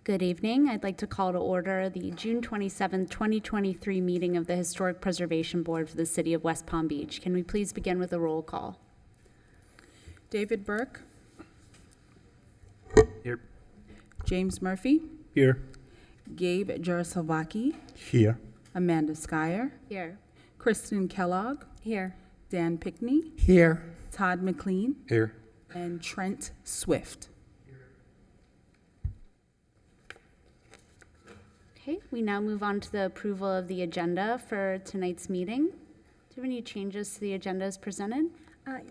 Good evening. I'd like to call to order the June 27th, 2023 meeting of the Historic Preservation Board for the City of West Palm Beach. Can we please begin with a roll call? David Burke. Here. James Murphy. Here. Gabe Jaroslavaki. Here. Amanda Skyer. Here. Kristen Kellogg. Here. Dan Pickney. Here. Todd McLean. Here. And Trent Swift. Okay, we now move on to the approval of the agenda for tonight's meeting. Do you have any changes to the agenda as presented?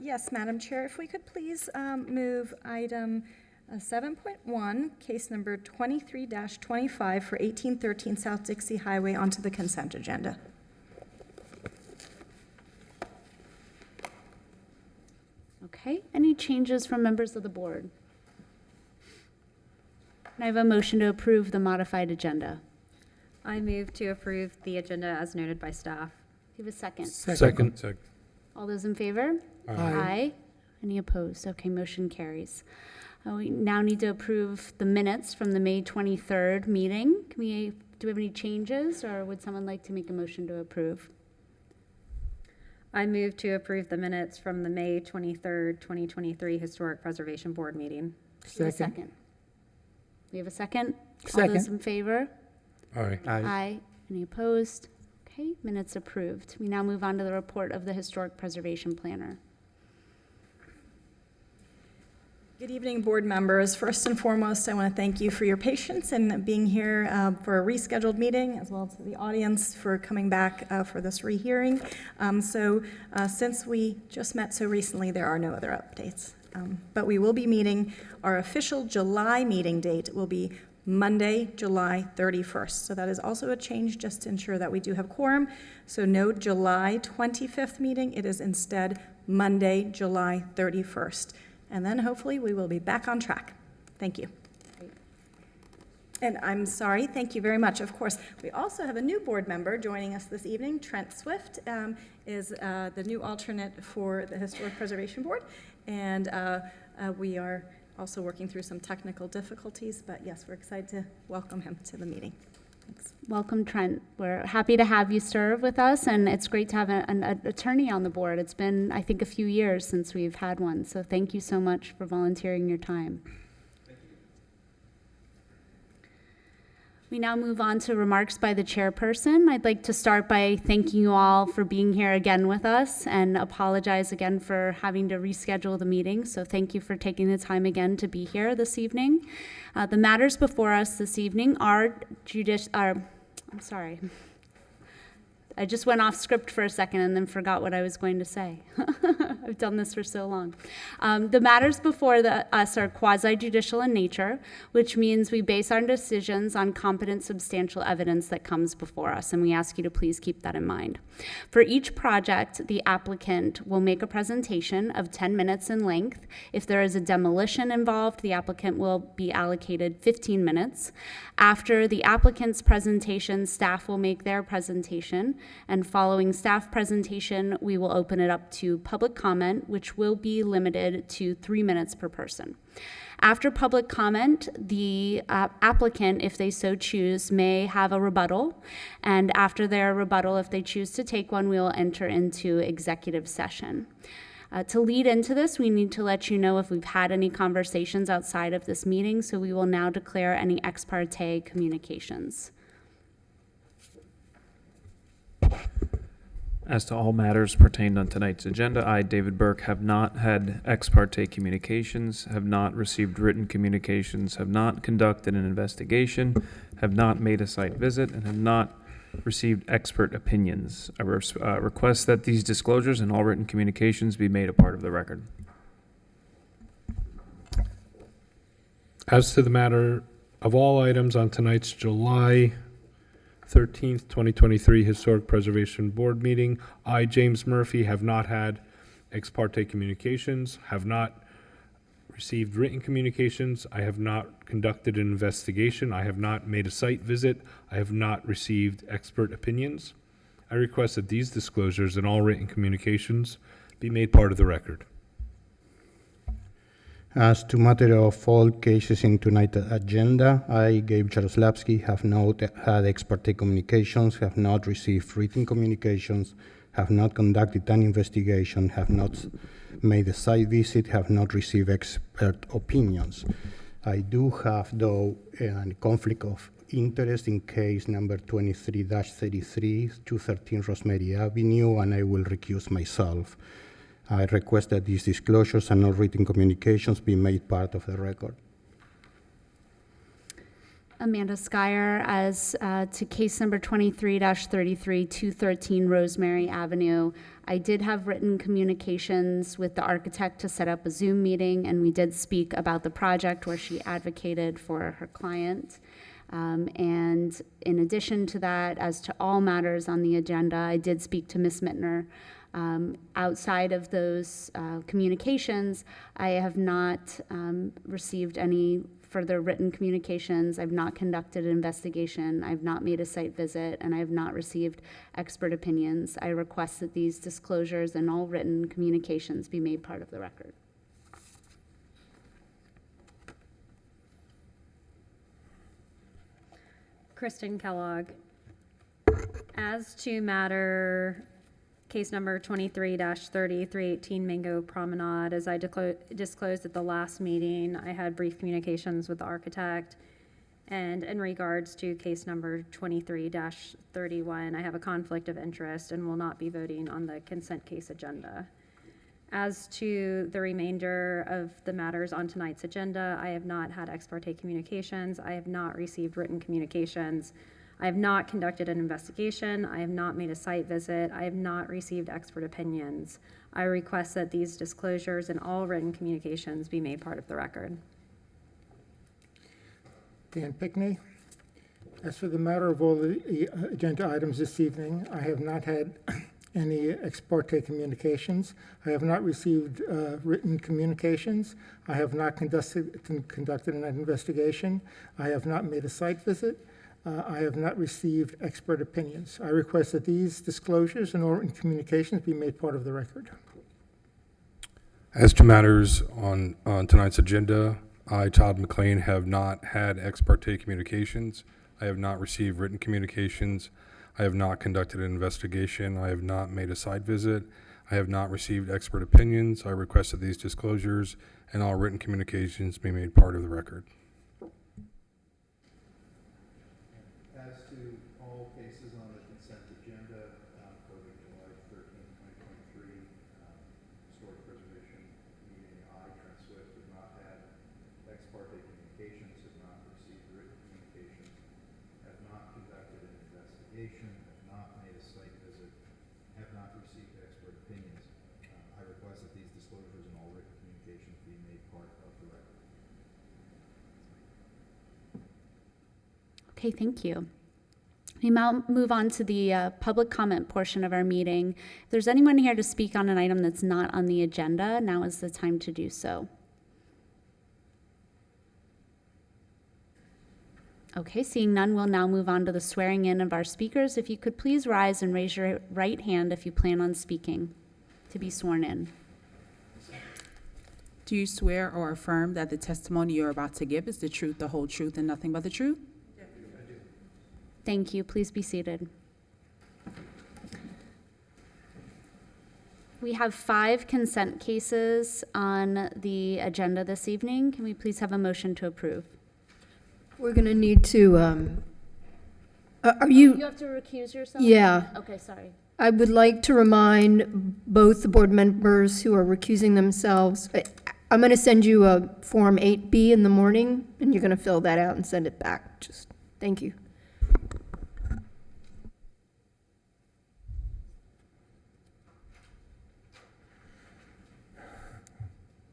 Yes, Madam Chair, if we could please move item 7.1, case number 23-25 for 1813 South Dixie Highway onto the consent agenda. Okay, any changes from members of the board? Can I have a motion to approve the modified agenda? I move to approve the agenda as noted by staff. Do you have a second? Second. All those in favor? Aye. Any opposed? Okay, motion carries. We now need to approve the minutes from the May 23rd meeting. Do we have any changes, or would someone like to make a motion to approve? I move to approve the minutes from the May 23rd, 2023 Historic Preservation Board meeting. Do we have a second? We have a second? All Second. those in favor? Aye. Aye. Any opposed? Okay, minutes approved. We now move on to the report of the Historic Preservation Planner. Good evening, board members. First and foremost, I want to thank you for your patience and being here for a rescheduled meeting, as well as to the audience for coming back for this rehearing. Since we just met so recently, there are no other updates. But we will be meeting. Our official July meeting date will be Monday, July 31st. So that is also a change, just to ensure that we do have quorum. So no July 25th meeting. It is instead Monday, July 31st. And then hopefully we will be back on track. Thank you. And I'm sorry, thank you very much. Of course, we also have a new board member joining us this evening. Trent Swift is the new alternate for the Historic Preservation Board. And we are also working through some technical difficulties, but yes, we're excited to welcome him to the meeting. Thanks. Welcome, Trent. We're happy to have you serve with us, and it's great to have an attorney on the board. It's been, I think, a few years since we've had one, so thank you so much for volunteering your time. We now move on to remarks by the chairperson. I'd like to start by thanking you all for being here again with us and apologize again for having to reschedule the meeting. So thank you for taking the time again to be here this evening. The matters before us this evening are I'm sorry. I just went off script for a second and then forgot what I was going to say. I've done this for so long. The matters before us are quasi-judicial in nature, which means we base our decisions on competent, substantial evidence that comes before us, and we ask you to please keep that in mind. For each project, the applicant will make a presentation of 10 minutes in length. If there is a demolition involved, the applicant will be allocated 15 minutes. After the applicant's presentation, staff will make their presentation. And following staff presentation, we will open it up to public comment, which will be limited to 3 minutes per person. After public comment, the applicant, if they so choose, may have a rebuttal. And after their rebuttal, if they choose to take one, we will enter into executive session. To lead into this, we need to let you know if we've had any conversations outside of this meeting, so we will now declare any ex parte communications. As to all matters pertained on tonight's agenda, I, David Burke, have not had ex parte communications, have not received written communications, have not conducted an investigation, have not made a site visit, and have not received expert opinions. I request that these disclosures and all written communications be made a part of the record. As to the matter of all items on tonight's July 13th, 2023 Historic Preservation Board meeting, I, James Murphy, have not had ex parte communications, have not received written communications, I have not conducted an investigation, I have not made a site visit, I have not received expert opinions. I request that these disclosures and all written communications be made part of the record. As to matter of all cases in tonight's agenda, I, Gabe Jaroslavsky, have not had ex parte communications, have not received written communications, have not conducted an investigation, have not made a site visit, have not received expert opinions. I do have, though, a conflict of interest in case number 23-33, 213 Rosemary Avenue, and I will recuse myself. I request that these disclosures and all written communications be made part of the record. Amanda Skyer, as to case number 23-33, 213 Rosemary Avenue. I did have written communications with the architect to set up a Zoom meeting, and we did speak about the project where she advocated for her client. And in addition to that, as to all matters on the agenda, I did speak to Ms. Mittner. Outside of those communications, I have not received any further written communications. I've not conducted an investigation. I've not made a site visit, and I have not received expert opinions. I request that these disclosures and all written communications be made part of the record. Kristen Kellogg. As to matter case number 23-30-318 Mango Promenade, as I disclosed at the last meeting, I had brief communications with the architect. And in regards to case number 23-31, I have a conflict of interest and will not be voting on the consent case agenda. As to the remainder of the matters on tonight's agenda, I have not had ex parte communications. I have not received written communications. I have not conducted an investigation. I have not made a site visit. I have not received expert opinions. I request that these disclosures and all written communications be made part of the record. Dan Pickney. As for the matter of all the agenda items this evening, I have not had any ex parte communications. I have not received written communications. I have not conducted an investigation. I have not made a site visit. I have not received expert opinions. I request that these disclosures and all written communications be made part of the record. As to matters on tonight's agenda, I, Todd McLean, have not had ex parte communications. I have not received written communications. I have not conducted an investigation. I have not made a site visit. I have not received expert opinions. I request that these disclosures and all written communications be made part of the record. As to all cases on the consent agenda for the July 13, 2023 Historic Preservation meeting, I, Trent Swift, have not had ex parte communications, have not received written communications, have not conducted an investigation, have not made a site visit, have not received expert opinions. I request that these disclosures and all written communications be made part of the record. Okay, thank you. We now move on to the public comment portion of our meeting. If there's anyone here to speak on an item that's not on the agenda, now is the time to do so. Okay, seeing none, we'll now move on to the swearing in of our speakers. If you could please rise and raise your right hand if you plan on speaking to be sworn in. Do you swear or affirm that the testimony you're about to give is the truth, the whole truth, and nothing but the truth? Thank you. Please be seated. We have 5 consent cases on the agenda this evening. Can we please have a motion to approve? We're going to need to, are You you, have to recuse yourself? yeah. Okay, sorry. I would like to remind both the board members who are recusing themselves, I'm going to send you a Form 8B in the morning, and you're going to fill that out and send it back. Just, thank you.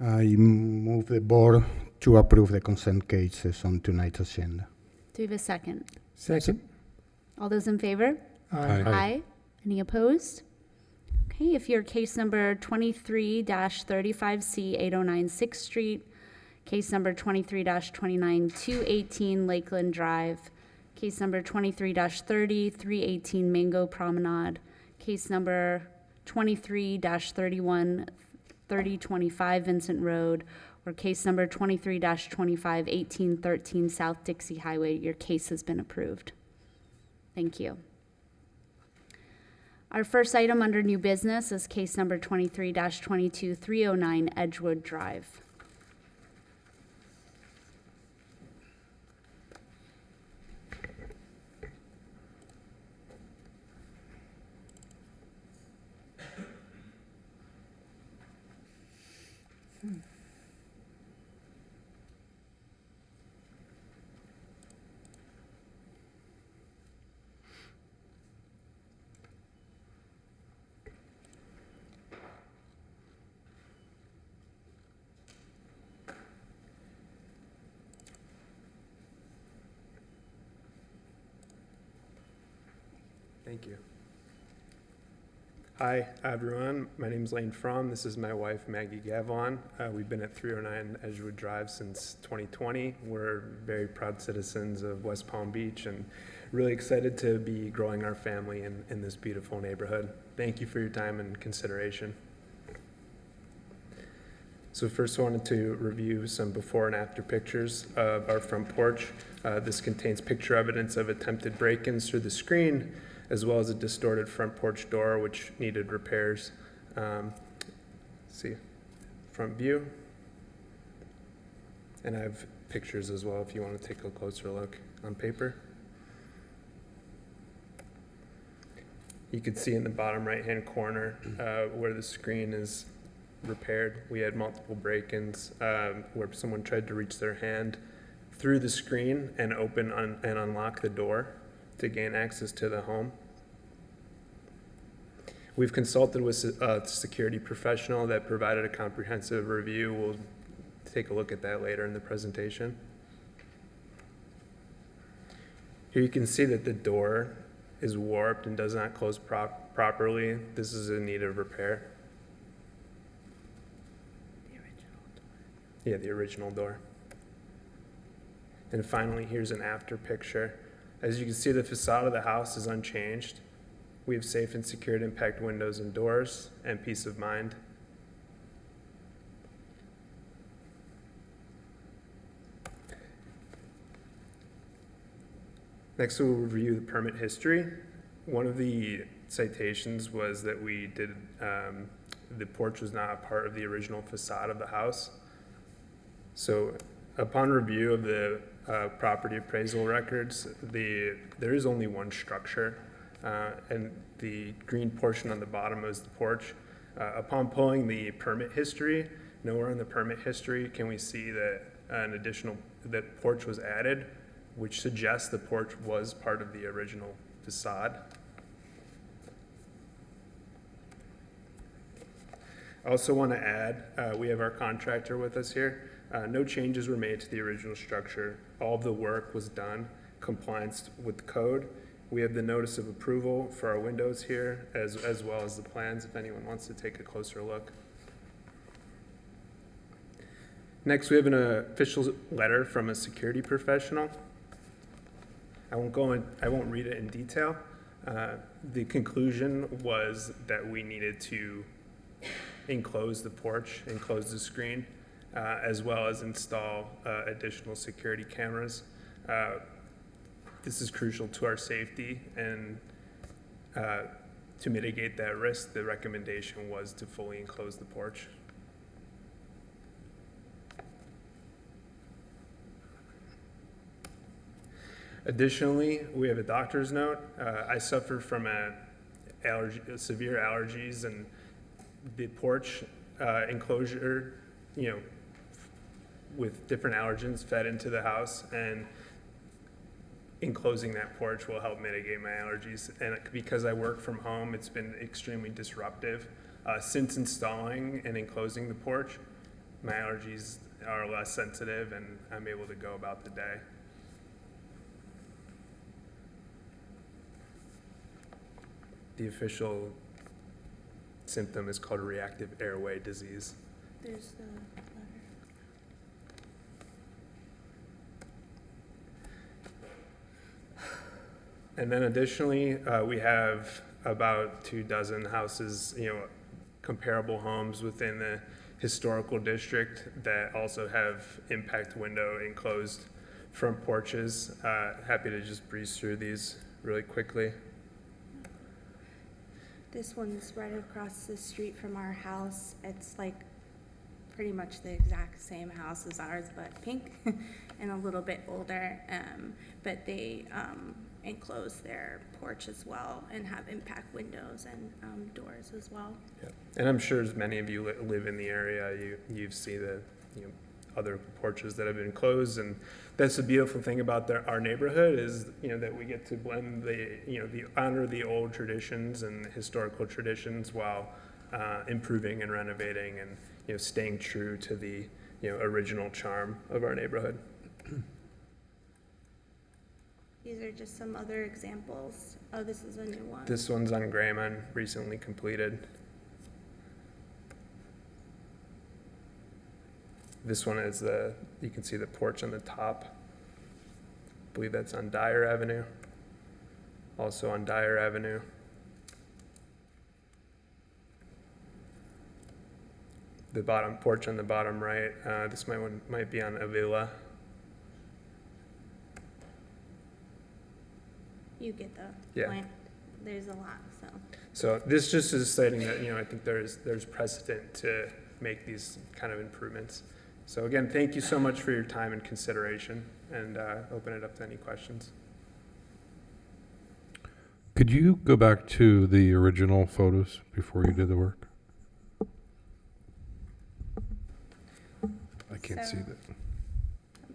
I move the board to approve the consent cases on tonight's agenda. Do we have a second? Second. All those in favor? Aye. Any opposed? Okay, if you're case number 23-35C 809 6th Street, case number 23-29 218 Lakeland Drive, case number 23-30 318 Mango Promenade, case number 23-31 3025 Vincent Road, or case number 23-25, 1813 South Dixie Highway. Your case has been approved. Thank you. Our first item under new business is case number 23-22, 309 Edgewood Drive. Thank you. Hi, everyone. My name is Lane Fromm. This is my wife, Maggie Gavon. We've been at 309 Edgewood Drive since 2020. We're very proud citizens of West Palm Beach and really excited to be growing our family in this beautiful neighborhood. Thank you for your time and consideration. So first I wanted to review some before and after pictures of our front porch. This contains picture evidence of attempted break-ins through the screen, as well as a distorted front porch door, which needed repairs. See, front view. And I have pictures as well if you want to take a closer look on paper. You can see in the bottom right-hand corner where the screen is repaired. We had multiple break-ins where someone tried to reach their hand through the screen and open and unlock the door to gain access to the home. We've consulted with a security professional that provided a comprehensive review. We'll take a look at that later in the presentation. Here you can see that the door is warped and does not close properly. This is in need of repair. Yeah, the original door. And finally, here's an after picture. As you can see, the facade of the house is unchanged. We have safe and secured impact windows and doors and peace of mind. Next, we'll review the permit history. One of the citations was that we did, the porch was not a part of the original facade of the house. So upon review of the property appraisal records, there is only one structure, and the green portion on the bottom is the porch. Upon pulling the permit history, nowhere in the permit history can we see that that porch was added, which suggests the porch was part of the original facade. I also want to add, we have our contractor with us here. No changes were made to the original structure. All of the work was done, compliance with the code. We have the notice of approval for our windows here, as well as the plans, if anyone wants to take a closer look. Next, we have an official letter from a security professional. I won't read it in detail. The conclusion was that we needed to enclose the porch, enclose the screen, as well as install additional security cameras. This is crucial to our safety, and to mitigate that risk, the recommendation was to fully enclose the porch. Additionally, we have a doctor's note. I suffer from severe allergies, and the porch enclosure, with different allergens fed into the house, and enclosing that porch will help mitigate my allergies. And because I work from home, it's been extremely disruptive. Since installing and enclosing the porch, my allergies are less sensitive, and I'm able to go about the day. The official symptom is called reactive airway disease. There's the letter. And then additionally, we have about 24 houses, comparable homes within the historical district that also have impact window enclosed front porches. Happy to just breeze through these really quickly. This one's right across the street from our house. It's like pretty much the exact same house as ours, but pink and a little bit older. But they enclose their porch as well and have impact windows and doors as well. Yeah. And I'm sure as many of you live in the area, you see the other porches that have been closed, and that's the beautiful thing about our neighborhood is that we get to blend the honor the old traditions and historical traditions while improving and renovating and staying true to the original charm of our neighborhood. These are just some other examples. Oh, this is a new one. This one's on Grayman, recently completed. This one is you can see the porch on the top. I believe that's on Dyer Avenue. Also on Dyer Avenue. The bottom porch on the bottom right, this might be on Avila. You get the Yeah. point. There's a lot, so. So this just is stating that, I think there's precedent to make these kind of improvements. So again, thank you so much for your time and consideration, and open it up to any questions. Could you go back to the original photos before you did the work? I can't see So- that.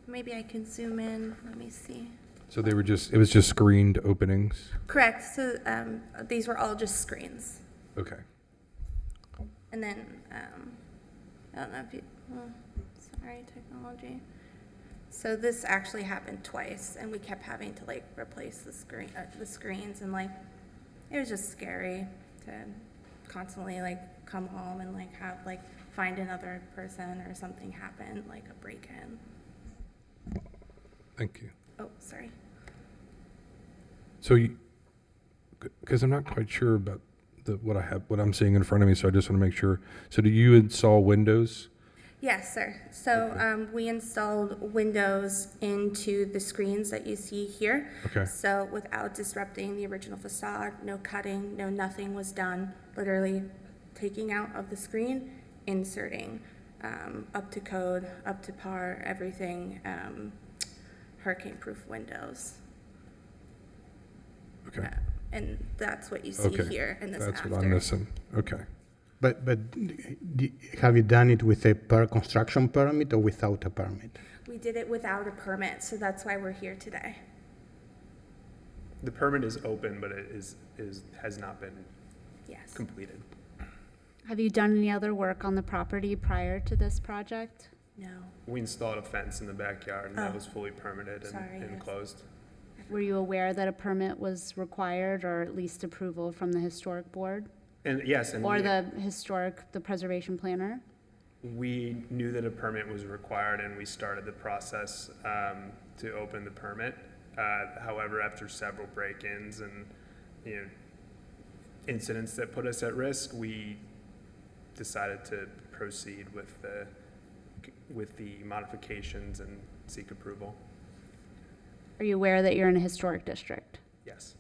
Maybe I can zoom in. Let me see. So it was just screened openings? Correct. So these were all just screens. Okay. And then, I don't know if you, sorry, technology. So this actually happened twice, and we kept having to replace the screens, and it was just scary to constantly come home and have find another person or something happen, like a break-in. Thank you. Oh, sorry. So because I'm not quite sure about what I'm seeing in front of me, so I just want to make sure. So do you install windows? Yes, sir. So we installed windows into the screens that you see here. Okay. So without disrupting the original facade, no cutting, no nothing was done. Literally taking out of the screen, inserting up to code, up to par, everything, hurricane-proof windows. Okay. And that's what you see Okay. here in this That's after. what I'm missing. Okay. But have you done it with a construction permit or without a permit? We did it without a permit, so that's why we're here today. The permit is open, but it has not been Yes. completed. Have you done any other work on the property prior to this project? No. We installed a fence in the backyard, and that Oh. was fully permitted Sorry, and yes. closed. Were you aware that a permit was required, or at least approval from the historic board? And yes, and Or the preservation planner? we knew that a permit was required, and we started the process to open the permit. However, after several break-ins and incidents that put us at risk, we decided to proceed with the modifications and seek approval. Are you aware that you're in a historic district? Yes.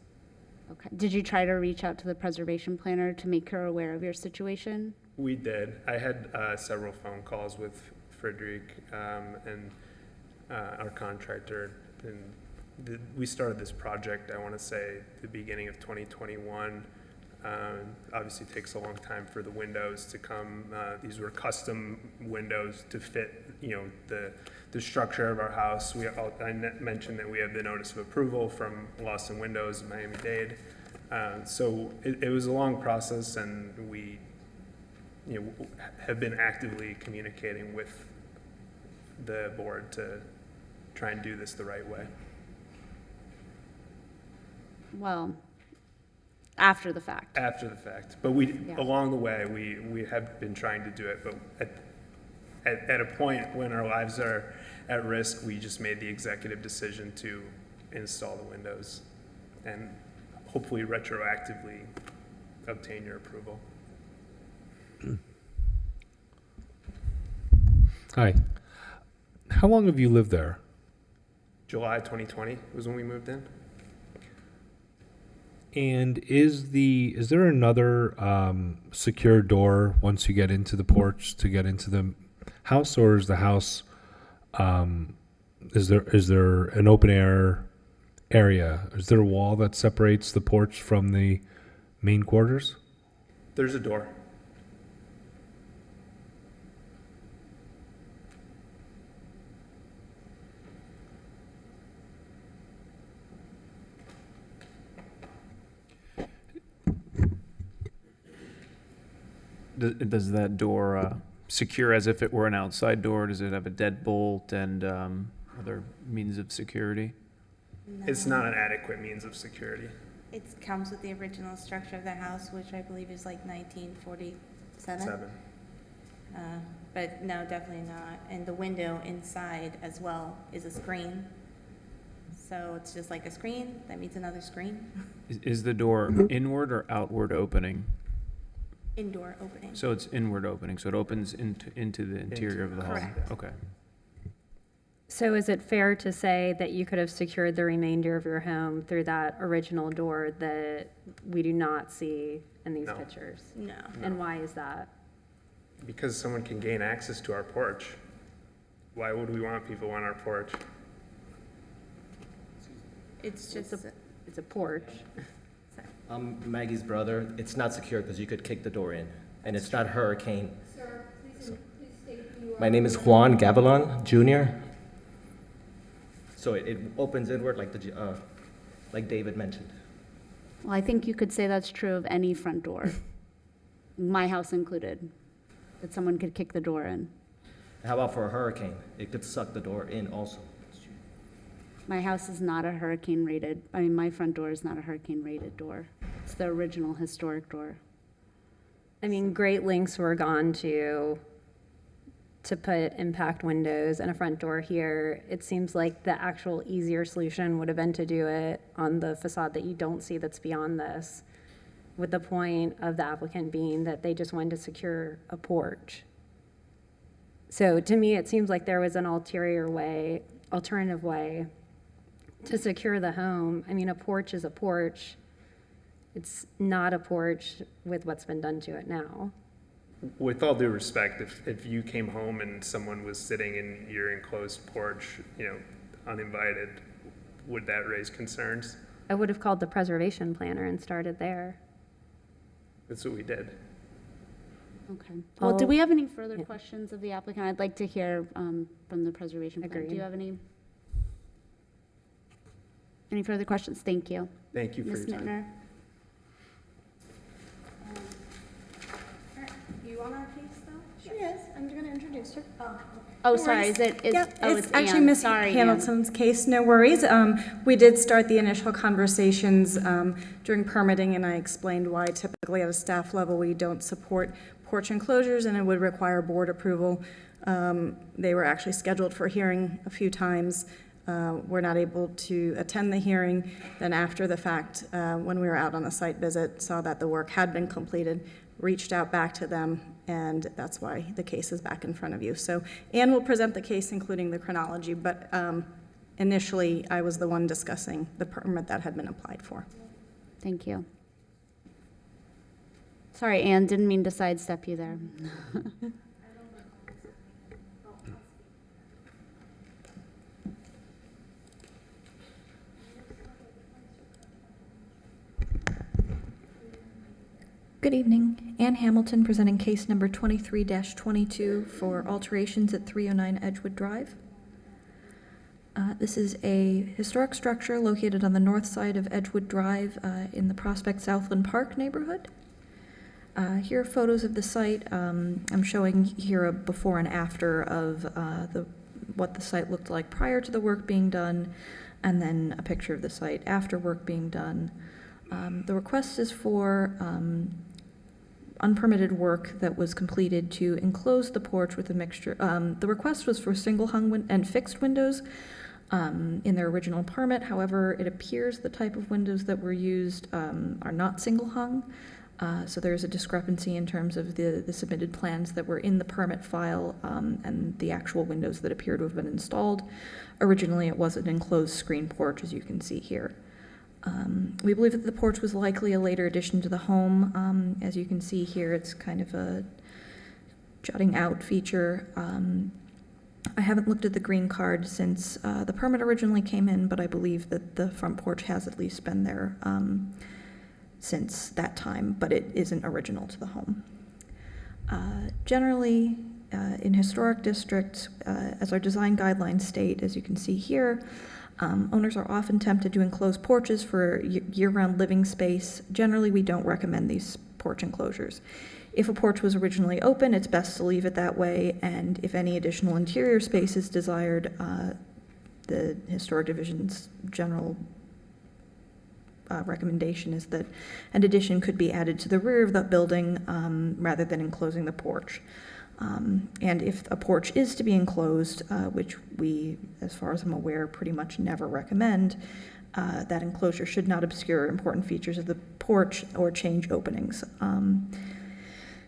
Okay. Did you try to reach out to the preservation planner to make her aware of your situation? We did. I had several phone calls with Frederick and our contractor, and we started this project, I want to say, the beginning of 2021. Obviously, it takes a long time for the windows to come. These were custom windows to fit, the structure of our house. I mentioned that we have the notice of approval from Lawson Windows and Miami-Dade. So it was a long process, and we have been actively communicating with the board to try and do this the right way. Well, after the fact. After the fact, but Yeah. along the way, we have been trying to do it, but at a point when our lives are at risk, we just made the executive decision to install the windows and hopefully retroactively obtain your approval. Hi. How long have you lived there? July 2020 was when we moved in. And is there another secure door once you get into the porch to get into the house, or is the house is there an open air area? Is there a wall that separates the porch from the main quarters? There's a door. Does that door secure as if it were an outside door? Does it have a deadbolt and other means of security? It's not an adequate means of security. It comes with the original structure of the house, which I believe is like 1947. But no, definitely not. And the window inside as well is a screen. So it's just like a screen that meets another screen. Is the door inward or outward opening? Indoor opening. So it's inward opening, so it opens into the interior of the home? Correct. Okay. So is it fair to say that you could have secured the remainder of your home through that original door that we do not see in these No. pictures? No. And why is that? Because someone can gain access to our porch. Why would we want people on our porch? It's just, It's a porch. I'm Maggie's brother. It's not secure because you could kick the door in, and it's not hurricane. Sir, please state you are. My name is Juan Gabalon Jr. So it opens inward like David mentioned. Well, I think you could say that's true of any front door, my house included, that someone could kick the door in. How about for a hurricane? It could suck the door in also. My house is not a hurricane rated, my front door is not a hurricane rated door. It's the original historic door. I mean, great lengths were gone to put impact windows and a front door here. It seems like the actual easier solution would have been to do it on the facade that you don't see that's beyond this, with the point of the applicant being that they just wanted to secure a porch. So to me, it seems like there was an alternative way to secure the home. I mean, a porch is a porch. It's not a porch with what's been done to it now. With all due respect, if you came home and someone was sitting in your enclosed porch, uninvited, would that raise concerns? I would have called the preservation planner and started there. That's what we did. Okay. Well, do I'll- we have any further yeah. questions of the applicant? I'd like to hear from the preservation plan. Do Agreed. you have any further questions? Thank you. Thank you for Ms. your time. Mittner? you on our case though? She is. I'm going to introduce her. Oh, No sorry, worries. it's actually Ann. Miss Sorry, Ann. Hamilton's case, no worries. We did start the initial conversations during permitting, and I explained why typically at a staff level, we don't support porch enclosures, and it would require board approval. They were actually scheduled for hearing a few times. Were not able to attend the hearing. Then after the fact, when we were out on a site visit, saw that the work had been completed, reached out back to them, and that's why the case is back in front of you. So Ann will present the case, including the chronology, but initially, I was the one discussing the permit that had been applied for. Thank you. Sorry, Ann, didn't mean to sidestep you there. Good evening. Ann Hamilton presenting case number 23-22 for alterations at 309 Edgewood Drive. This is a historic structure located on the north side of Edgewood Drive in the Prospect Southland Park neighborhood. Here are photos of the site. I'm showing here a before and after of what the site looked like prior to the work being done, and then a picture of the site after work being done. The request is for unpermitted work that was completed to enclose the porch with a mixture. The request was for single hung and fixed windows in their original permit. However, it appears the type of windows that were used are not single hung. So there's a discrepancy in terms of the submitted plans that were in the permit file and the actual windows that appear to have been installed. Originally, it was an enclosed screen porch, as you can see here. We believe that the porch was likely a later addition to the home. As you can see here, it's kind of a jutting out feature. I haven't looked at the green card since the permit originally came in, but I believe that the front porch has at least been there since that time, but it isn't original to the home. Generally, in historic districts, as our design guidelines state, as you can see here, owners are often tempted to enclose porches for year-round living space. Generally, we don't recommend these porch enclosures. If a porch was originally open, it's best to leave it that way, and if any additional interior space is desired, the Historic Division's general recommendation is that an addition could be added to the rear of the building rather than enclosing the porch. And if a porch is to be enclosed, which we, as far as I'm aware, pretty much never recommend, that enclosure should not obscure important features of the porch or change openings.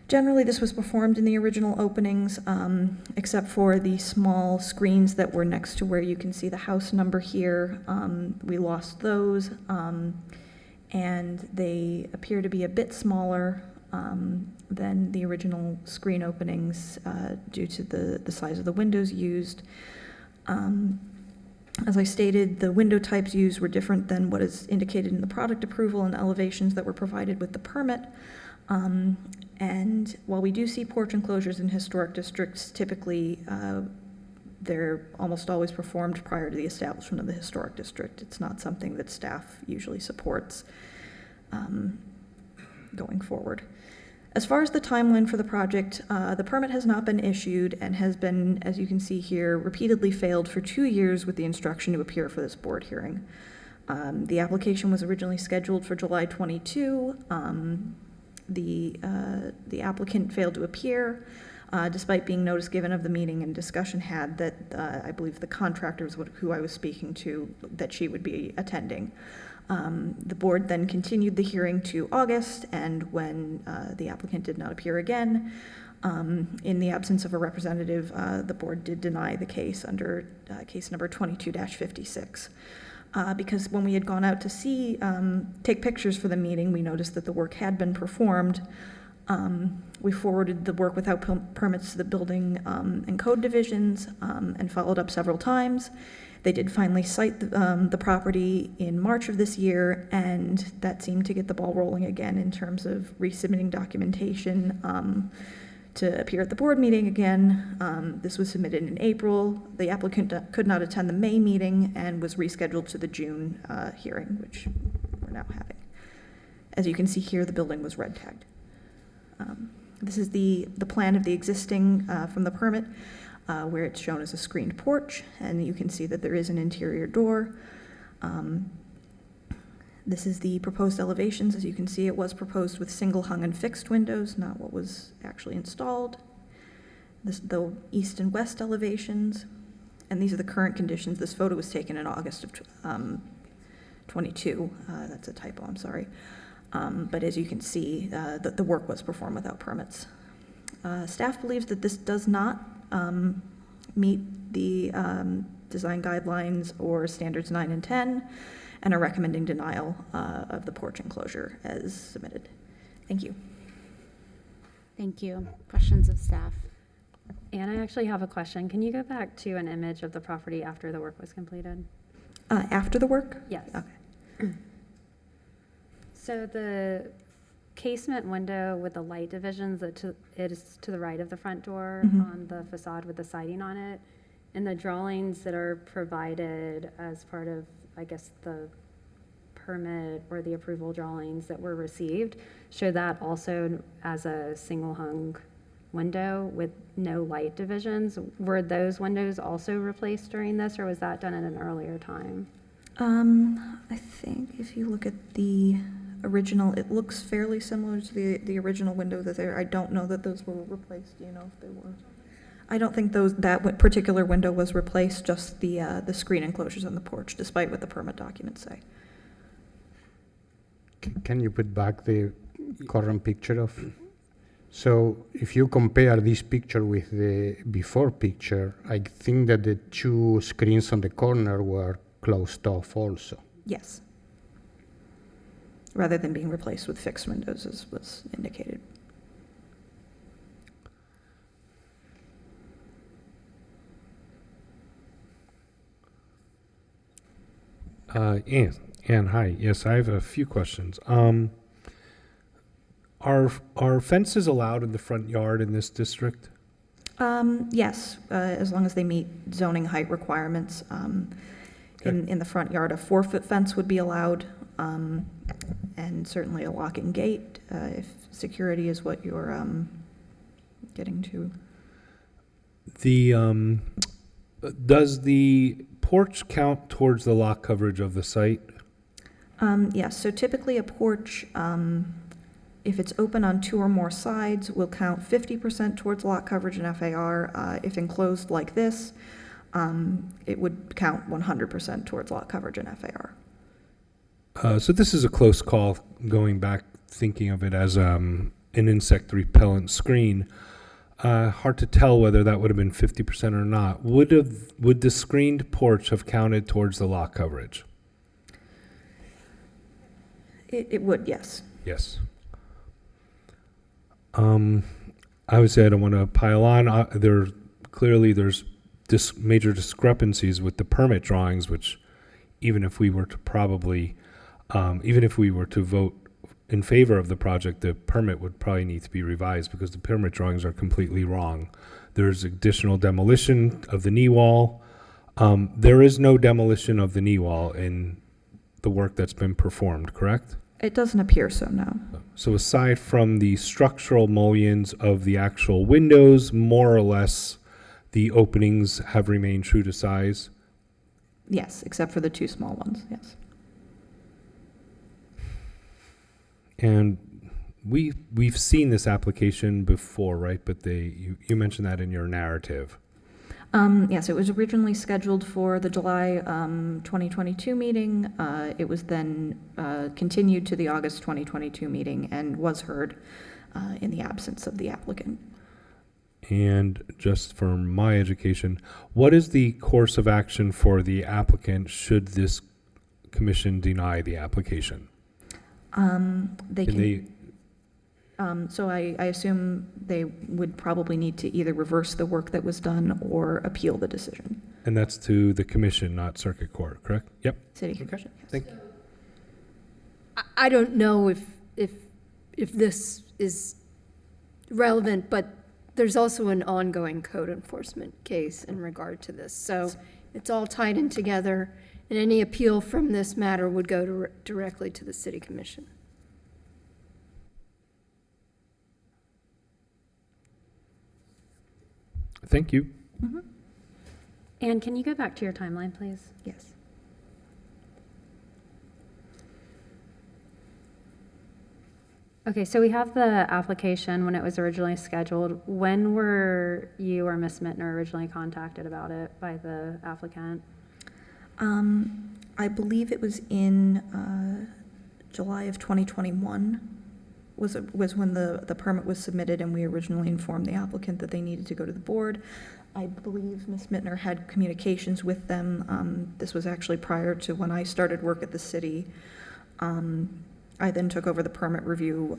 Generally, this was performed in the original openings, except for the small screens that were next to where you can see the house number here. We lost those, and they appear to be a bit smaller than the original screen openings due to the size of the windows used. As I stated, the window types used were different than what is indicated in the product approval and elevations that were provided with the permit. And while we do see porch enclosures in historic districts, typically they're almost always performed prior to the establishment of the historic district. It's not something that staff usually supports going forward. As far as the timeline for the project, the permit has not been issued and has been, as you can see here, repeatedly failed for 2 years with the instruction to appear for this board hearing. The application was originally scheduled for July 22. The applicant failed to appear, despite being notice given of the meeting and discussion had that I believe the contractor was who I was speaking to, that she would be attending. The board then continued the hearing to August, and when the applicant did not appear again, in the absence of a representative, the board did deny the case under case number 22-56. Because when we had gone out to take pictures for the meeting, we noticed that the work had been performed. We forwarded the work without permits to the building and code divisions and followed up several times. They did finally cite the property in March of this year, and that seemed to get the ball rolling again in terms of resubmitting documentation to appear at the board meeting again. This was submitted in April. The applicant could not attend the May meeting and was rescheduled to the June hearing, which we're now having. As you can see here, the building was red tagged. This is the plan of the existing from the permit, where it's shown as a screened porch, and you can see that there is an interior door. This is the proposed elevations. As you can see, it was proposed with single hung and fixed windows, not what was actually installed. The east and west elevations, and these are the current conditions. This photo was taken in August of 22. That's a typo, I'm sorry. But as you can see, the work was performed without permits. Staff believes that this does not meet the design guidelines or standards 9 and 10, and are recommending denial of the porch enclosure as submitted. Thank you. Thank you. Questions of staff? And I actually have a question. Can you go back to an image of the property after the work was completed? After the work? Yes. Okay. So the casement window with the light divisions, it is to the right of the front door on the facade with the siding on it, and the drawings that are provided as part of, I guess, the permit or the approval drawings that were received show that also as a single hung window with no light divisions. Were those windows also replaced during this, or was that done at an earlier time? I think if you look at the original, it looks fairly similar to the original window that there. I don't know that those were replaced. Do you know if they were? I don't think that particular window was replaced, just the screen enclosures on the porch, despite what the permit documents say. Can you put back the current picture of. So if you compare this picture with the before picture, I think that the two screens on the corner were closed off also. Yes. Rather than being replaced with fixed windows, as was indicated. Ann, hi. Yes, I have a few questions. Are fences allowed in the front yard in this district? Yes, as long as they meet zoning height requirements. In the front yard, a 4-foot fence would be allowed, and certainly a locking gate, if security is what you're getting to. Does the porch count towards the lot coverage of the site? Yes, so typically a porch, if it's open on 2 or more sides, will count 50% towards lot coverage in FAR. If enclosed like this, it would count 100% towards lot coverage in FAR. So this is a close call, going back, thinking of it as an insect repellent screen. Hard to tell whether that would have been 50% or not. Would the screened porch have counted towards the lot coverage? It would, yes. Yes. I would say I don't want to pile on. There's major discrepancies with the permit drawings, which even if we were to vote in favor of the project, the permit would probably need to be revised because the permit drawings are completely wrong. There's additional demolition of the knee wall. There is no demolition of the knee wall in the work that's been performed, correct? It doesn't appear so, no. So aside from the structural mullions of the actual windows, more or less, the openings have remained true to size? Yes, except for the 2 small ones, yes. And we've seen this application before, right? But you mentioned that in your narrative. Yes, it was originally scheduled for the July 2022 meeting. It was then continued to the August 2022 meeting and was heard in the absence of the applicant. And just for my education, what is the course of action for the applicant should this commission deny the application? So I assume they would probably need to either reverse the work that was done or appeal the decision. And that's to the commission, not circuit court, correct? Yep. City Commission, yes. Thank you. I don't know if this is relevant, but there's also an ongoing code enforcement case in regard to this. So it's all tied in together, and any appeal from this matter would go directly to the City Commission. Thank you. Mm-hmm. Anne, can you go back to your timeline, please? Yes. Okay, so we have the application when it was originally scheduled. When were you or Ms. Mittner originally contacted about it by the applicant? I believe it was in July of 2021 was when the permit was submitted, and we originally informed the applicant that they needed to go to the board. I believe Ms. Mittner had communications with them. This was actually prior to when I started work at the city. I then took over the permit review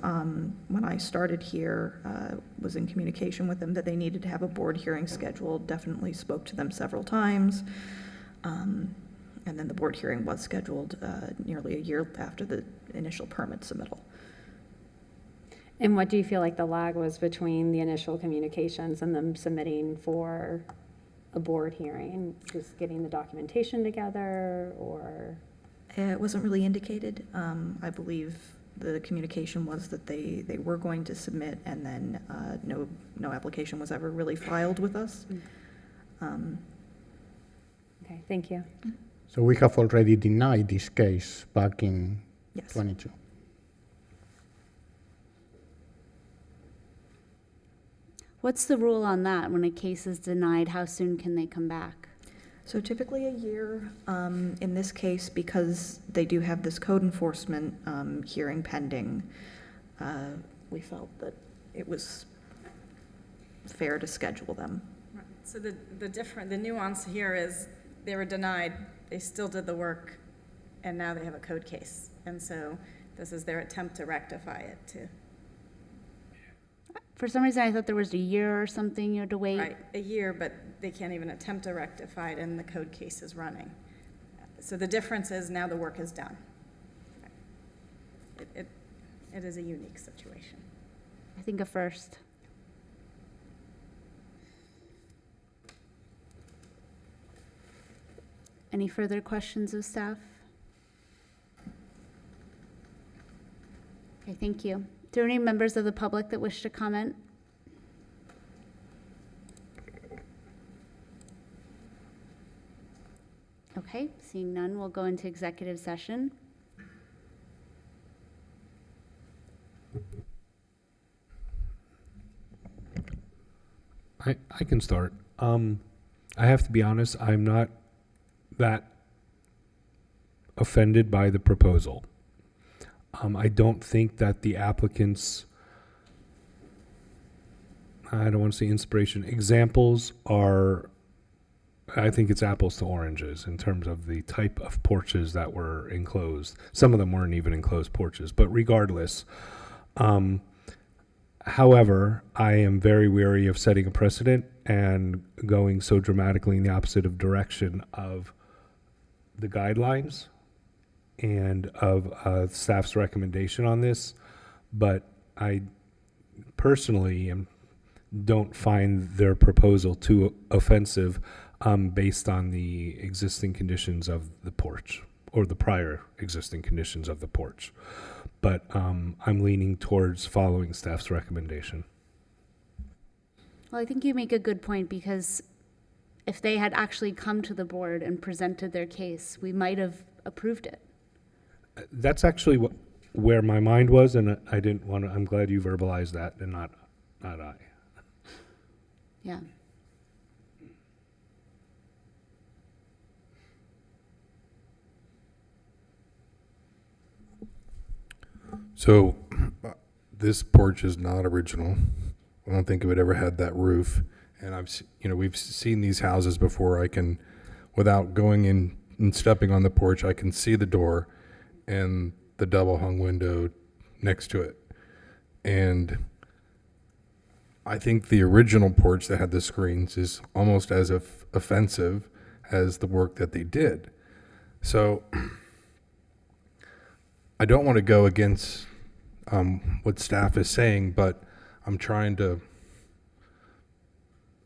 when I started here, was in communication with them that they needed to have a board hearing scheduled, definitely spoke to them several times. And then the board hearing was scheduled nearly a year after the initial permit submittal. And what do you feel like the lag was between the initial communications and them submitting for a board hearing? Just getting the documentation together, or? It wasn't really indicated. I believe the communication was that they were going to submit, and then no application was ever really filed with us. Okay, thank you. So we have already denied this case back in Yes. 22. What's the rule on that? When a case is denied, how soon can they come back? So typically a year. In this case, because they do have this code enforcement hearing pending, we felt that it was fair to schedule them. So the nuance here is they were denied, they still did the work, and now they have a code case. And so this is their attempt to rectify it too. For some reason, I thought there was a year or something you had to wait. Right, a year, but they can't even attempt to rectify it, and the code case is running. So the difference is now the work is done. It is a unique situation. I think a first. Any further questions of staff? Okay, thank you. Do any members of the public that wish to comment? Okay, seeing none, we'll go into executive session. I can start. I have to be honest, I'm not that offended by the proposal. I don't think that the applicants, I don't want to say inspiration, examples are, I think it's apples to oranges in terms of the type of porches that were enclosed. Some of them weren't even enclosed porches, but regardless. However, I am very wary of setting a precedent and going so dramatically in the opposite of direction of the guidelines and of staff's recommendation on this. But I personally don't find their proposal too offensive based on the existing conditions of the porch or the prior existing conditions of the porch. But I'm leaning towards following staff's recommendation. Well, I think you make a good point, because if they had actually come to the board and presented their case, we might have approved it. That's actually where my mind was, and I didn't want to, I'm glad you verbalized that and not I. Yeah. So this porch is not original. I don't think it ever had that roof. And we've seen these houses before. I can, without going in and stepping on the porch, I can see the door and the double hung window next to it. And I think the original porch that had the screens is almost as offensive as the work that they did. So I don't want to go against what staff is saying, but I'm trying to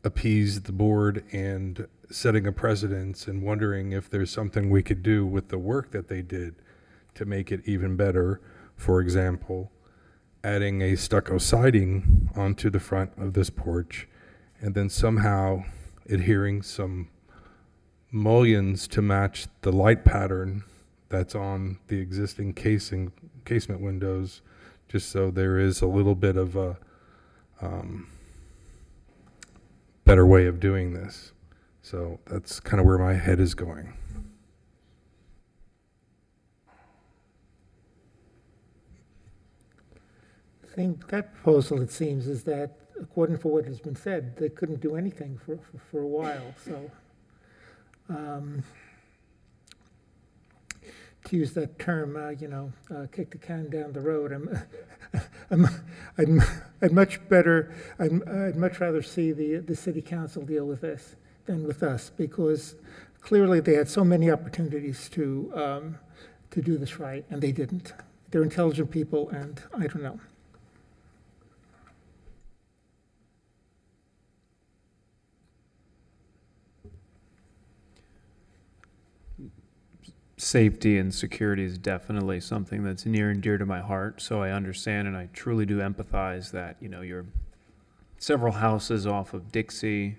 appease the board and setting a precedence and wondering if there's something we could do with the work that they did to make it even better. For example, adding a stucco siding onto the front of this porch and then somehow adhering some mullions to match the light pattern that's on the existing casement windows, just so there is a little bit of a better way of doing this. So that's kind of where my head is going. That proposal, it seems, is that according to what has been said, they couldn't do anything for a while. So to use that term, kick the can down the road. I'd much rather see the city council deal with this than with us, because clearly they had so many opportunities to do this right, and they didn't. They're intelligent people, and I don't know. Safety and security is definitely something that's near and dear to my heart, so I understand and I truly do empathize that, you're several houses off of Dixie,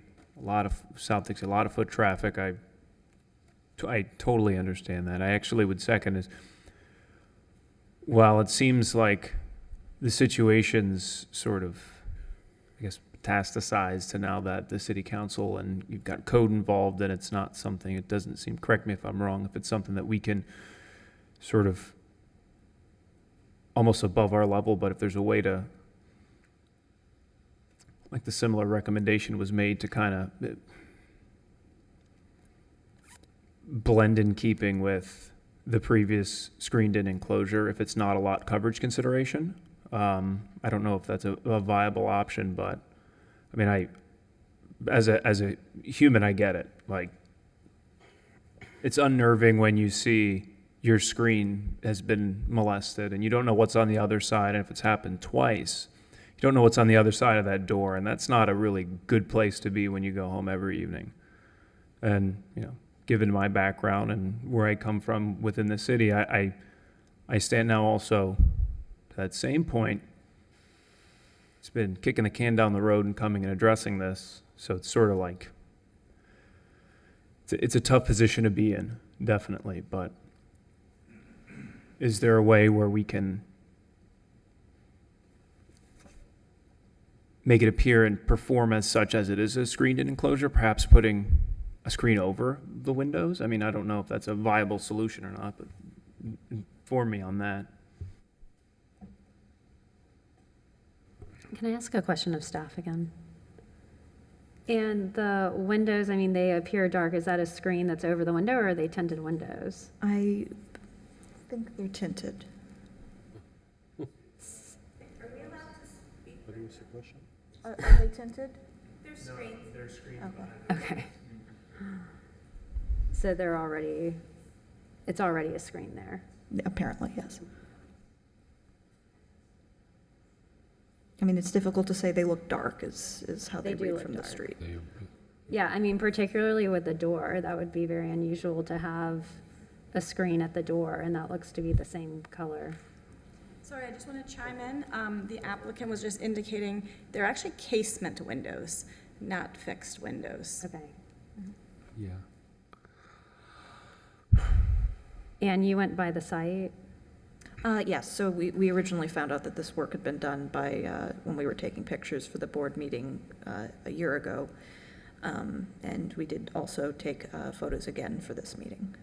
South Dixie, a lot of foot traffic. I totally understand that. I actually would second is, while it seems like the situation's sort of, I guess, metastasized to now that the city council and you've got code involved, and it's not something, it doesn't seem, correct me if I'm wrong, if it's something that we can sort of almost above our level, but if there's a way to, like the similar recommendation was made to kind of blend in keeping with the previous screened-in enclosure, if it's not a lot coverage consideration. I don't know if that's a viable option, but I mean, as a human, I get it. Like, it's unnerving when you see your screen has been molested and you don't know what's on the other side, and if it's happened twice, you don't know what's on the other side of that door, and that's not a really good place to be when you go home every evening. And, you know, given my background and where I come from within the city, I stand now also to that same point. It's been kicking the can down the road and coming and addressing this, so it's sort of like, it's a tough position to be in, definitely, but is there a way where we can make it appear and perform as such as it is a screened-in enclosure, perhaps putting a screen over the windows? I mean, I don't know if that's a viable solution or not, but inform me on that. Can I ask a question of staff again? And the windows, I mean, they appear dark. Is that a screen that's over the window, or are they tinted windows? I think they're tinted. Are they tinted? They're screens. They're screened. Okay. So it's already a screen there. Apparently, yes. I mean, it's difficult to say they look dark is how They they do read look from the dark. street. Yeah, I mean, particularly with the door, that would be very unusual to have a screen at the door, and that looks to be the same color. Sorry, I just want to chime in. The applicant was just indicating they're actually casement windows, not fixed windows. Okay. Yeah. And you went by the site? Yes, so we originally found out that this work had been done by, when we were taking pictures for the board meeting a year ago. And we did also take photos again for this meeting.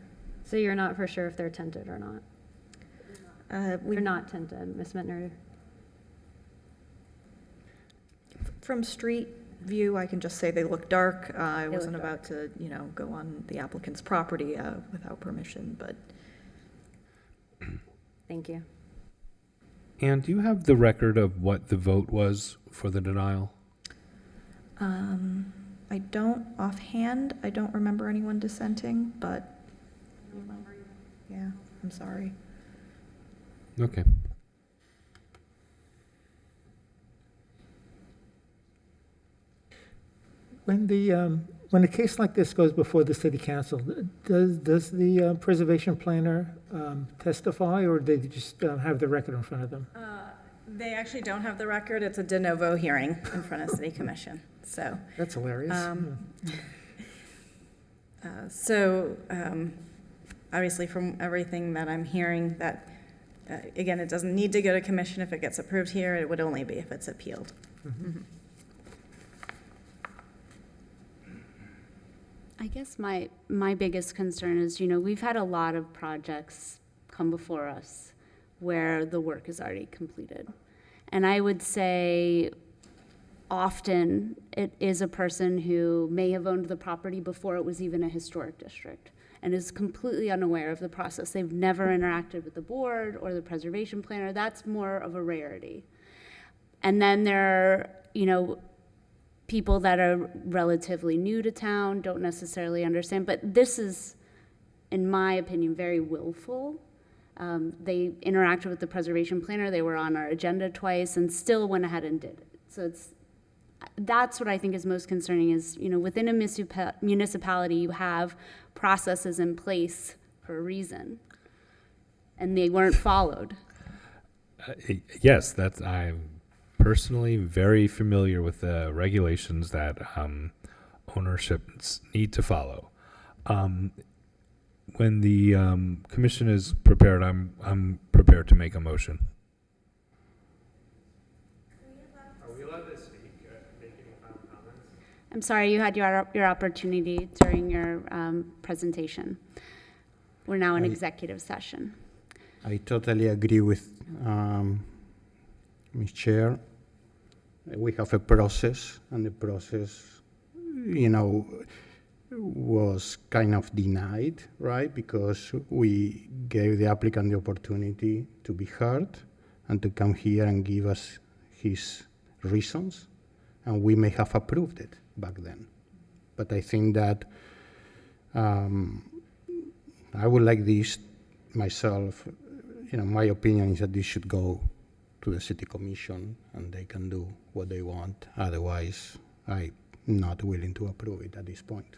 So you're not for sure if they're tinted or not? We They're not tinted, Ms. Mittner? From street view, I can just say they look dark. I They wasn't look about to, go on the applicant's property without permission, but Thank you. And do you have the record of what the vote was for the denial? I don't offhand. I don't remember anyone dissenting, but yeah, I'm sorry. Okay. When a case like this goes before the city council, does the preservation planner testify, or do they just have the record in front of them? They actually don't have the record. It's a de novo hearing in front of city commission, so. That's hilarious. Obviously, from everything that I'm hearing, that, again, it doesn't need to go to commission if it gets approved here. It would only be if it's appealed. Mhm. I guess my biggest concern is, we've had a lot of projects come before us where the work is already completed. And I would say often it is a person who may have owned the property before it was even a historic district and is completely unaware of the process. They've never interacted with the board or the preservation planner. That's more of a rarity. And then there are, people that are relatively new to town, don't necessarily understand, but this is, in my opinion, very willful. They interacted with the preservation planner, they were on our agenda twice, and still went ahead and did it. So that's what I think is most concerning is, within a municipality, you have processes in place for a reason, and they weren't followed. Yes, I'm personally very familiar with the regulations that ownerships need to follow. When the commission is prepared, I'm prepared to make a motion. Are we allowed to speak, making final comments? I'm sorry, you had your opportunity during your presentation. We're now in executive session. I totally agree with Ms. Chair. We have a process, and the process, was kind of denied, right? Because we gave the applicant the opportunity to be heard and to come here and give us his reasons, and we may have approved it back then. But I think that I would like this myself. My opinion is that this should go to the city commission and they can do what they want. Otherwise, I'm not willing to approve it at this point.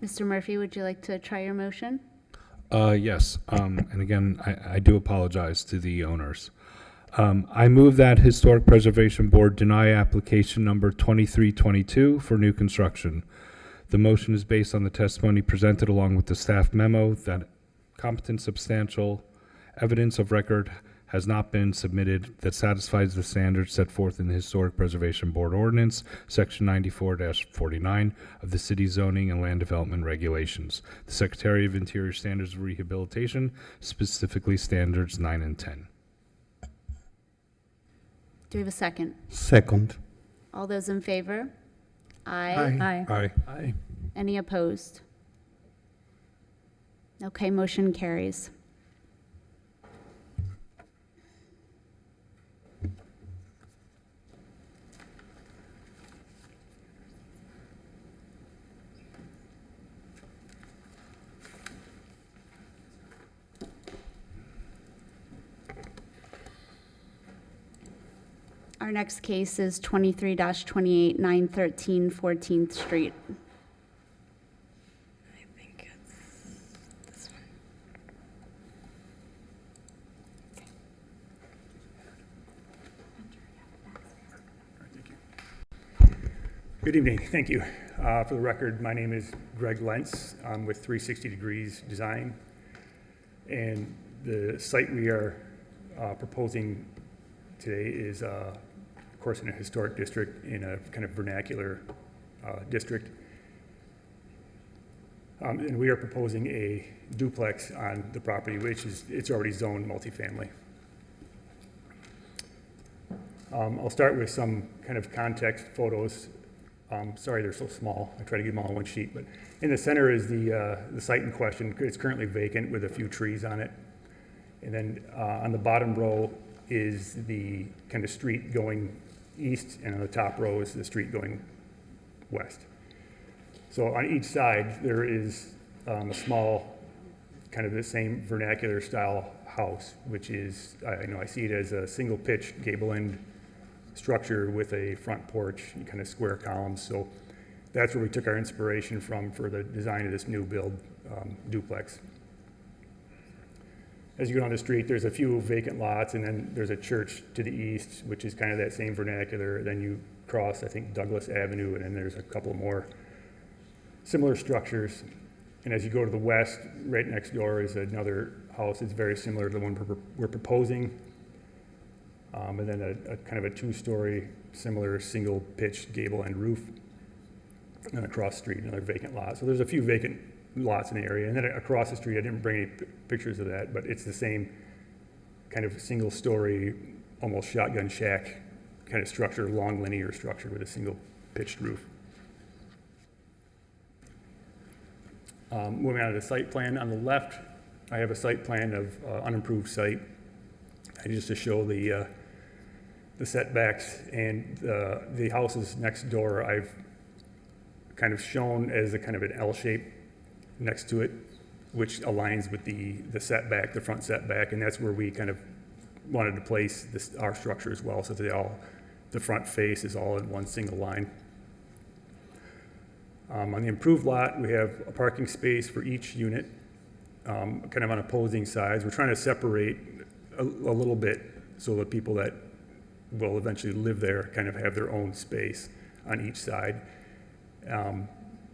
Mr. Murphy, would you like to try your motion? Yes, and again, I do apologize to the owners. I move that Historic Preservation Board deny application number 2322 for new construction. The motion is based on the testimony presented along with the staff memo that competent substantial evidence of record has not been submitted that satisfies the standards set forth in the Historic Preservation Board Ordinance, Section 94-49 of the City Zoning and Land Development Regulations, the Secretary of Interior Standards of Rehabilitation, specifically Standards 9 and 10. Do we have a second? Second. All those in favor? Aye. Aye. Aye. Aye. Any opposed? Okay, motion carries. Our next case is 23-28, 913 14th Street. I think it's this one. Good evening, thank you. For the record, my name is Greg Lentz. I'm with 360 Degrees Design. And the site we are proposing today is, of course, in a historic district, in a kind of vernacular district. And we are proposing a duplex on the property, which is, it's already zoned multifamily. I'll start with some kind of context photos. Sorry, they're so small. I try to get them all on one sheet. But in the center is the site in question. It's currently vacant with a few trees on it. And then on the bottom row is the kind of street going east, and on the top row is the street going west. So on each side, there is a small, kind of the same vernacular style house, which is, I see it as a single pitch gable end structure with a front porch and kind of square columns. So that's where we took our inspiration from for the design of this new build duplex. As you go down the street, there's a few vacant lots, and then there's a church to the east, which is kind of that same vernacular. Then you cross, I think, Douglas Avenue, and then there's a couple more similar structures. And as you go to the west, right next door is another house. It's very similar to the one we're proposing. And then a kind of a two-story, similar single-pitched gable end roof. And across the street, another vacant lot. So there's a few vacant lots in the area. And then across the street, I didn't bring any pictures of that, but it's the same kind of single-story, almost shotgun shack kind of structure, long linear structure with a single-pitched roof. Moving on to the site plan. On the left, I have a site plan of unimproved site. And just to show the setbacks and the houses next door, I've kind of shown as a kind of an L shape next to it, which aligns with the setback, the front setback, and that's where we kind of wanted to place our structure as well, so that the front face is all in one single line. On the improved lot, we have a parking space for each unit, kind of on opposing sides. We're trying to separate a little bit so that people that will eventually live there kind of have their own space on each side.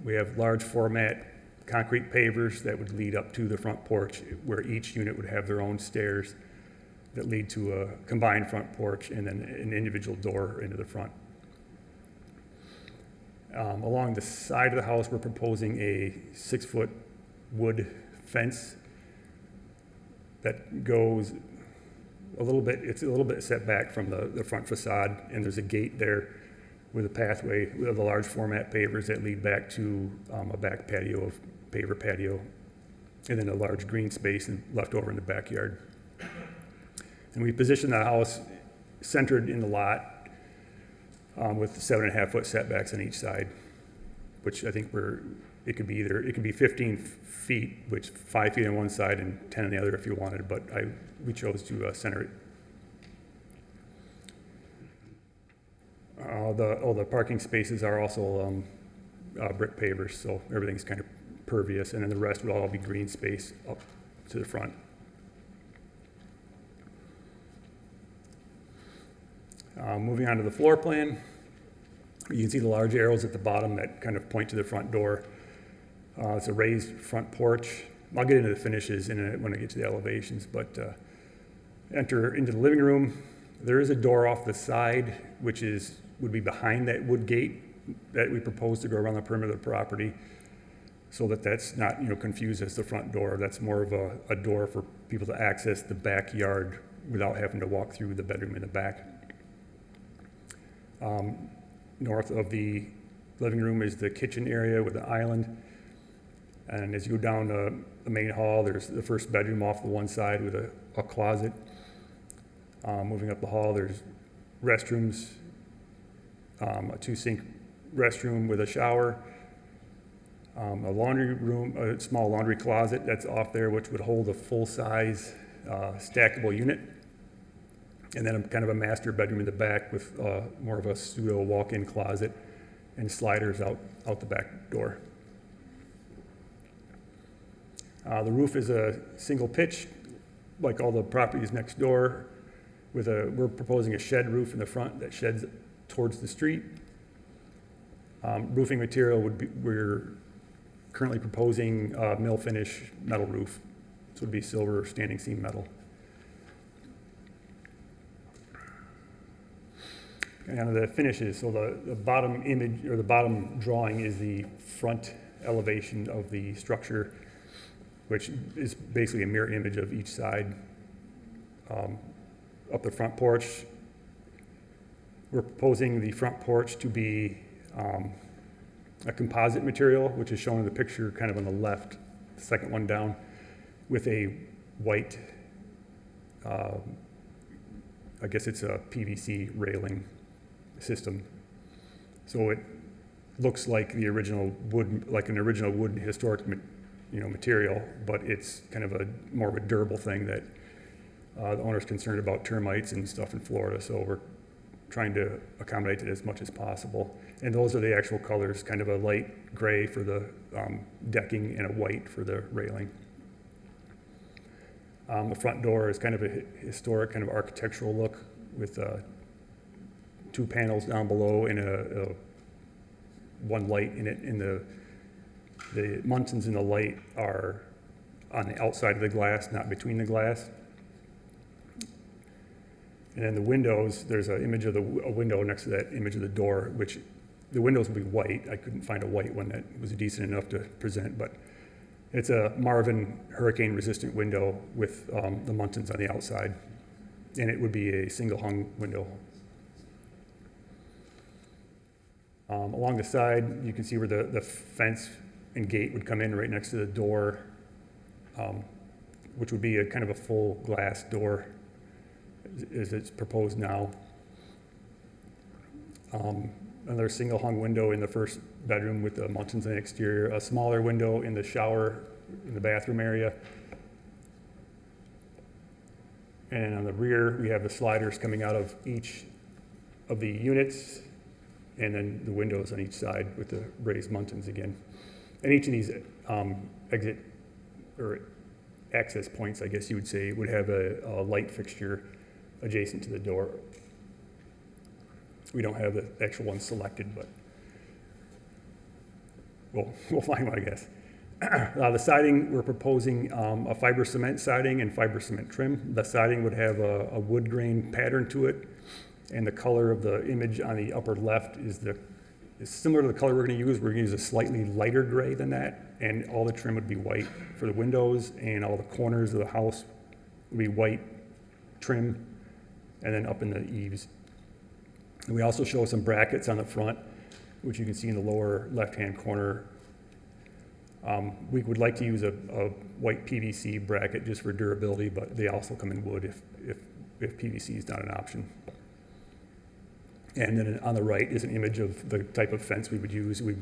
We have large format concrete pavers that would lead up to the front porch, where each unit would have their own stairs that lead to a combined front porch and then an individual door into the front. Along the side of the house, we're proposing a 6-foot wood fence that goes a little bit, it's a little bit set back from the front facade, and there's a gate there with a pathway with the large format pavers that lead back to a back patio of paver patio, and then a large green space left over in the backyard. And we positioned the house centered in the lot with 7.5 foot setbacks on each side, which I think it could be 15 feet, which 5 feet on one side and 10 on the other if you wanted, but we chose to center it. The parking spaces are also brick pavers, so everything's kind of pervious, and then the rest will all be green space up to the front. Moving on to the floor plan, you can see the large arrows at the bottom that kind of point to the front door. It's a raised front porch. I'll get into the finishes when I get to the elevations, but enter into the living room. There is a door off the side, which would be behind that wood gate that we propose to go around the perimeter of the property, so that's not confused as the front door. That's more of a door for people to access the backyard without having to walk through the bedroom in the back. North of the living room is the kitchen area with the island. And as you go down the main hall, there's the first bedroom off the one side with a closet. Moving up the hall, there's restrooms, a 2-sink restroom with a shower, a laundry room, a small laundry closet that's off there, which would hold a full-size stackable unit. And then kind of a master bedroom in the back with more of a pseudo walk-in closet and sliders out the back door. The roof is a single pitch, like all the properties next door, we're proposing a shed roof in the front that sheds towards the street. Roofing material we're currently proposing mill finish metal roof. This would be silver standing seam metal. And the finishes, so the bottom image, or the bottom drawing, is the front elevation of the structure, which is basically a mirror image of each side. Up the front porch, we're proposing the front porch to be a composite material, which is shown in the picture kind of on the left, the second one down, with a white, I guess it's a PVC railing system. So it looks like the original wood, like an original wood historic material, but it's kind of more of a durable thing that the owner's concerned about termites and stuff in Florida, so we're trying to accommodate it as much as possible. And those are the actual colors, kind of a light gray for the decking and a white for the railing. The front door is kind of a historic, kind of architectural look with 2 panels down below and a one light in it. And the muntins in the light are on the outside of the glass, not between the glass. And then the windows, there's an image of a window next to that image of the door, which the windows will be white. I couldn't find a white one that was decent enough to present, but it's a Marvin hurricane-resistant window with the muntins on the outside, and it would be a single-hung window. Along the side, you can see where the fence and gate would come in right next to the door, which would be a kind of a full glass door as it's proposed now. Another single hung window in the first bedroom with the muntins on the exterior, a smaller window in the shower in the bathroom area. And on the rear, we have the sliders coming out of each of the units, and then the windows on each side with the raised muntins again. And each of these exit or access points, I guess you would say, would have a light fixture adjacent to the door. We don't have the actual one selected, but we'll find one, I guess. The siding, we're proposing a fiber cement siding and fiber cement trim. The siding would have a wood grain pattern to it, and the color of the image on the upper left is the It's similar to the color we're going to use. We're going to use a slightly lighter gray than that, and all the trim would be white for the windows, and all the corners of the house would be white trim, and then up in the eaves. And we also show some brackets on the front, which you can see in the lower left-hand corner. We would like to use a white PVC bracket just for durability, but they also come in wood if PVC is not an option. And then on the right is an image of the type of fence we would use. We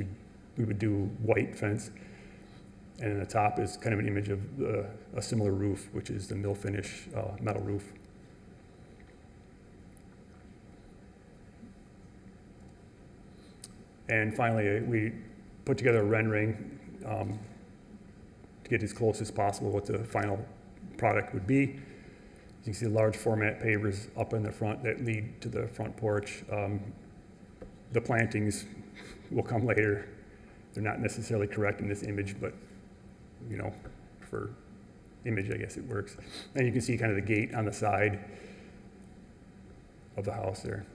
would do white fence. And on the top is kind of an image of a similar roof, which is the mill finish metal roof. And finally, we put together a rendering to get as close as possible what the final product would be. You can see large format pavers up in the front that lead to the front porch. The plantings will come later. They're not necessarily correct in this image, but you know, for image, I guess it works. And you can see kind of the gate on the side of the house there.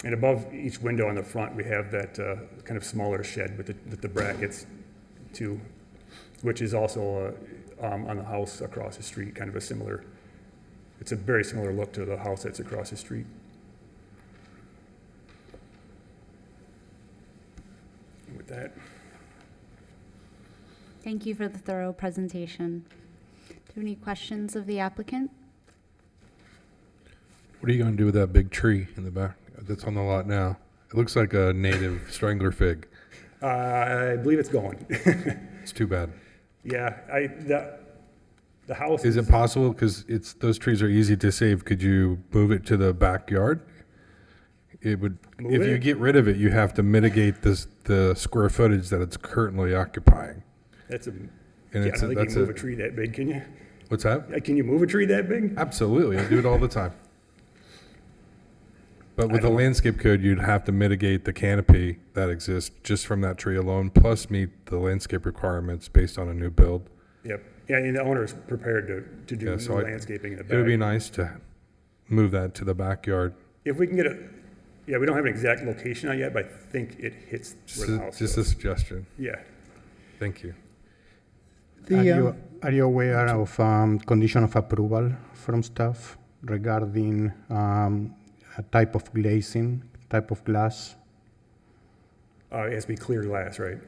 And above each window on the front, we have that kind of smaller shed with the brackets too, which is also on the house across the street, kind of a similar. It's a very similar look to the house that's across the street. And with that. Thank you for the thorough presentation. Do you have any questions of the applicant? What are you going to do with that big tree in the back that's on the lot now? It looks like a native strangler fig. I believe it's going. It's too bad. Yeah, the house Is it possible, because those trees are easy to save, could you move it to the backyard? It would, if you get rid of it, you have to mitigate the square footage that it's currently occupying. That's a, And yeah, I it's don't think you can move a tree that big, can you? What's that? Can you move a tree that big? Absolutely, I do it all the time. But with the landscape code, you'd have to mitigate the canopy that exists just from that tree alone, plus meet the landscape requirements based on a new build. Yep. Yeah, and the owner's prepared to do Yeah, new so landscaping in the back. It would be nice to move that to the backyard. If we can get yeah, we don't have an exact location on it yet, but I think it hits where the house Just a goes. suggestion. Yeah. Thank you. Are you aware of condition of approval from staff regarding a type of glazing, type of glass? It has to be clear glass, right?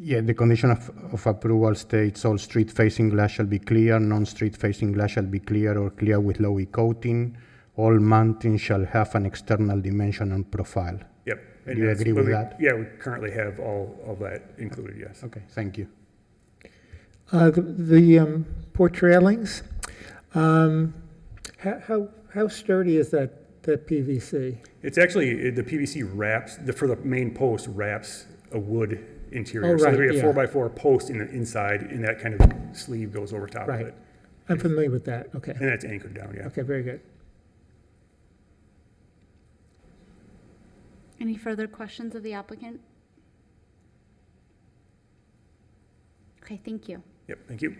Yeah, the condition of approval states all street-facing glass shall be clear, non-street-facing glass shall be clear or clear with low coating. All mountings shall have an external dimension and profile. Yep. Do you agree with that? Yeah, we currently have all of that included, yes. Okay, thank you. The porch railings, how sturdy is that PVC? It's actually, the PVC wraps, for the main post, wraps a wood interior. Oh, So right, there'll be a yeah. 4x4 post in the inside, and that kind of sleeve goes over top of Right. it. I'm familiar with that, okay. And that's anchored down, yeah. Okay, very good. Any further questions of the applicant? Okay, thank you. Yep, thank you.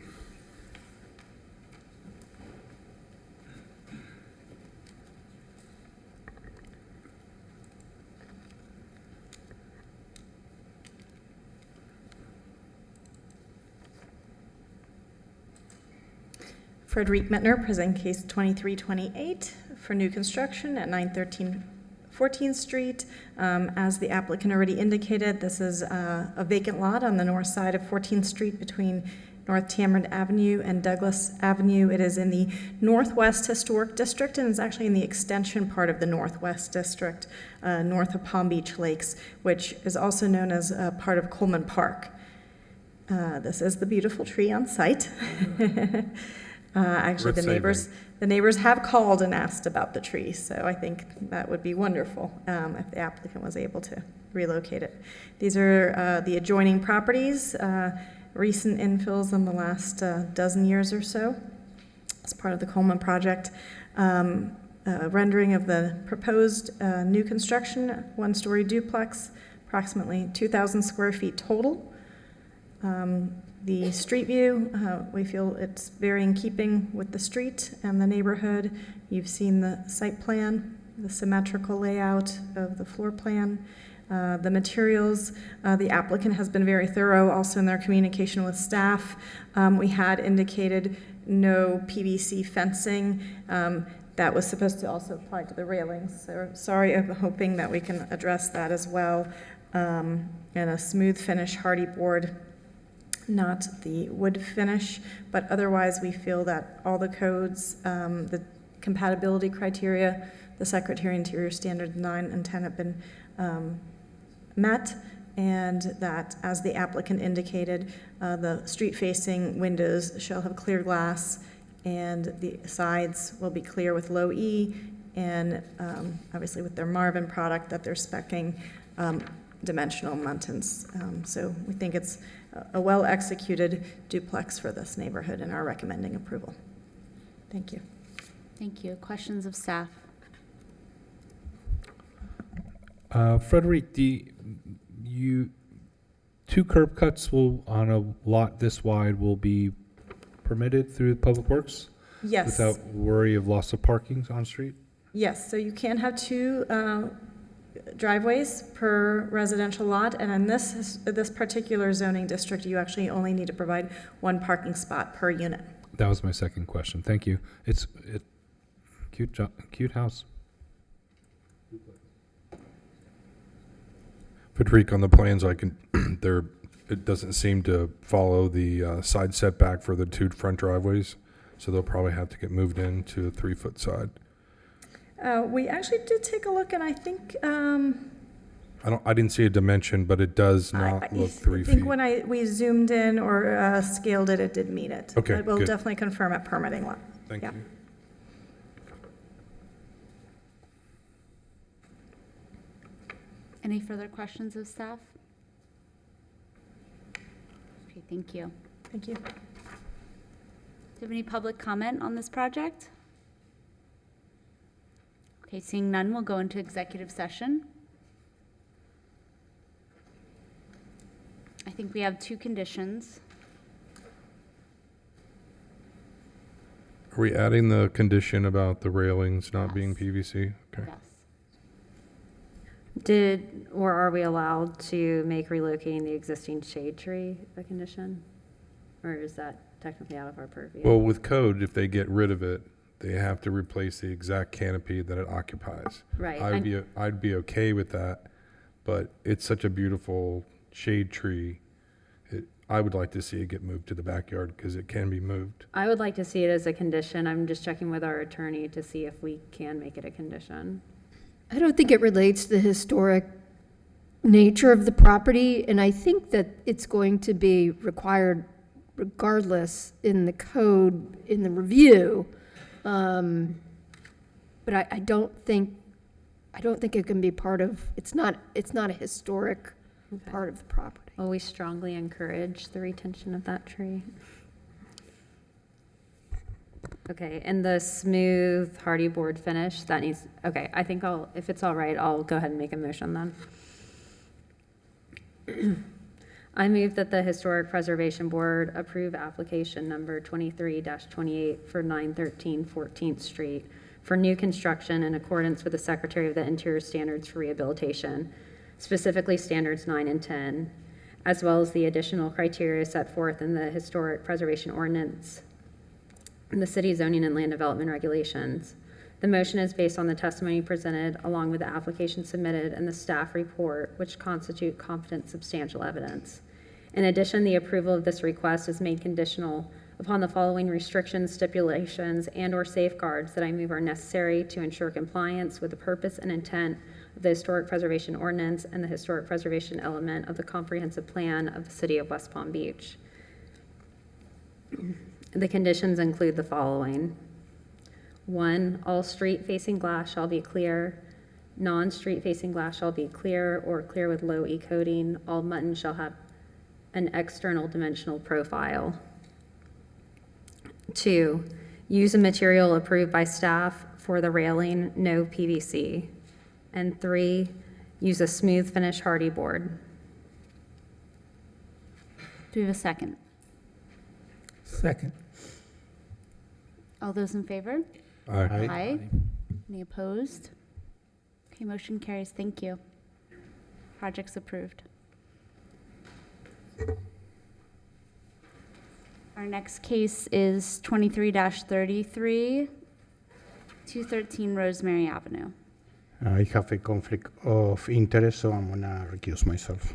Frederic Mettner, present case 2328 for new construction at 913 14th Street. As the applicant already indicated, this is a vacant lot on the north side of 14th Street between North Tamarind Avenue and Douglas Avenue. It is in the Northwest Historic District, and it's actually in the extension part of the Northwest District, north of Palm Beach Lakes, which is also known as part of Coleman Park. This is the beautiful tree on site. Actually, the neighbors have called and asked about the tree, so I think that would be wonderful if the applicant was able to relocate it. These are the adjoining properties, recent infills in the last dozen years or so as part of the Coleman project. Rendering of the proposed new construction, one-story duplex, approximately 2,000 square feet total. The street view, we feel it's very in keeping with the street and the neighborhood. You've seen the site plan, the symmetrical layout of the floor plan. The materials, the applicant has been very thorough also in their communication with staff. We had indicated no PVC fencing. That was supposed to also apply to the railings. So sorry, I'm hoping that we can address that as well. And a smooth finish hardy board, not the wood finish, but otherwise we feel that all the codes, the compatibility criteria, the Secretary Interior Standards 9 and 10 have been met, and that, as the applicant indicated, the street-facing windows shall have clear glass, and the sides will be clear with low E, and obviously with their Marvin product that they're speccing dimensional muntins. So we think it's a well-executed duplex for this neighborhood and are recommending approval. Thank you. Thank you. Questions of staff? Frederic, two curb cuts will, on a lot this wide, will be permitted through Public Works? Yes. Without worry of loss of parking on street? Yes, so you can have two driveways per residential lot, and in this particular zoning district, you actually only need to provide one parking spot per unit. That was my second question. Thank you. It's cute house. Frederic, on the plans, it doesn't seem to follow the side setback for the two front driveways, so they'll probably have to get moved into a 3-foot side. We actually did take a look, and I think I didn't see a dimension, but it does not look 3 feet. I think when we zoomed in or scaled it, it did meet it. Okay, But we'll good. definitely confirm at permitting lot. Thank Yeah. you. Any further questions of staff? Okay, thank you. Thank you. Do you have any public comment on this project? Okay, seeing none, we'll go into executive session. I think we have two conditions. Are we adding the condition about the railings not being Yes. PVC? Okay. Yes. Or are we allowed to make relocating the existing shade tree a condition? Or is that technically out of our purview? Well, with code, if they get rid of it, they have to replace the exact canopy that it occupies. Right. I'd be okay with that, but it's such a beautiful shade tree. I would like to see it get moved to the backyard because it can be moved. I would like to see it as a condition. I'm just checking with our attorney to see if we can make it a condition. I don't think it relates to the historic nature of the property, and I think that it's going to be required regardless in the code, in the review. But I don't think it can be part of, it's not a historic part of the property. Well, we strongly encourage the retention of that tree. Okay, and the smooth hardy board finish, that needs, okay, I think if it's all right, I'll go ahead and make a motion then. I move that the Historic Preservation Board approve application number 23-28 for 913 14th Street for new construction in accordance with the Secretary of the Interior Standards for Rehabilitation, specifically Standards 9 and 10, as well as the additional criteria set forth in the Historic Preservation Ordinance and the City Zoning and Land Development Regulations. The motion is based on the testimony presented along with the application submitted and the staff report, which constitute competent substantial evidence. In addition, the approval of this request is made conditional upon the following restrictions, stipulations, and/or safeguards that I move are necessary to ensure compliance with the purpose and intent of the Historic Preservation Ordinance and the Historic Preservation element of the Comprehensive Plan of the City of West Palm Beach. The conditions include the following. 1, all street-facing glass shall be clear. Non-street facing glass shall be clear or clear with low E coating. All muntins shall have an external dimensional profile. 2, use a material approved by staff for the railing, no PVC. And 3, use a smooth finish hardy board. Do we have a second? Second. All those in favor? Aye. Aye. Any opposed? Okay, motion carries. Thank you. Project's approved. Our next case is 23-33, 213 Rosemary Avenue. I have a conflict of interest, so I'm gonna recuse myself.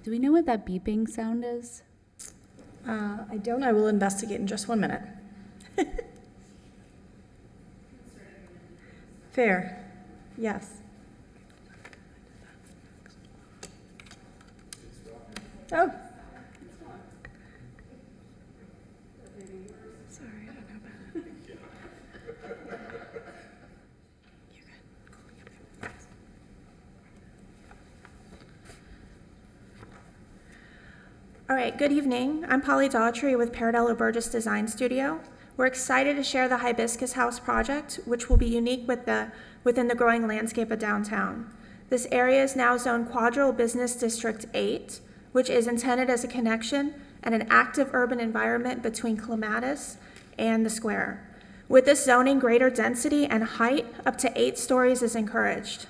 Do we know what that beeping sound is? I don't. I will investigate in just 1 minute. Fair. Yes. Oh. Sorry, I don't know about it. You good? All right, good evening. I'm Polly Daughtry with Paradello Burgess Design Studio. We're excited to share the Hibiscus House project, which will be unique within the growing landscape of downtown. This area is now zoned Quadro Business District 8, which is intended as a connection and an active urban environment between Clematis and the square. With this zoning, greater density and height up to 8 stories is encouraged.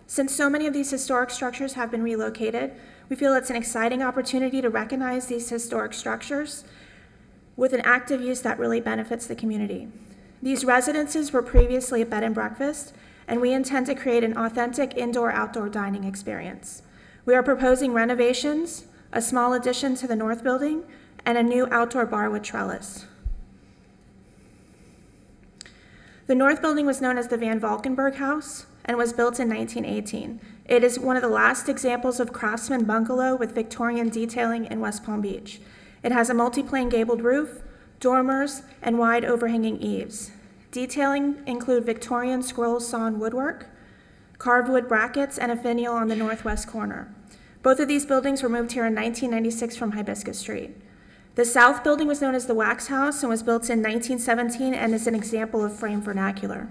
Since so many of these historic structures have been relocated, we feel it's an exciting opportunity to recognize these historic structures with an active use that really benefits the community. These residences were previously a bed and breakfast, and we intend to create an authentic indoor-outdoor dining experience. We are proposing renovations, a small addition to the north building, and a new outdoor bar with trellis. The north building was known as the Van Valkenburg House and was built in 1918. It is one of the last examples of craftsman bungalow with Victorian detailing in West Palm Beach. It has a multi-plane gabled roof, dormers, and wide overhanging eaves. Detailing include Victorian scroll sawn woodwork, carved wood brackets, and a finial on the northwest corner. Both of these buildings were moved here in 1996 from Hibiscus Street. The south building was known as the Wax House and was built in 1917 and is an example of frame vernacular.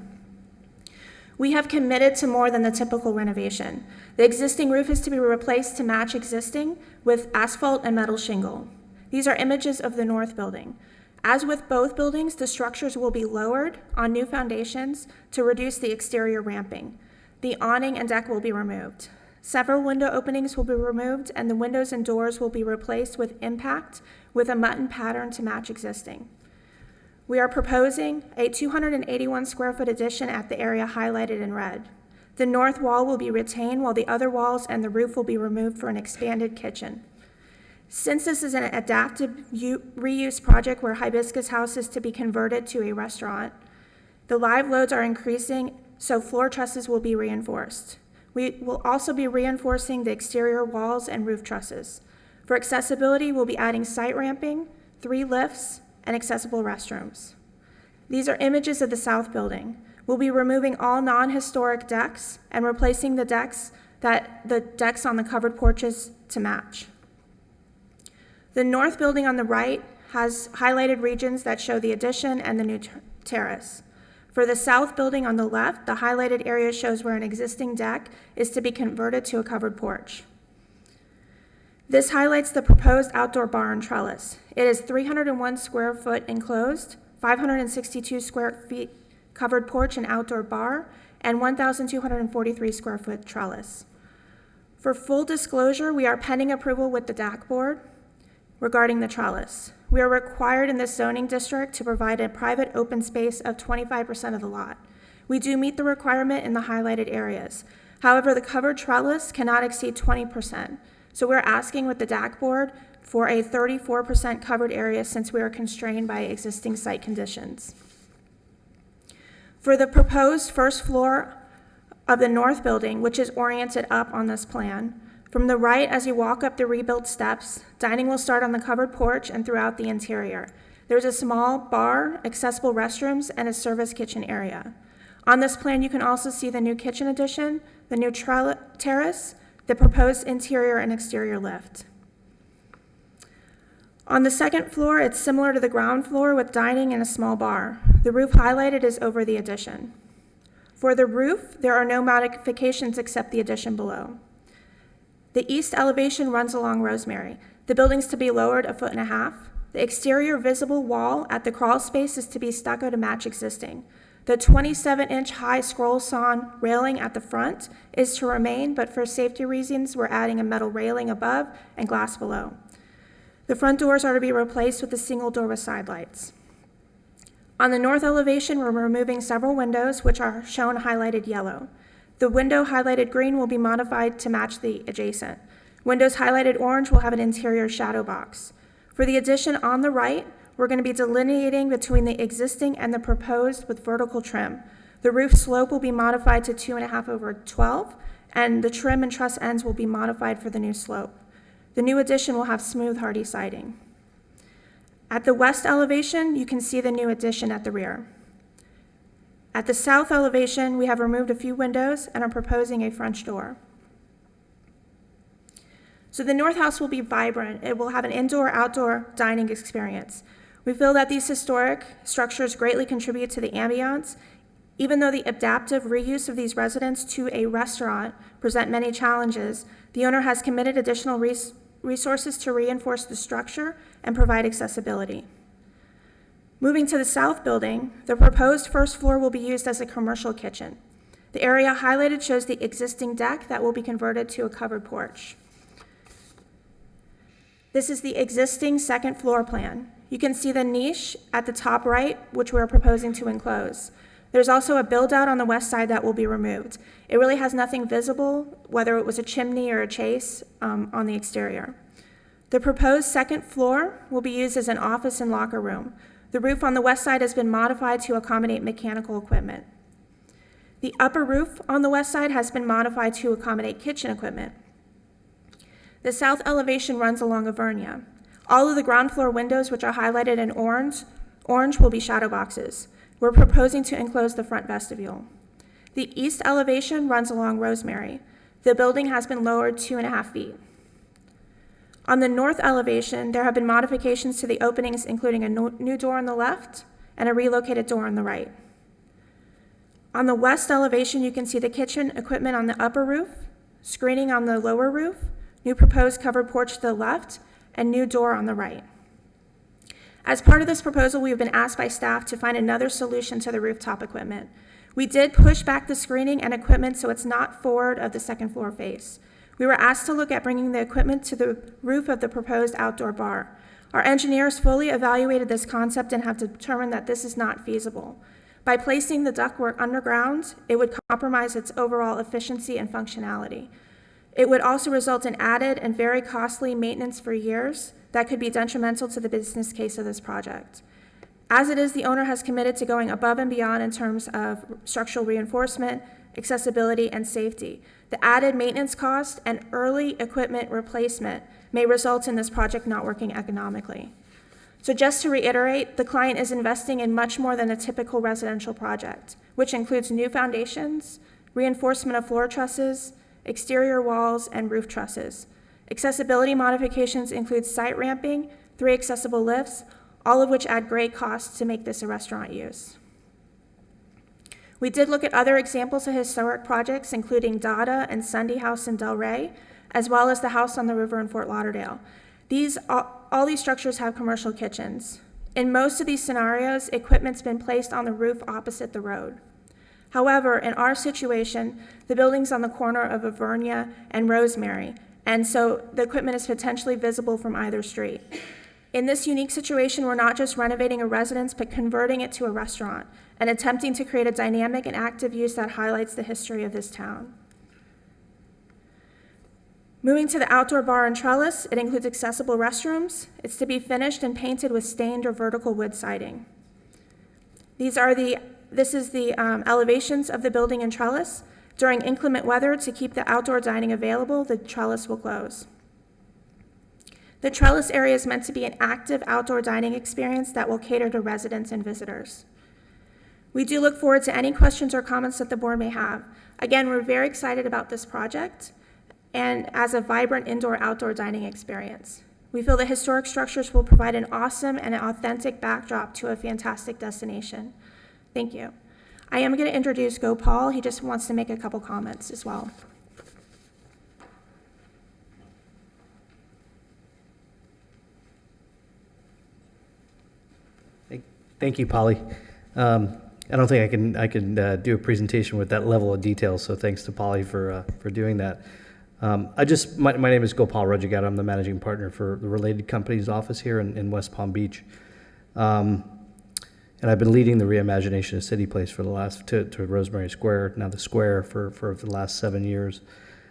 We have committed to more than the typical renovation. The existing roof is to be replaced to match existing with asphalt and metal shingle. These are images of the north building. As with both buildings, the structures will be lowered on new foundations to reduce the exterior ramping. The awning and deck will be removed. Several window openings will be removed, and the windows and doors will be replaced with impact with a mutton pattern to match existing. We are proposing a 281 square foot addition at the area highlighted in red. The north wall will be retained while the other walls and the roof will be removed for an expanded kitchen. Since this is an adaptive reuse project where Hibiscus House is to be converted to a restaurant, the live loads are increasing, so floor trusses will be reinforced. We will also be reinforcing the exterior walls and roof trusses. For accessibility, we'll be adding site ramping, 3 lifts, and accessible restrooms. These are images of the south building. We'll be removing all non-historic decks and replacing the decks on the covered porches to match. The north building on the right has highlighted regions that show the addition and the new terrace. For the south building on the left, the highlighted area shows where an existing deck is to be converted to a covered porch. This highlights the proposed outdoor bar and trellis. It is 301 square foot enclosed, 562 square feet covered porch and outdoor bar, and 1,243 square foot trellis. For full disclosure, we are pending approval with the DAC board regarding the trellis. We are required in this zoning district to provide a private open space of 25% of the lot. We do meet the requirement in the highlighted areas. However, the covered trellis cannot exceed 20%. So we're asking with the DAC board for a 34% covered area since we are constrained by existing site conditions. For the proposed first floor of the north building, which is oriented up on this plan, from the right as you walk up the rebuilt steps, dining will start on the covered porch and throughout the interior. There's a small bar, accessible restrooms, and a service kitchen area. On this plan, you can also see the new kitchen addition, the new terrace, the proposed interior and exterior lift. On the second floor, it's similar to the ground floor with dining and a small bar. The roof highlighted is over the addition. For the roof, there are no modifications except the addition below. The east elevation runs along Rosemary. The building's to be lowered 1.5 feet. The exterior visible wall at the crawl space is to be stucco to match existing. The 27-inch high scroll sawn railing at the front is to remain, but for safety reasons, we're adding a metal railing above and glass below. The front doors are to be replaced with a single door with side lights. On the north elevation, we're removing several windows, which are shown highlighted yellow. The window highlighted green will be modified to match the adjacent. Windows highlighted orange will have an interior shadow box. For the addition on the right, we're going to be delineating between the existing and the proposed with vertical trim. The roof slope will be modified to 2.5/12, and the trim and truss ends will be modified for the new slope. The new addition will have smooth, hardy siding. At the west elevation, you can see the new addition at the rear. At the south elevation, we have removed a few windows and are proposing a French door. So the north house will be vibrant. It will have an indoor-outdoor dining experience. We feel that these historic structures greatly contribute to the ambiance. Even though the adaptive reuse of these residents to a restaurant present many challenges, the owner has committed additional resources to reinforce the structure and provide accessibility. Moving to the south building, the proposed first floor will be used as a commercial kitchen. The area highlighted shows the existing deck that will be converted to a covered porch. This is the existing second floor plan. You can see the niche at the top right, which we're proposing to enclose. There's also a build-out on the west side that will be removed. It really has nothing visible, whether it was a chimney or a chase, on the exterior. The proposed second floor will be used as an office and locker room. The roof on the west side has been modified to accommodate mechanical equipment. The upper roof on the west side has been modified to accommodate kitchen equipment. The south elevation runs along Avernia. All of the ground floor windows, which are highlighted in orange will be shadow boxes. We're proposing to enclose the front vestibule. The east elevation runs along Rosemary. The building has been lowered 2.5 feet. On the north elevation, there have been modifications to the openings, including a new door on the left and a relocated door on the right. On the west elevation, you can see the kitchen equipment on the upper roof, screening on the lower roof, new proposed covered porch to the left, and new door on the right. As part of this proposal, we have been asked by staff to find another solution to the rooftop equipment. We did push back the screening and equipment so it's not forward of the second floor face. We were asked to look at bringing the equipment to the roof of the proposed outdoor bar. Our engineers fully evaluated this concept and have determined that this is not feasible. By placing the ductwork underground, it would compromise its overall efficiency and functionality. It would also result in added and very costly maintenance for years that could be detrimental to the business case of this project. As it is, the owner has committed to going above and beyond in terms of structural reinforcement, accessibility, and safety. The added maintenance cost and early equipment replacement may result in this project not working economically. So just to reiterate, the client is investing in much more than a typical residential project, which includes new foundations, reinforcement of floor trusses, exterior walls, and roof trusses. Accessibility modifications include site ramping, 3 accessible lifts, all of which add great costs to make this a restaurant use. We did look at other examples of historic projects, including Dada and Sunday House in Del Rey, as well as the house on the river in Fort Lauderdale. All these structures have commercial kitchens. In most of these scenarios, equipment's been placed on the roof opposite the road. However, in our situation, the building's on the corner of Avernia and Rosemary, and so the equipment is potentially visible from either street. In this unique situation, we're not just renovating a residence, but converting it to a restaurant and attempting to create a dynamic and active use that highlights the history of this town. Moving to the outdoor bar and trellis, it includes accessible restrooms. It's to be finished and painted with stained or vertical wood siding. This is the elevations of the building and trellis. During inclement weather, to keep the outdoor dining available, the trellis will close. The trellis area is meant to be an active outdoor dining experience that will cater to residents and visitors. We do look forward to any questions or comments that the board may have. Again, we're very excited about this project and as a vibrant indoor-outdoor dining experience. We feel that historic structures will provide an awesome and an authentic backdrop to a fantastic destination. Thank you. I am going to introduce Gopal. He just wants to make a couple comments as well. Thank you, Polly. I don't think I can do a presentation with that level of detail, so thanks to Polly for doing that. My name is Gopal Rajagata. I'm the managing partner for the Related Companies office here in West Palm Beach. And I've been leading the reimagination of City Place for the last, to Rosemary Square, now the Square, for the last 7 years.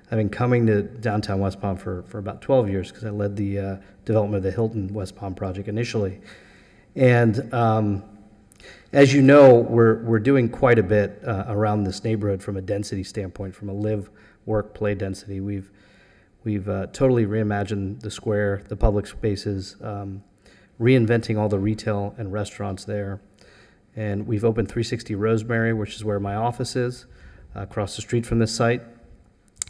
I've been coming to downtown West Palm for about 12 years because I led the development of the Hilton West Palm project initially. And as you know, we're doing quite a bit around this neighborhood from a density standpoint, from a live, work, play density. We've totally reimagined the Square, the public spaces, reinventing all the retail and restaurants there. And we've opened 360 Rosemary, which is where my office is, across the street from this site,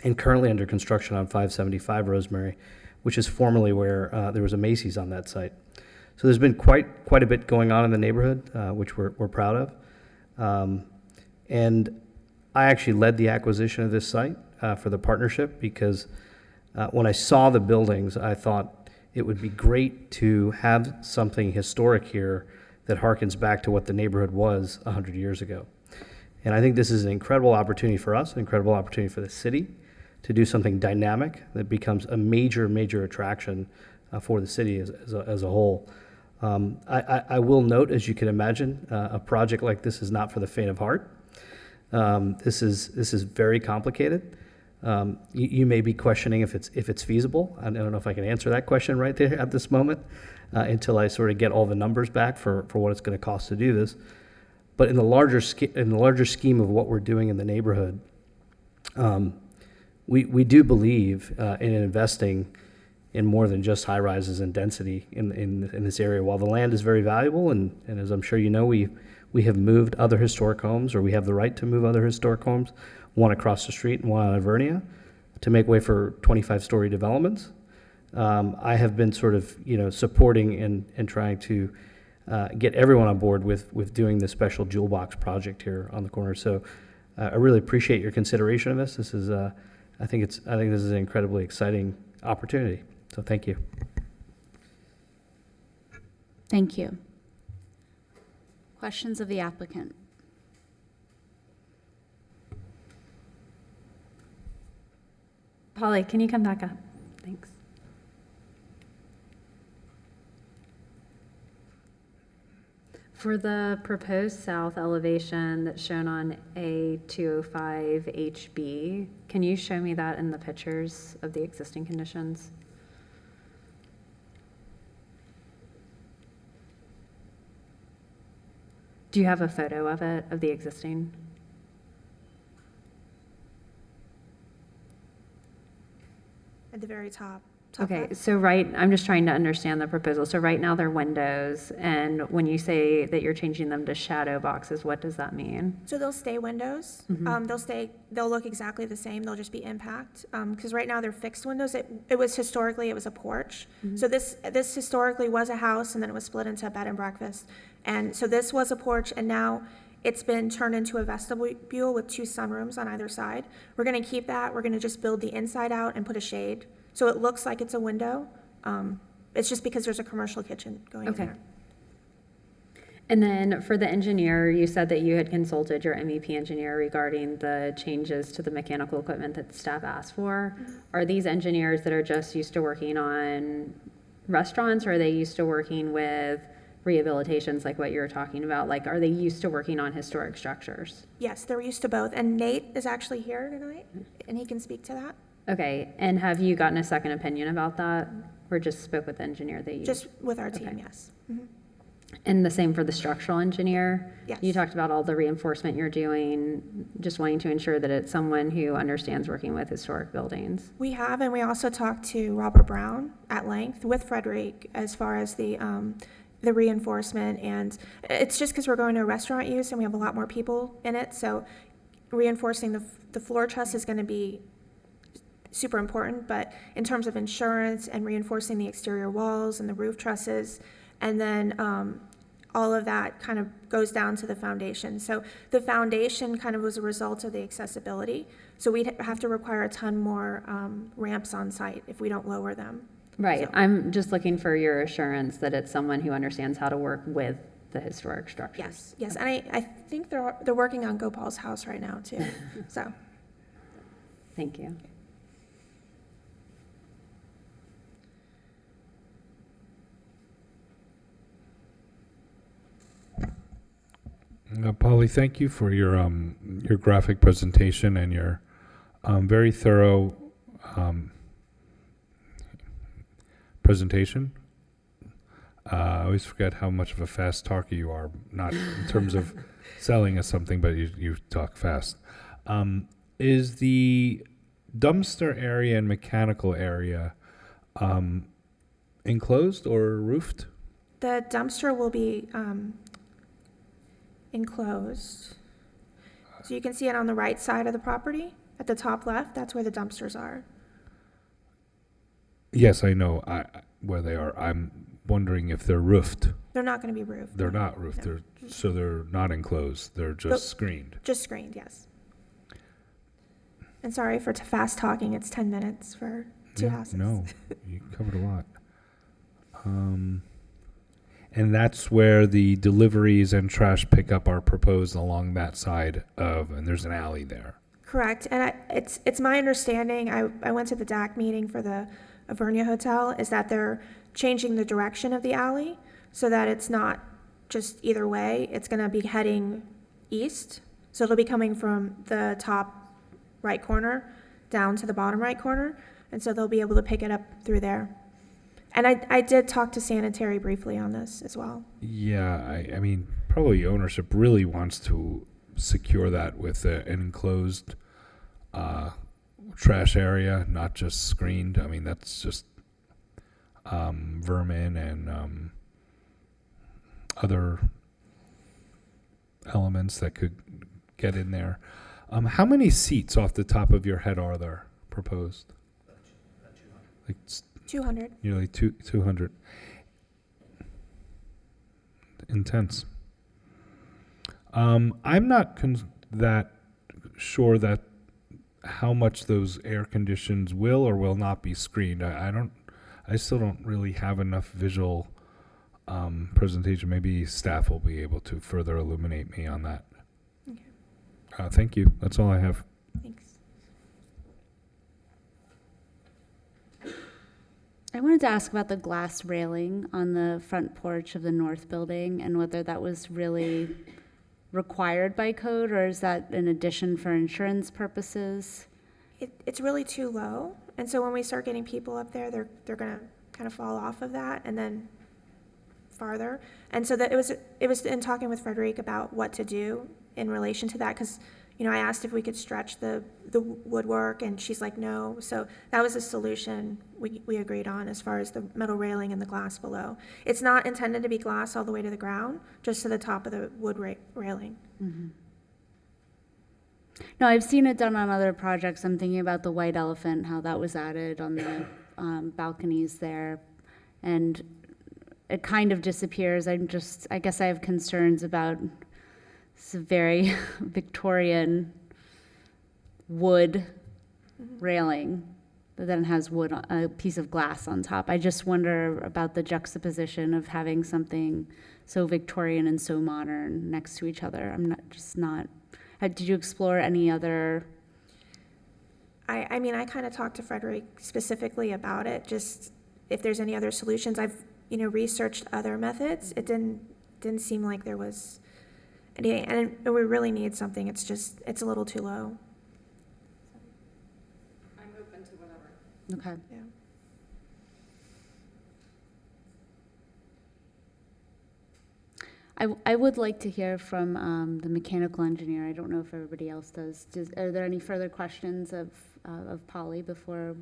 and currently under construction on 575 Rosemary, which is formerly where there was a Macy's on that site. So there's been quite a bit going on in the neighborhood, which we're proud of. And I actually led the acquisition of this site for the partnership because when I saw the buildings, I thought it would be great to have something historic here that harkens back to what the neighborhood was 100 years ago. And I think this is an incredible opportunity for us, an incredible opportunity for the city to do something dynamic that becomes a major attraction for the city as a whole. I will note, as you can imagine, a project like this is not for the faint of heart. This is very complicated. You may be questioning if it's feasible. I don't know if I can answer that question right there at this moment until I sort of get all the numbers back for what it's going to cost to do this. But in the larger scheme of what we're doing in the neighborhood, we do believe in investing in more than just high rises and density in this area. While the land is very valuable, and as I'm sure you know, we have moved other historic homes, or we have the right to move other historic homes, one across the street and one on Ivernia, to make way for 25-story developments. I have been sort of supporting and trying to get everyone on board with doing this special jewel box project here on the corner. So I really appreciate your consideration of this. This is I think this is an incredibly exciting opportunity. So thank you. Thank you. Questions of the applicant? Polly, can you come back up? Thanks. For the proposed south elevation that's shown on A205HB, can you show me that in the pictures of the existing conditions? Do you have a photo of it, of the existing? At the very top. Okay, left. so I'm just trying to understand the proposal. So right now they're windows, and when you say that you're changing them to shadow boxes, what does that mean? So they'll stay windows. They'll look exactly the same. They'll just be impact. Because right now they're fixed windows. It was historically, it was a porch. So this historically was a house, and then it was split into a bed and breakfast. And so this was a porch, and now it's been turned into a vestibule with 2 sunrooms on either side. We're going to keep that. We're going to just build the inside out and put a shade. So it looks like it's a window. It's just because there's a commercial kitchen going in there. And then for the engineer, you said that you had consulted your MEP engineer regarding the changes to the mechanical equipment that staff asked for. Are these engineers that are just used to working on restaurants, or are they used to working with rehabilitations like what you were talking about? Like, are they used to working on historic structures? Yes, they're used to both. And Nate is actually here tonight, and he can speak to that. Okay, and have you gotten a second opinion about that? Or just spoke with the engineer that you? Just with our team, Okay. yes. Mhm. And the same for the structural engineer? Yes. You talked about all the reinforcement you're doing, just wanting to ensure that it's someone who understands working with historic buildings. We have, and we also talked to Robert Brown at length with Frederick as far as the reinforcement, and it's just because we're going to a restaurant use and we have a lot more people in it, so reinforcing the floor truss is going to be super important, but in terms of insurance and reinforcing the exterior walls and the roof trusses, and then all of that kind of goes down to the foundation. So the foundation kind of was a result of the accessibility. So we'd have to require a ton more ramps on site if we don't lower them. Right, So- I'm just looking for your assurance that it's someone who understands how to work with the historic structures. Yes, and I think they're working on Gopal's house right now too, so. Thank you. Polly, thank you for your graphic presentation and your very thorough presentation. I always forget how much of a fast talker you are, not in terms of selling us something, but you talk fast. Is the dumpster area and mechanical area enclosed or roofed? The dumpster will be enclosed. So you can see it on the right side of the property, at the top left, that's where the dumpsters are. Yes, I know where they are. I'm wondering if they're roofed. They're not going to be roofed. They're not roofed. No. They're not enclosed. They're just screened. Just screened, yes. And sorry for fast talking, it's 10 minutes for two Yeah, houses. No, you covered a lot. And that's where the deliveries and trash pickup are proposed along that side of, and there's an alley there. Correct, and it's my understanding, I went to the DAC meeting for the Avernia Hotel, is that they're changing the direction of the alley so that it's not just either way, it's gonna be heading east. So it'll be coming from the top right corner down to the bottom right corner, and so they'll be able to pick it up through there. And I did talk to sanitary briefly on this as well. Yeah, I mean, probably ownership really wants to secure that with an enclosed trash area, not just screened. I mean, that's just vermin and other elements that could get in there. How many seats off the top of your head are there proposed? Like 200. nearly 200. Intense. I'm not that sure that how much those air conditions will or will not be screened. I still don't really have enough visual presentation. Maybe staff will be able to further illuminate me on that. Okay. Thank you. That's all I have. Thanks. I wanted to ask about the glass railing on the front porch of the north building and whether that was really required by code, or is that an addition for insurance purposes? It's really too low, and so when we start getting people up there, they're gonna kind of fall off of that and then farther. And so that it was in talking with Frederick about what to do in relation to that, because I asked if we could stretch the woodwork, and she's like, no. So that was a solution we agreed on as far as the metal railing and the glass below. It's not intended to be glass all the way to the ground, just to the top of the wood railing. Mm-hmm. No, I've seen it done on other projects. I'm thinking about the White Elephant, how that was added on the balconies there, and it kind of disappears. I guess I have concerns about this very Victorian wood railing that then has a piece of glass on top. I just wonder about the juxtaposition of having something so Victorian and so modern next to each other. I'm not. Did you explore any other? I mean, I kind of talked to Frederick specifically about it, just if there's any other solutions. I've, researched other methods. It didn't seem like there was anything, and we really need something. It's a little too low. I'm open to whatever. Okay. Yeah. I would like to hear from the mechanical engineer. I don't know if everybody else does. Are there any further questions of Polly before?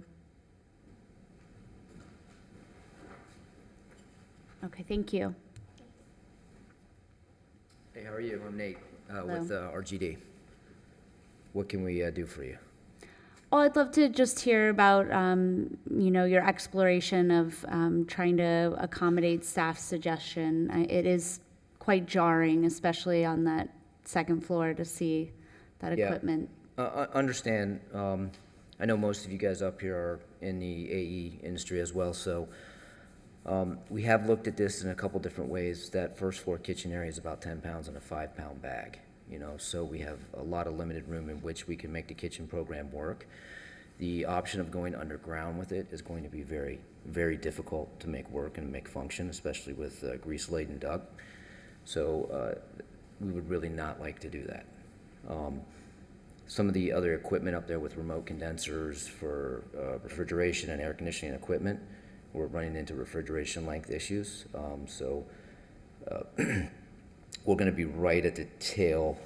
Okay, thank you. Hey, how are you? I'm Nate with RGD. What can we do for you? Well, I'd love to just hear about, your exploration of trying to accommodate staff's suggestion. It is quite jarring, especially on that second floor, to see that Yeah. equipment. Understand, I know most of you guys up here are in the AE industry as well, so we have looked at this in a couple different ways. That first floor kitchen area is about 10 pounds in a 5-pound bag, so we have a lot of limited room in which we can make the kitchen program work. The option of going underground with it is going to be very, very difficult to make work and make function, especially with grease-laden duct. So we would really not like to do that. Some of the other equipment up there with remote condensers for refrigeration and air conditioning equipment, we're running into refrigeration length issues. We're going to be right at the tail,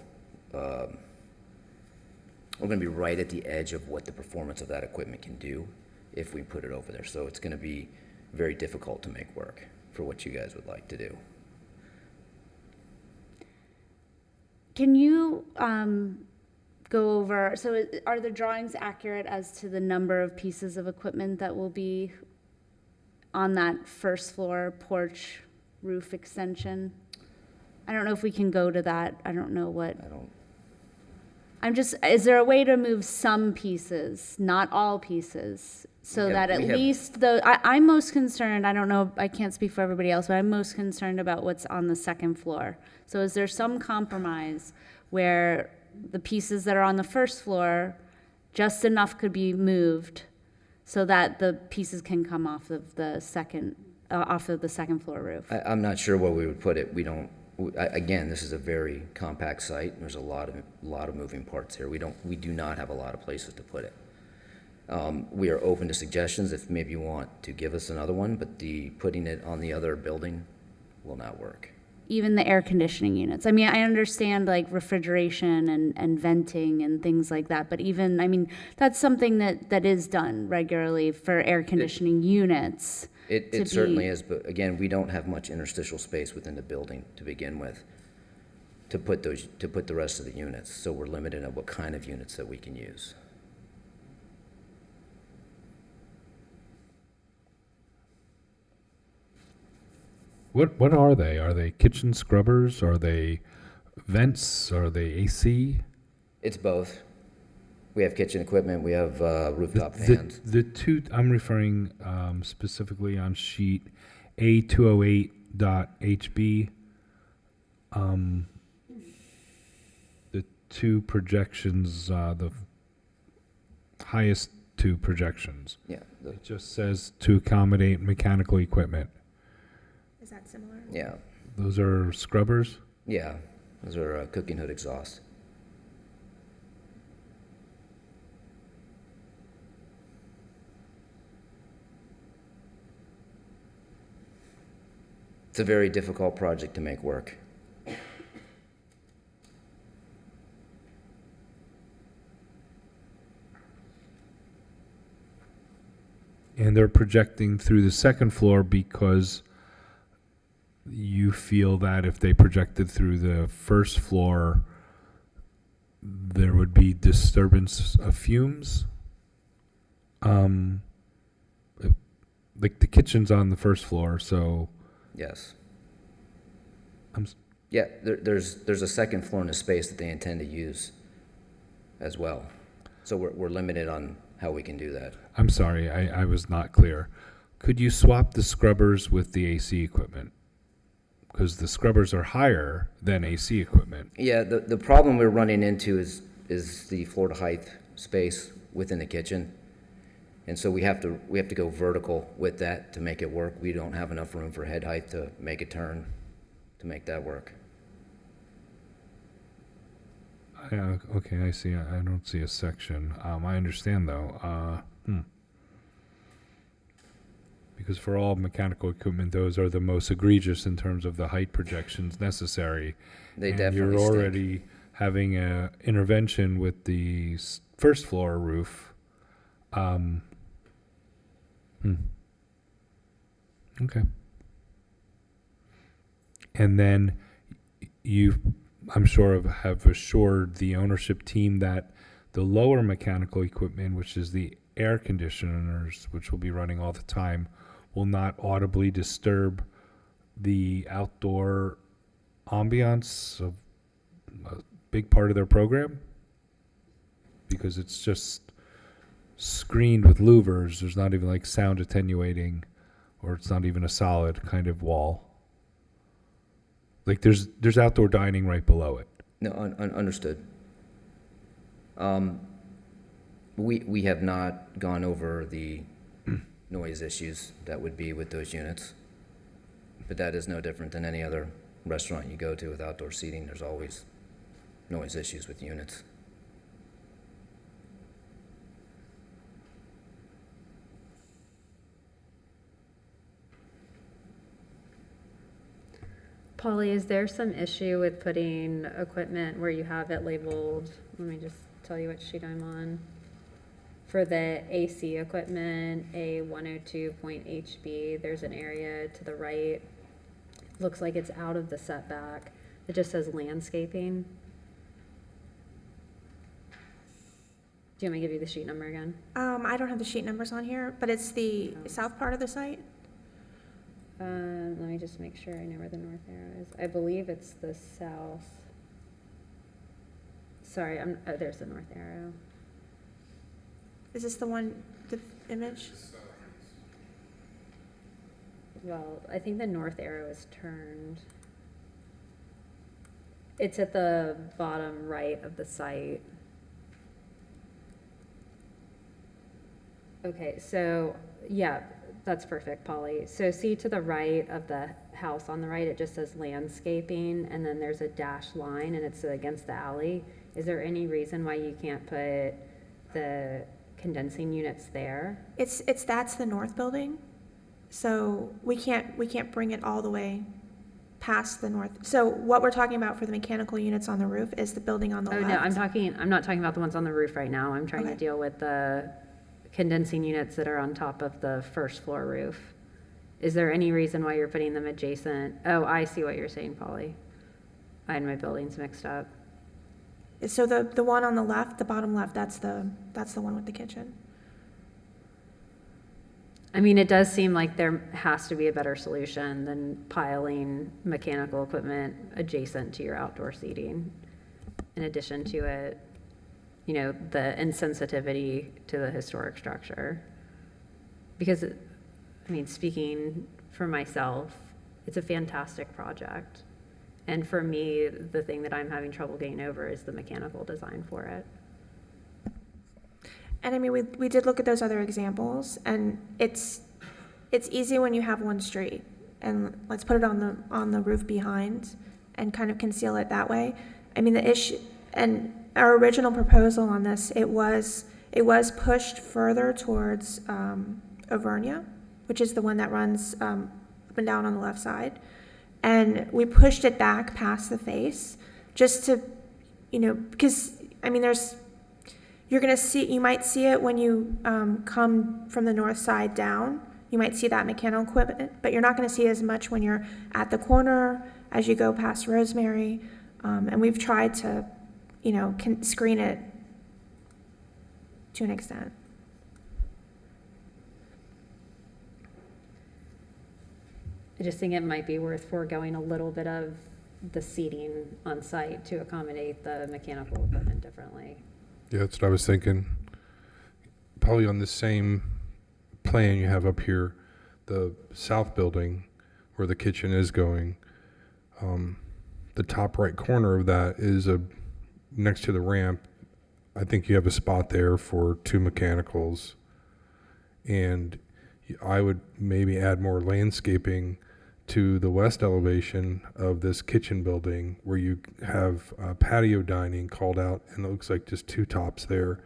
we're going to be right at the edge of what the performance of that equipment can do if we put it over there. So it's going to be very difficult to make work for what you guys would like to do. Can you go over, so are the drawings accurate as to the number of pieces of equipment that will be on that first floor porch roof extension? I don't know if we can go to that. I don't know what. Is there a way to move some pieces, not all pieces, so that at least I'm most concerned, I don't know, I can't speak for everybody else, but I'm most concerned about what's on the second floor. So is there some compromise where the pieces that are on the first floor, just enough could be moved so that the pieces can come off of the second floor roof? I'm not sure where we would put it. Again, this is a very compact site, and there's a lot of moving parts here. We do not have a lot of places to put it. We are open to suggestions if maybe you want to give us another one, but putting it on the other building will not work. Even the air conditioning units. I mean, I understand like refrigeration and venting and things like that, but that's something that is done regularly for air conditioning units. It certainly is, but again, we don't have much interstitial space within the building to begin with to put the rest of the units, so we're limited on what kind of units that we can use. What are they? Are they kitchen scrubbers? Are they vents? Are they AC? It's both. We have kitchen equipment, we have rooftop fans. The two, I'm referring specifically on sheet A208.HB. The two projections, the highest two projections. Yeah. It just says to accommodate mechanical equipment. Is that similar? Yeah. Those are scrubbers? Yeah, those are cooking hood exhausts. It's a very difficult project to make work. And they're projecting through the second floor because you feel that if they projected through the first floor, there would be disturbance of fumes. Like the kitchen's on the first floor, so. Yes. Yeah, there's a second floor in the space that they intend to use as well. So we're limited on how we can do that. I'm sorry, I was not clear. Could you swap the scrubbers with the AC equipment? Because the scrubbers are higher than AC equipment. Yeah, the problem we're running into is the floor to height space within the kitchen. And so we have to go vertical with that to make it work. We don't have enough room for head height to make a turn to make that work. Okay, I see. I don't see a section. I understand though. Because for all mechanical equipment, those are the most egregious in terms of the height projections necessary. They And definitely you're stink. already having a intervention with the first floor roof. Okay. And then you, I'm sure, have assured the ownership team that the lower mechanical equipment, which is the air conditioners, which will be running all the time, will not audibly disturb the outdoor ambiance of a big part of their program? Because it's just screened with louvers. There's not even like sound attenuating, or it's not even a solid kind of wall. Like there's outdoor dining right below it. No, understood. We have not gone over the noise issues that would be with those units, but that is no different than any other restaurant you go to with outdoor seating. There's always noise issues with units. Polly, is there some issue with putting equipment where you have it labeled? Let me just tell you what sheet I'm on. For the AC equipment, a 102.HB, there's an area to the right. Looks like it's out of the setback. It just says landscaping. Do you want me to give you the sheet number again? I don't have the sheet numbers on here, but it's the south part of the site. Let me just make sure I know where the north arrow is. I believe it's the south. Sorry, oh, there's the north arrow. Is this the one, the image? Well, I think the north arrow is turned. It's at the bottom right of the site. Okay, so, yeah, that's perfect, Polly. So see to the right of the house on the right, it just says landscaping, and then there's a dashed line, and it's against the alley. Is there any reason why you can't put the condensing units there? That's the north building, so we can't bring it all the way past the north. So what we're talking about for the mechanical units on the roof is the building on the left. Oh, no, I'm not talking about the ones on the roof right now. I'm trying to Okay. deal with the condensing units that are on top of the first floor roof. Is there any reason why you're putting them adjacent? Oh, I see what you're saying, Polly. I had my buildings mixed up. So the one on the left, the bottom left, that's the one with the kitchen. I mean, it does seem like there has to be a better solution than piling mechanical equipment adjacent to your outdoor seating. In addition to it, you know, the insensitivity to the historic structure. Because, I mean, speaking for myself, it's a fantastic project. And for me, the thing that I'm having trouble getting over is the mechanical design for it. And I mean, we did look at those other examples, and it's easy when you have one street, and let's put it on the roof behind and kind of conceal it that way. I mean, the issue, and our original proposal on this, it was pushed further towards Auvergne, which is the one that runs up and down on the left side. And we pushed it back past the face just to, you know, because, I mean, you might see it when you come from the north side down. You might see that mechanical equipment, but you're not going to see as much when you're at the corner as you go past Rosemary. And we've tried to, you know, screen it to an extent. I just think it might be worth foregoing a little bit of the seating on site to accommodate the mechanical equipment differently. Yeah, that's what I was thinking. Probably on the same plan you have up here, the south building where the kitchen is going, the top right corner of that is next to the ramp. I think you have a spot there for 2 mechanicals, and I would maybe add more landscaping to the west elevation of this kitchen building where you have patio dining called out, and it looks like just two tops there.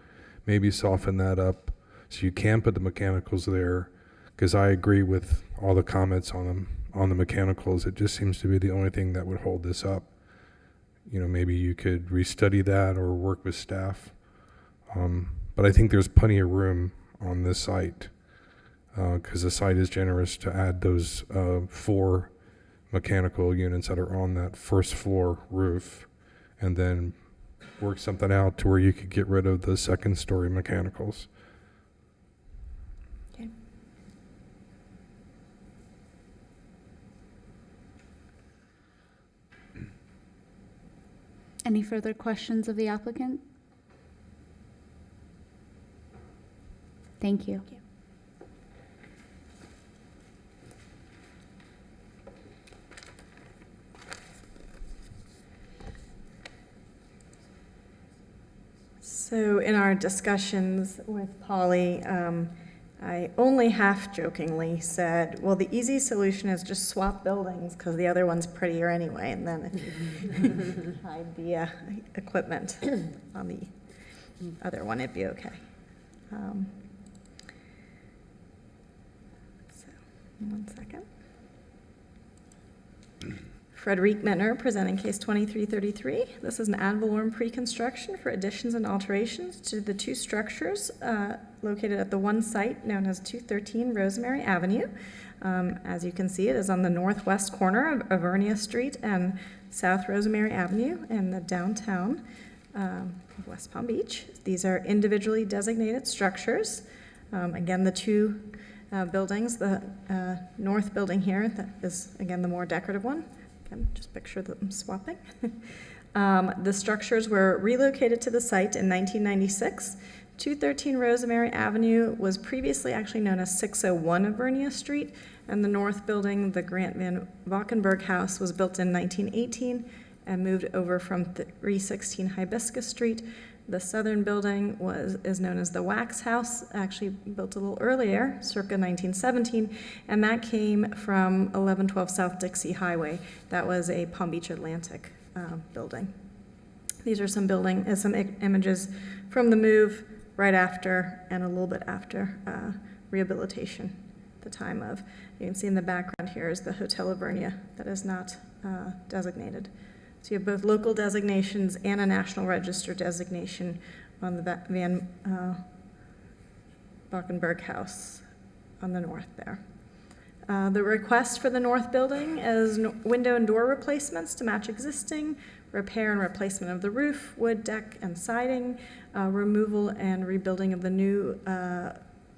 Maybe soften that up so you can put the mechanicals there, because I agree with all the comments on them, on the mechanicals. It just seems to be the only thing that would hold this up. You know, maybe you could restudy that or work with staff. But I think there's plenty of room on this site, because the site is generous to add those 4 mechanical units that are on that first floor roof, and then work something out to where you could get rid of the second story mechanicals. Okay. Any further questions of the applicant? Thank you. Thank you. So in our discussions with Polly, I only half jokingly said, well, the easy solution is just swap buildings because the other one's prettier anyway, and then hide the equipment on the other one, it'd be okay. So, 1 second. Frederic Mettner, presenting case 2333. This is an ad valorem pre-construction for additions and alterations to the 2 structures located at the one site known as 213 Rosemary Avenue. As you can see, it is on the northwest corner of Avernia Street and South Rosemary Avenue in the downtown of West Palm Beach. These are individually designated structures. Again, the 2 buildings, the north building here, that is, again, the more decorative one. Just picture them swapping. The structures were relocated to the site in 1996. 213 Rosemary Avenue was previously actually known as 601 Avernia Street, and the north building, the Grant Van Valkenburg House, was built in 1918 and moved over from 316 Hibiscus Street. The southern building is known as the Wax House, actually built a little earlier, circa 1917, and that came from 1112 South Dixie Highway. That was a Palm Beach Atlantic building. These are some images from the move right after and a little bit after rehabilitation, the time of. You can see in the background here is the Hotel Avernia that is not designated. So you have both local designations and a National Register designation on the Van Valkenburg House on the north there. The request for the north building is window and door replacements to match existing, repair and replacement of the roof, wood, deck, and siding, removal and rebuilding of the new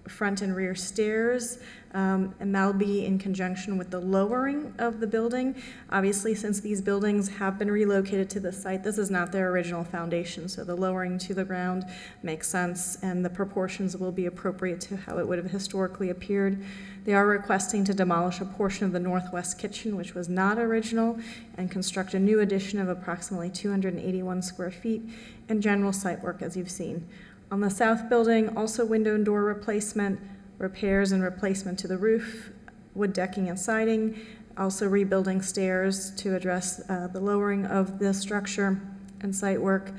front and rear stairs, and that'll be in conjunction with the lowering of the building. Obviously, since these buildings have been relocated to the site, this is not their original foundation, so the lowering to the ground makes sense, and the proportions will be appropriate to how it would have historically appeared. They are requesting to demolish a portion of the northwest kitchen, which was not original, and construct a new addition of approximately 281 square feet, and general site work, as you've seen. On the south building, also window and door replacement, repairs and replacement to the roof, wood decking and siding, also rebuilding stairs to address the lowering of the structure and site work,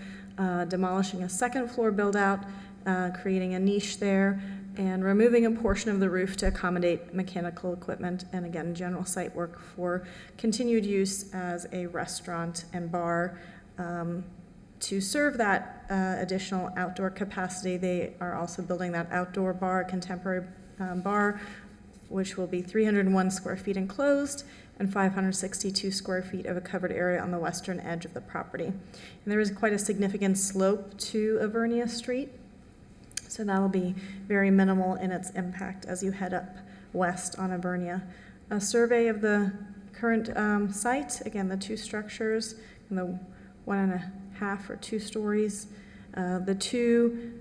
demolishing a second floor build out, creating a niche there, and removing a portion of the roof to accommodate mechanical equipment, and again, general site work for continued use as a restaurant and bar. To serve that additional outdoor capacity, they are also building that outdoor bar, contemporary bar, which will be 301 square feet enclosed and 562 square feet of a covered area on the western edge of the property. And there is quite a significant slope to Avernia Street, so that'll be very minimal in its impact as you head up west on Avernia. A survey of the current site, again, the 2 structures, and the 1.5 or 2 stories, the 2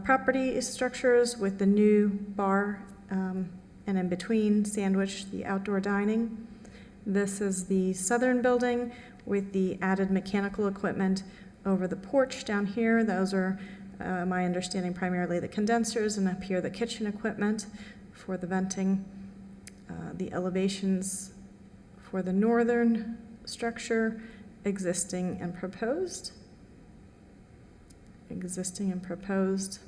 property structures with the new bar, and in between sandwich the outdoor dining. This is the southern building with the added mechanical equipment over the porch down here. Those are, my understanding, primarily the condensers, and up here the kitchen equipment for the venting. The elevations for the northern structure, existing and proposed. Existing and proposed.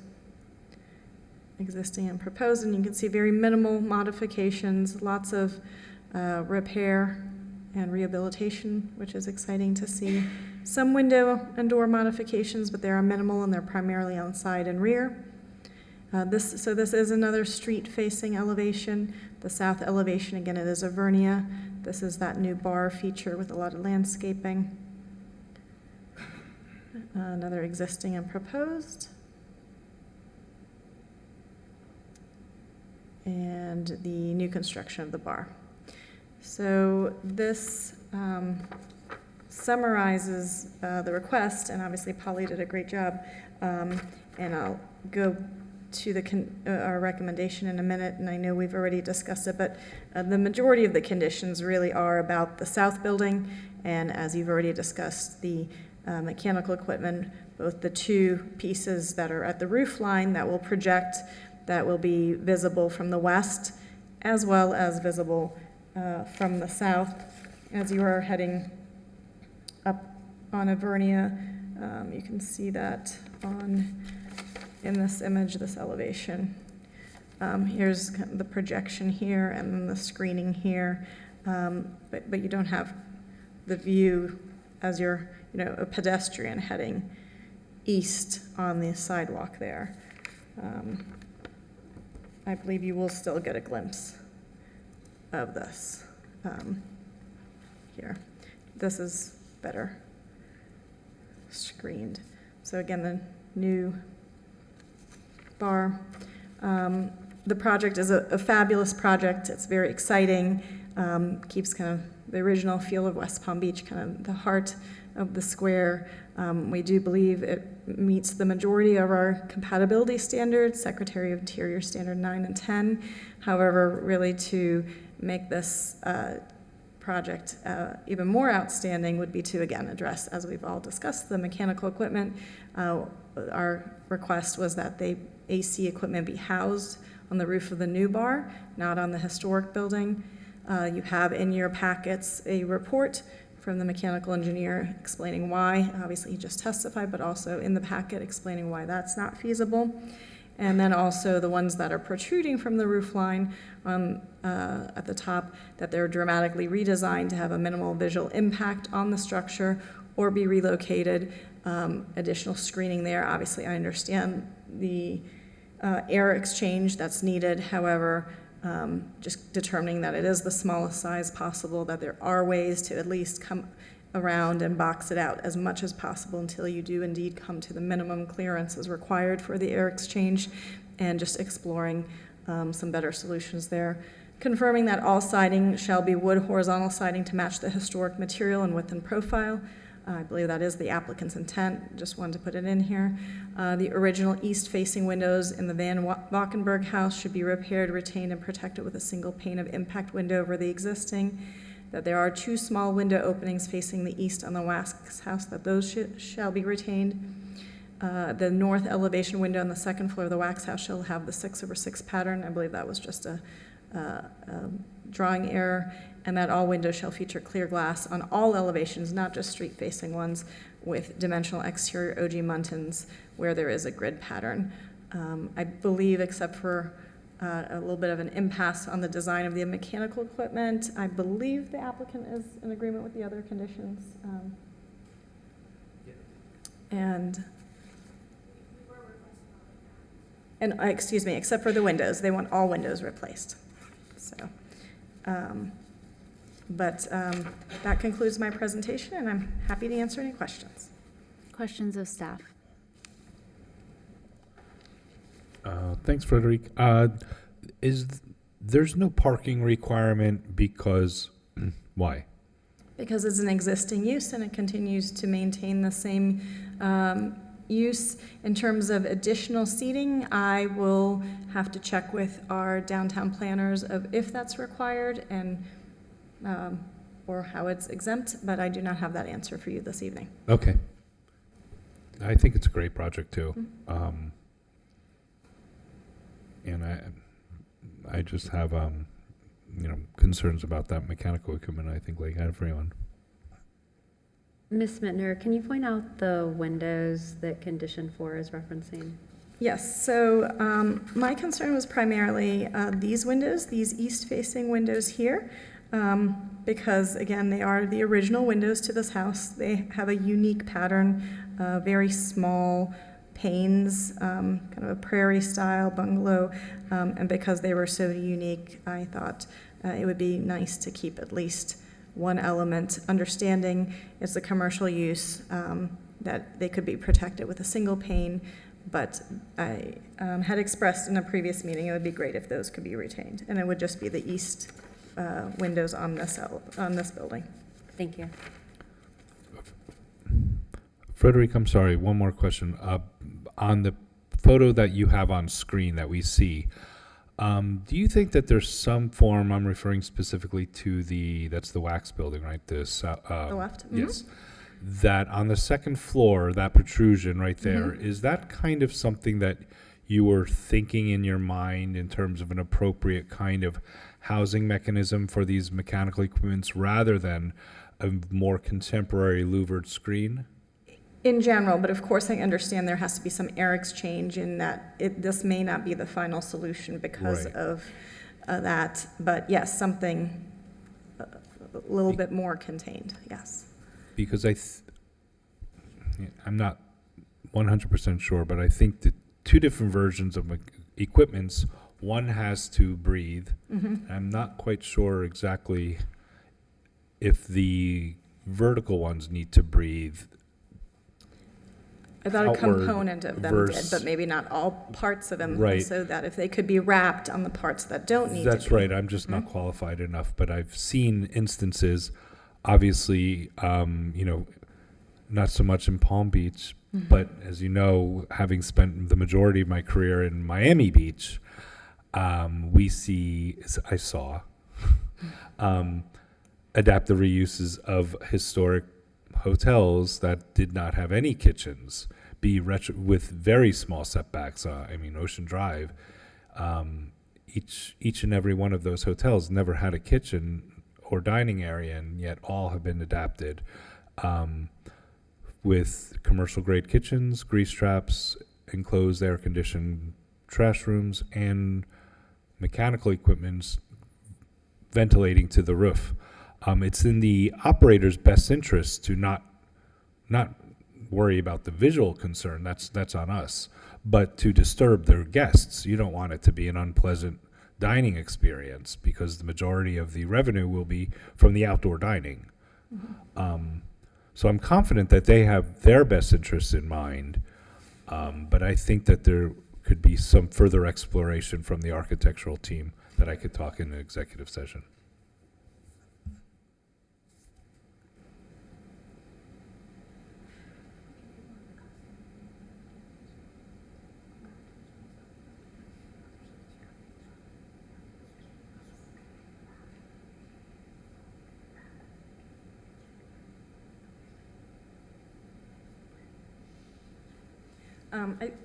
Existing and proposed, and you can see very minimal modifications, lots of repair and rehabilitation, which is exciting to see. Some window and door modifications, but they are minimal and they're primarily on side and rear. This is another street-facing elevation. The south elevation, again, it is a vernia. This is that new bar feature with a lot of landscaping. Another existing and proposed. And the new construction of the bar. So this summarizes the request, and obviously Polly did a great job. And I'll go to our recommendation in a minute, and I know we've already discussed it, but the majority of the conditions really are about the south building, and as you've already discussed, the mechanical equipment, both the two pieces that are at the roof line that will project, that will be visible from the west, as well as visible from the south. As you are heading up on Avernia, you can see that in this image, this elevation. Here's the projection here and then the screening here, but you don't have the view as you're a pedestrian heading east on the sidewalk there. I believe you will still get a glimpse of this here. This is better screened. So again, the new bar. The project is a fabulous project. It's very exciting. Keeps kind of the original feel of West Palm Beach, kind of the heart of the square. We do believe it meets the majority of our compatibility standards, Secretary of Interior Standard 9 and 10. However, really to make this project even more outstanding would be to, again, address, as we've all discussed, the mechanical equipment. Our request was that the AC equipment be housed on the roof of the new bar, not on the historic building. You have in your packets a report from the mechanical engineer explaining why. Obviously, he just testified, but also in the packet explaining why that's not feasible. And then also the ones that are protruding from the roof line at the top, that they're dramatically redesigned to have a minimal visual impact on the structure or be relocated. Additional screening there. Obviously, I understand the air exchange that's needed. However, just determining that it is the smallest size possible, that there are ways to at least come around and box it out as much as possible until you do indeed come to the minimum clearances required for the air exchange, and just exploring some better solutions there. Confirming that all siding shall be wood horizontal siding to match the historic material and width and profile. I believe that is the applicant's intent. Just wanted to put it in here. The original east-facing windows in the Van Valkenburg house should be repaired, retained, and protected with a single pane of impact window over the existing. That there are two small window openings facing the east on the Wax house, that those shall be retained. The north elevation window on the second floor of the Wax house shall have the 6/6 pattern. I believe that was just a drawing error. And that all windows shall feature clear glass on all elevations, not just street-facing ones, with dimensional exterior OG muntins where there is a grid pattern. I believe, except for a little bit of an impasse on the design of the mechanical equipment, I believe the applicant is in agreement with the other conditions. Excuse me, except for the windows. They want all windows replaced. So. But that concludes my presentation, and I'm happy to answer any questions. Questions of staff? Thanks, Frederic. There's no parking requirement because, why? Because it's an existing use and it continues to maintain the same use. In terms of additional seating, I will have to check with our downtown planners of if that's required and or how it's exempt, but I do not have that answer for you this evening. Okay. I think it's a great project too. Mm-hmm. And I just have concerns about that mechanical equipment, I think, like everyone. Ms. Mittner, can you point out the windows that condition 4 is referencing? Yes, so my concern was primarily these windows, these east-facing windows here, because, again, they are the original windows to this house. They have a unique pattern, very small panes, kind of a prairie-style bungalow, and because they were so unique, I thought it would be nice to keep at least one element, understanding it's a commercial use, that they could be protected with a single pane, but I had expressed in a previous meeting it would be great if those could be retained, and it would just be the east windows on this building. Thank you. Frederick, I'm sorry, one more question. On the photo that you have on screen that we see, do you think that there's some form, I'm referring specifically to that's the wax building, right? The left? Mm-hmm. Yes. That on the second floor, that protrusion right there, is that kind of something that you were thinking in your mind in terms of an appropriate kind of housing mechanism for these mechanical equipments rather than a more contemporary louvered screen? In general, but of course I understand there has to be some air exchange in that this may not be the final solution because of that. But yes, something a little bit more contained, yes. Because I'm not 100% sure, but I think the two different versions of equipments, one has to breathe. I'm not quite sure exactly if the vertical ones need to breathe. I thought a component of them did, but maybe not all parts of them. Right. So that if they could be wrapped on the parts that don't need to be. That's right. I'm just not qualified enough, but I've seen instances, obviously, not so much in Palm Beach, but as you know, having spent the majority of my career in Miami Beach, I saw adaptive reuses of historic hotels that did not have any kitchens with very small setbacks. Ocean Drive, each and every one of those hotels never had a kitchen or dining area, and yet all have been adapted with commercial grade kitchens, grease traps, enclosed air conditioned trash rooms, and mechanical equipment ventilating to the roof. It's in the operator's best interest to not worry about the visual concern. That's on us, but to disturb their guests. You don't want it to be an unpleasant dining experience because the majority of the revenue will be from the outdoor dining. So I'm confident that they have their best interests in mind, but I think that there could be some further exploration from the architectural team that I could talk in an executive session.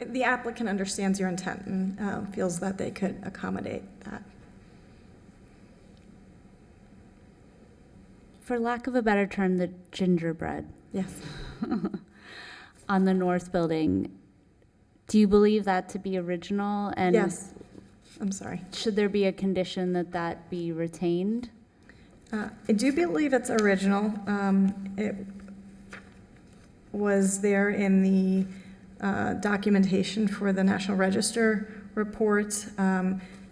The applicant understands your intent and feels that they could accommodate that. For lack of a better term, the gingerbread Yes. on the north building, do you believe that to be original? And Yes. I'm sorry. should there be a condition that be retained? I do believe it's original. It was there in the documentation for the National Register report.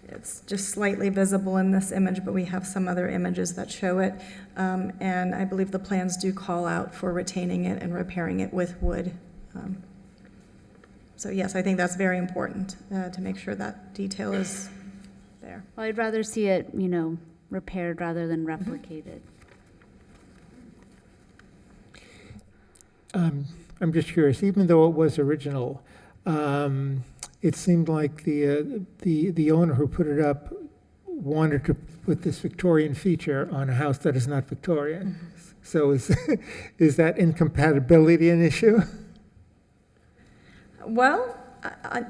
It's just slightly visible in this image, but we have some other images that show it. And I believe the plans do call out for retaining it and repairing it with wood. So yes, I think that's very important to make sure that detail is there. Well, I'd rather see it, repaired rather than replicated. I'm just curious, even though it was original, it seemed like the owner who put it up wanted to put this Victorian feature on a house that is not Victorian. So is that incompatibility an issue? Well,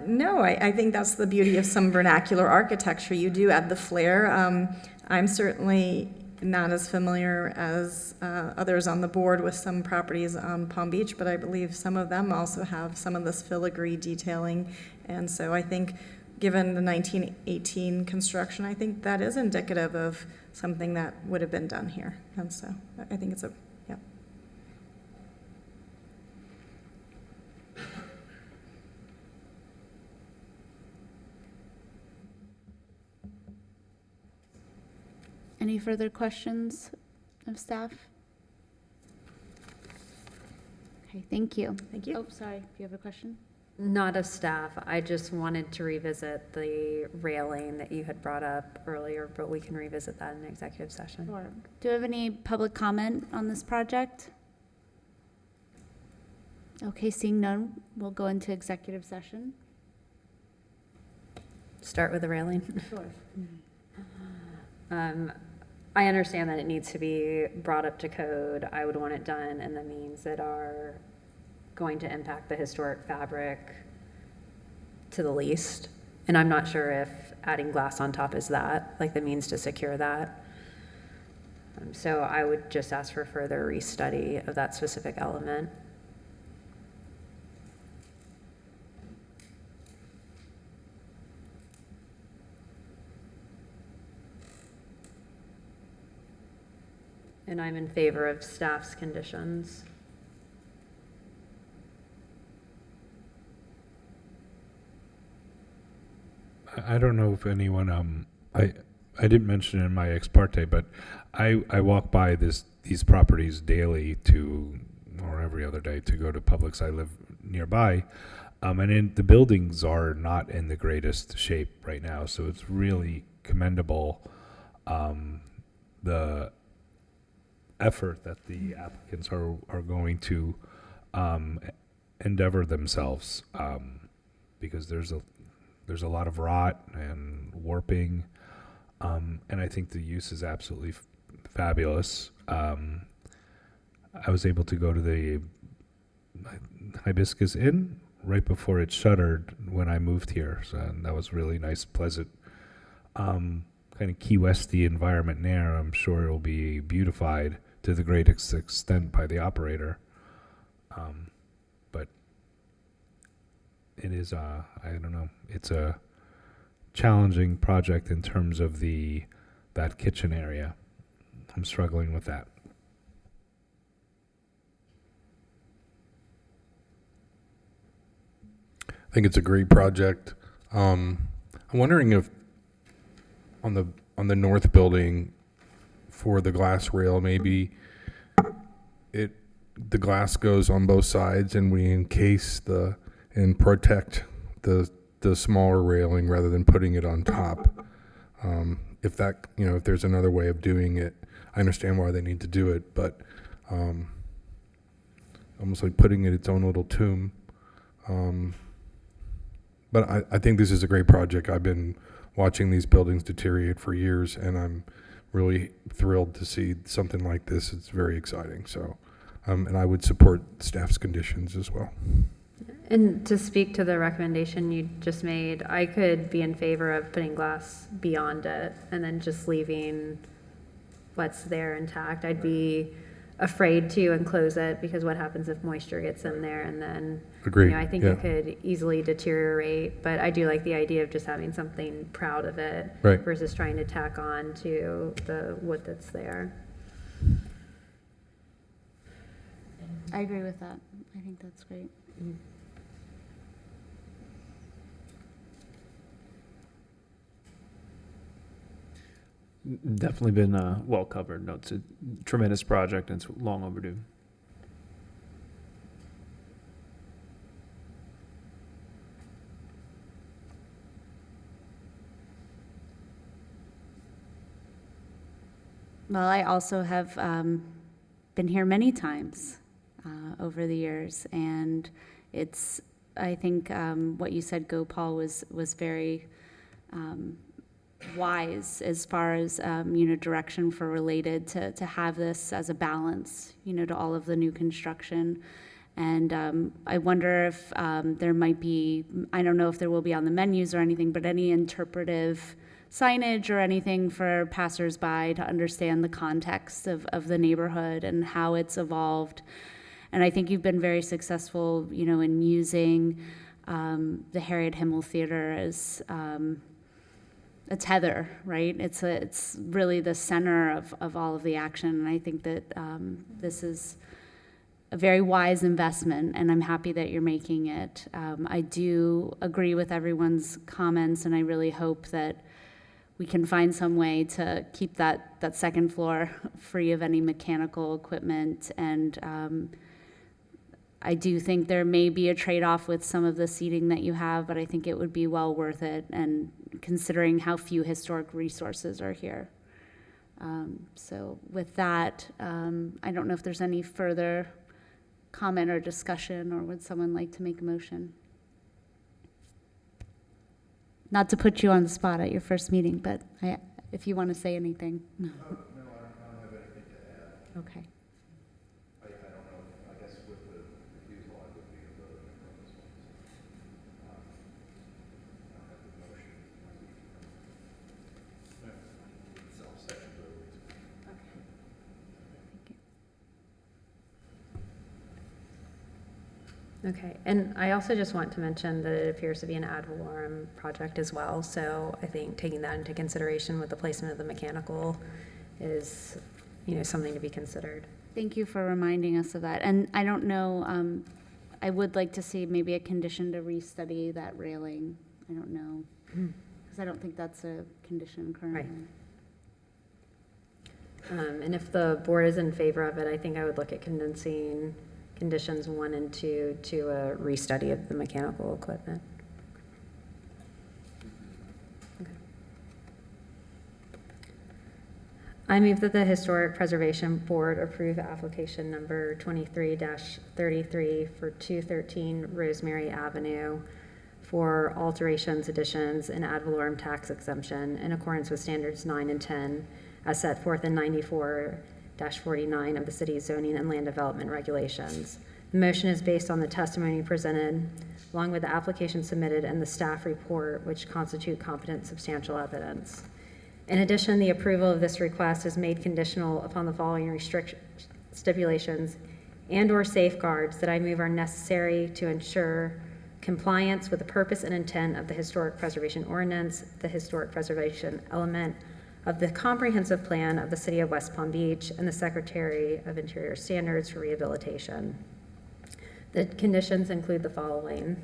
no, I think that's the beauty of some vernacular architecture. You do add the flair. I'm certainly not as familiar as others on the board with some properties on Palm Beach, but I believe some of them also have some of this filigree detailing. And so I think, given the 1918 construction, I think that is indicative of something that would have been done here. And so I think it's a, yeah. Any further questions of staff? Okay, thank you. Thank you. Oh, sorry, do you have a question? Not of staff. I just wanted to revisit the railing that you had brought up earlier, but we can revisit that in an executive session. Sure. Do you have any public comment on this project? Okay, seeing none, we'll go into executive session. Start with the railing. Sure. I understand that it needs to be brought up to code. I would want it done in the means that are going to impact the historic fabric to the least. And I'm not sure if adding glass on top is that, like the means to secure that. So I would just ask for further restudy of that specific element. And I'm in favor of staff's conditions. I don't know if anyone, I didn't mention it in my ex parte, but I walk by these properties daily or every other day to go to Publix. I live nearby. And the buildings are not in the greatest shape right now, so it's really commendable, the effort that the applicants are going to endeavor themselves, because there's a lot of rot and warping, and I think the use is absolutely fabulous. I was able to go to the Hibiscus Inn right before it shuttered when I moved here, so that was really nice, pleasant, kind of Key Westy environment there. I'm sure it will be beautified to the greatest extent by the operator, but it is, I don't know, it's a challenging project in terms of that kitchen area. I'm struggling with that. I think it's a great project. I'm wondering if on the north building for the glass rail, maybe the glass goes on both sides and we encase and protect the smaller railing rather than putting it on top. If there's another way of doing it, I understand why they need to do it, but almost like putting it its own little tomb. But I think this is a great project. I've been watching these buildings deteriorate for years, and I'm really thrilled to see something like this. It's very exciting. So, and I would support staff's conditions as well. And to speak to the recommendation you just made, I could be in favor of putting glass beyond it and then just leaving what's there intact. I'd be afraid to enclose it because what happens if moisture gets in there and then Agreed. I think it could easily deteriorate. But I do like the idea of just having something proud of it versus trying to tack on to the wood that's there. I agree with that. I think that's great. Definitely been well covered. No, it's a tremendous project and it's long overdue. Well, I also have been here many times over the years, and I think what you said, Gopal, was very wise as far as direction for related to have this as a balance, to all of the new construction. And I wonder if there might be, I don't know if there will be on the menus or anything, but any interpretive signage or anything for passersby to understand the context of the neighborhood and how it's evolved. And I think you've been very successful, in using the Harriet Himmel Theater as a tether, right? It's really the center of all of the action. And I think that this is a very wise investment, and I'm happy that you're making it. I do agree with everyone's comments, and I really hope that we can find some way to keep that second floor free of any mechanical equipment. And I do think there may be a trade-off with some of the seating that you have, but I think it would be well worth it, and considering how few historic resources are here. So with that, I don't know if there's any further comment or discussion, or would someone like to make a motion? Not to put you on the spot at your first meeting, but if you want to say anything. No, I don't have anything to add. Okay. I don't know, I guess with the refusal, I would be a vote on this one. I don't have the motion. Self-second vote. Okay. Thank you. Okay, and I also just want to mention that it appears to be an ad valorem project as well, so I think taking that into consideration with the placement of the mechanical is, something to be considered. Thank you for reminding us of that. And I don't know, I would like to see maybe a condition to restudy that railing. I don't know, because I don't think that's a condition currently. Right. And if the board is in favor of it, I think I would look at condensing conditions 1 and 2 to a restudy of the mechanical equipment. Okay. I move that the Historic Preservation Board approve application number 23-33 for 213 Rosemary Avenue for alterations, additions, and ad valorem tax exemption in accordance with standards 9 and 10 as set forth in 94-49 of the city's zoning and land development regulations. The motion is based on the testimony presented, along with the application submitted and the staff report, which constitute competent substantial evidence. In addition, the approval of this request is made conditional upon the following stipulations and/or safeguards that I move are necessary to ensure compliance with the purpose and intent of the Historic Preservation Ordinance, the Historic Preservation element of the comprehensive plan of the City of West Palm Beach, and the Secretary of Interior standards for rehabilitation. The conditions include the following.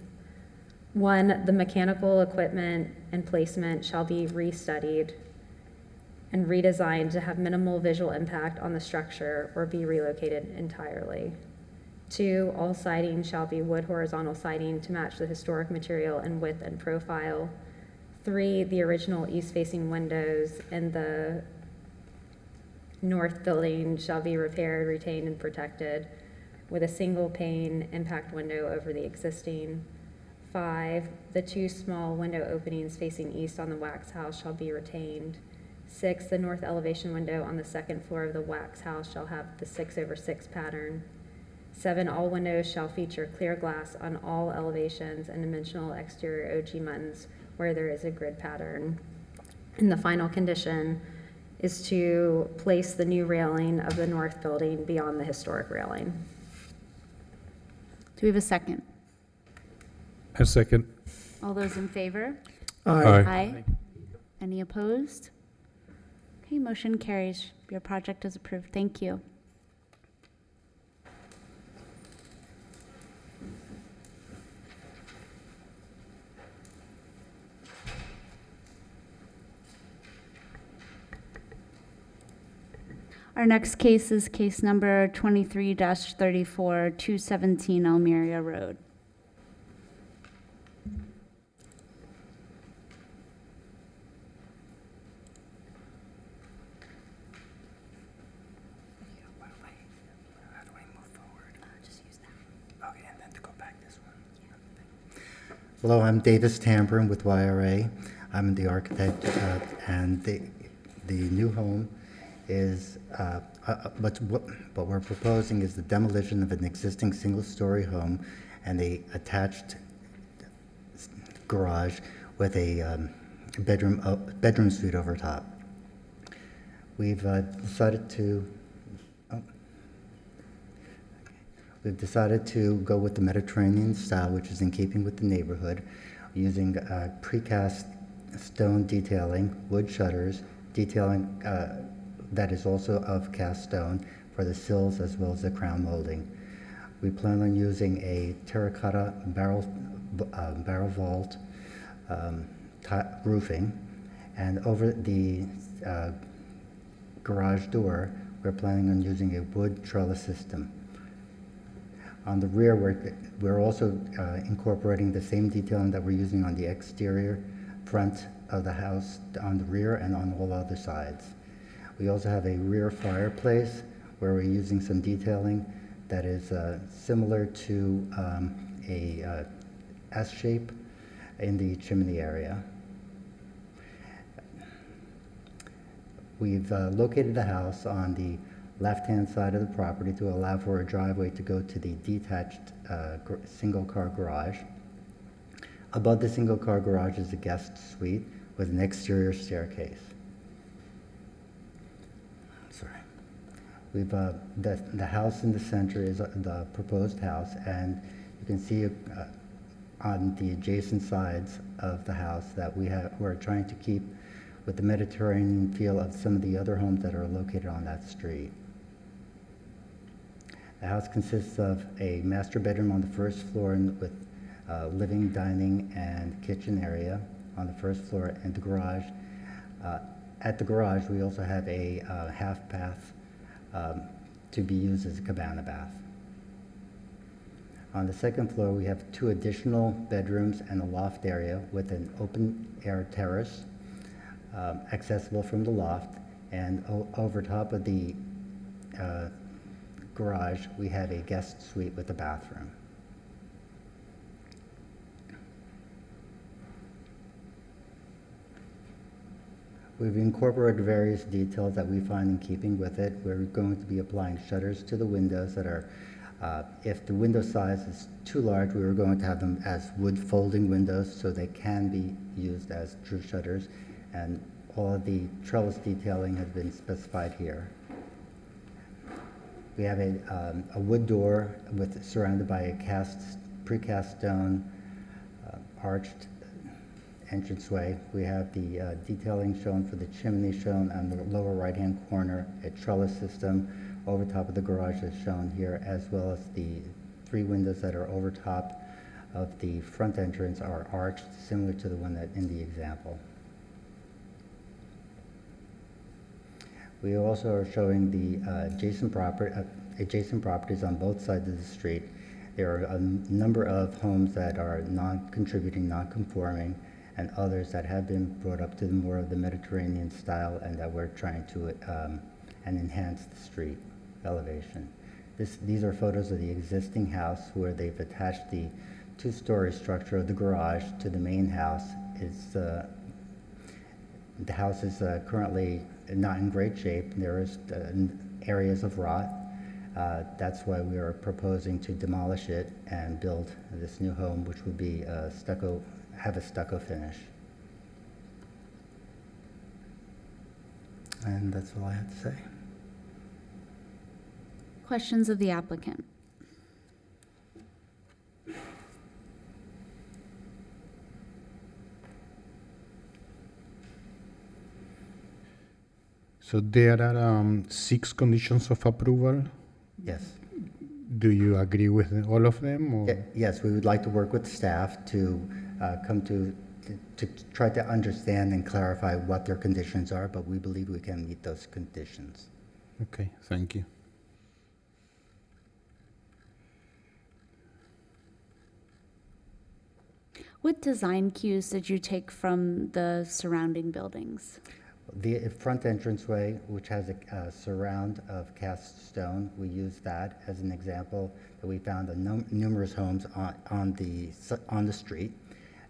1, the mechanical equipment and placement shall be restudied and redesigned to have minimal visual impact on the structure or be relocated entirely. 2, all siding shall be wood horizontal siding to match the historic material in width and profile. 3, the original east-facing windows in the north building shall be repaired, retained, and protected with a single pane impact window over the existing. 5, the 2 small window openings facing east on the wax house shall be retained. 6, the north elevation window on the second floor of the wax house shall have the 6/6 pattern. 7, all windows shall feature clear glass on all elevations and dimensional exterior OG muttons where there is a grid pattern. And the final condition is to place the new railing of the north building beyond the historic railing. Do we have a second? A second. All those in favor? Aye. Aye. Any opposed? Okay, motion carries. Your project is approved. Thank you. Our next case is case number 23-34, 217 Almeria Road. Hello, I'm Davis Tamburn with YRA. I'm the architect, and the new home is, what we're proposing is the demolition of an existing single-story home and a attached garage with a bedroom suite over top. We've decided to go with the Mediterranean style, which is in keeping with the neighborhood, using precast stone detailing, wood shutters, detailing that is also of cast stone for the sills as well as the crown molding. We plan on using a terracotta barrel vault roofing, and over the garage door, we're planning on using a wood trellis system. On the rear, we're also incorporating the same detailing that we're using on the exterior front of the house, on the rear and on all other sides. We also have a rear fireplace where we're using some detailing that is similar to a S shape in the chimney area. We've located the house on the left-hand side of the property to allow for a driveway to go to the detached single-car garage. Above the single-car garage is a guest suite with an exterior staircase. Sorry. We've the house in the center is the proposed house, and you can see on the adjacent sides of the house that we're trying to keep with the Mediterranean feel of some of the other homes that are located on that street. The house consists of a master bedroom on the first floor with living, dining, and kitchen area on the first floor, and the garage. At the garage, we also have a half bath to be used as a cabana bath. On the second floor, we have 2 additional bedrooms and a loft area with an open-air terrace accessible from the loft, and over top of the garage, we have a guest suite with a bathroom. We've incorporated various details that we find in keeping with it. We're going to be applying shutters to the windows that are, if the window size is too large, we were going to have them as wood folding windows so they can be used as true shutters, and all of the trellis detailing has been specified here. We have a wood door surrounded by a precast stone arched entranceway. We have the detailing shown for the chimney shown on the lower right-hand corner, a trellis system over top of the garage is shown here, as well as the 3 windows that are over top of the front entrance are arched, similar to the one that in the example. We also are showing the adjacent properties on both sides of the street. There are a number of homes that are non-contributing, non-conforming, and others that have been brought up to more of the Mediterranean style, and that we're trying to and enhance the street elevation. These are photos of the existing house where they've attached the 2-story structure of the garage to the main house. The house is currently not in great shape. There is areas of rot. That's why we are proposing to demolish it and build this new home, which would be have a stucco finish. And that's all I have to say. Questions of the applicant? So there are 6 conditions of approval. Yes. Do you agree with all of them? Or? Yes, we would like to work with staff to come to try to understand and clarify what their conditions are, but we believe we can meet those conditions. Okay, thank you. What design cues did you take from the surrounding buildings? The front entranceway, which has a surround of cast stone, we use that as an example that we found in numerous homes on the street,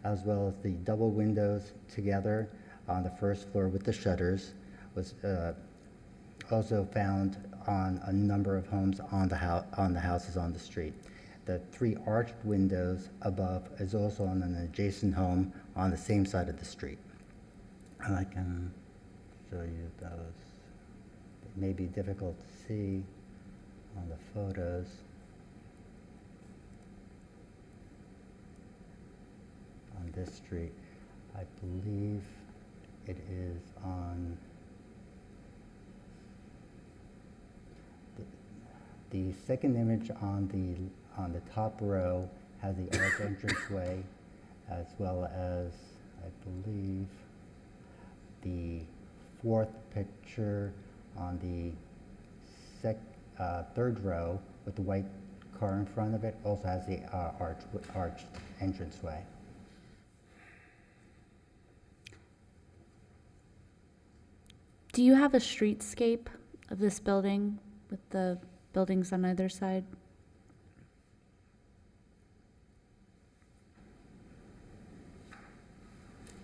as well as the double windows together on the first floor with the shutters was also found on a number of homes on the houses on the street. The 3 arched windows above is also on an adjacent home on the same side of the street. And I can show you those. It may be difficult to see on the photos. On this street, I believe it is on the second image on the top row has the arch entranceway, as well as, I believe, the fourth picture on the third row with the white car in front of it also has the arched entranceway. Do you have a streetscape of this building with the buildings on either side?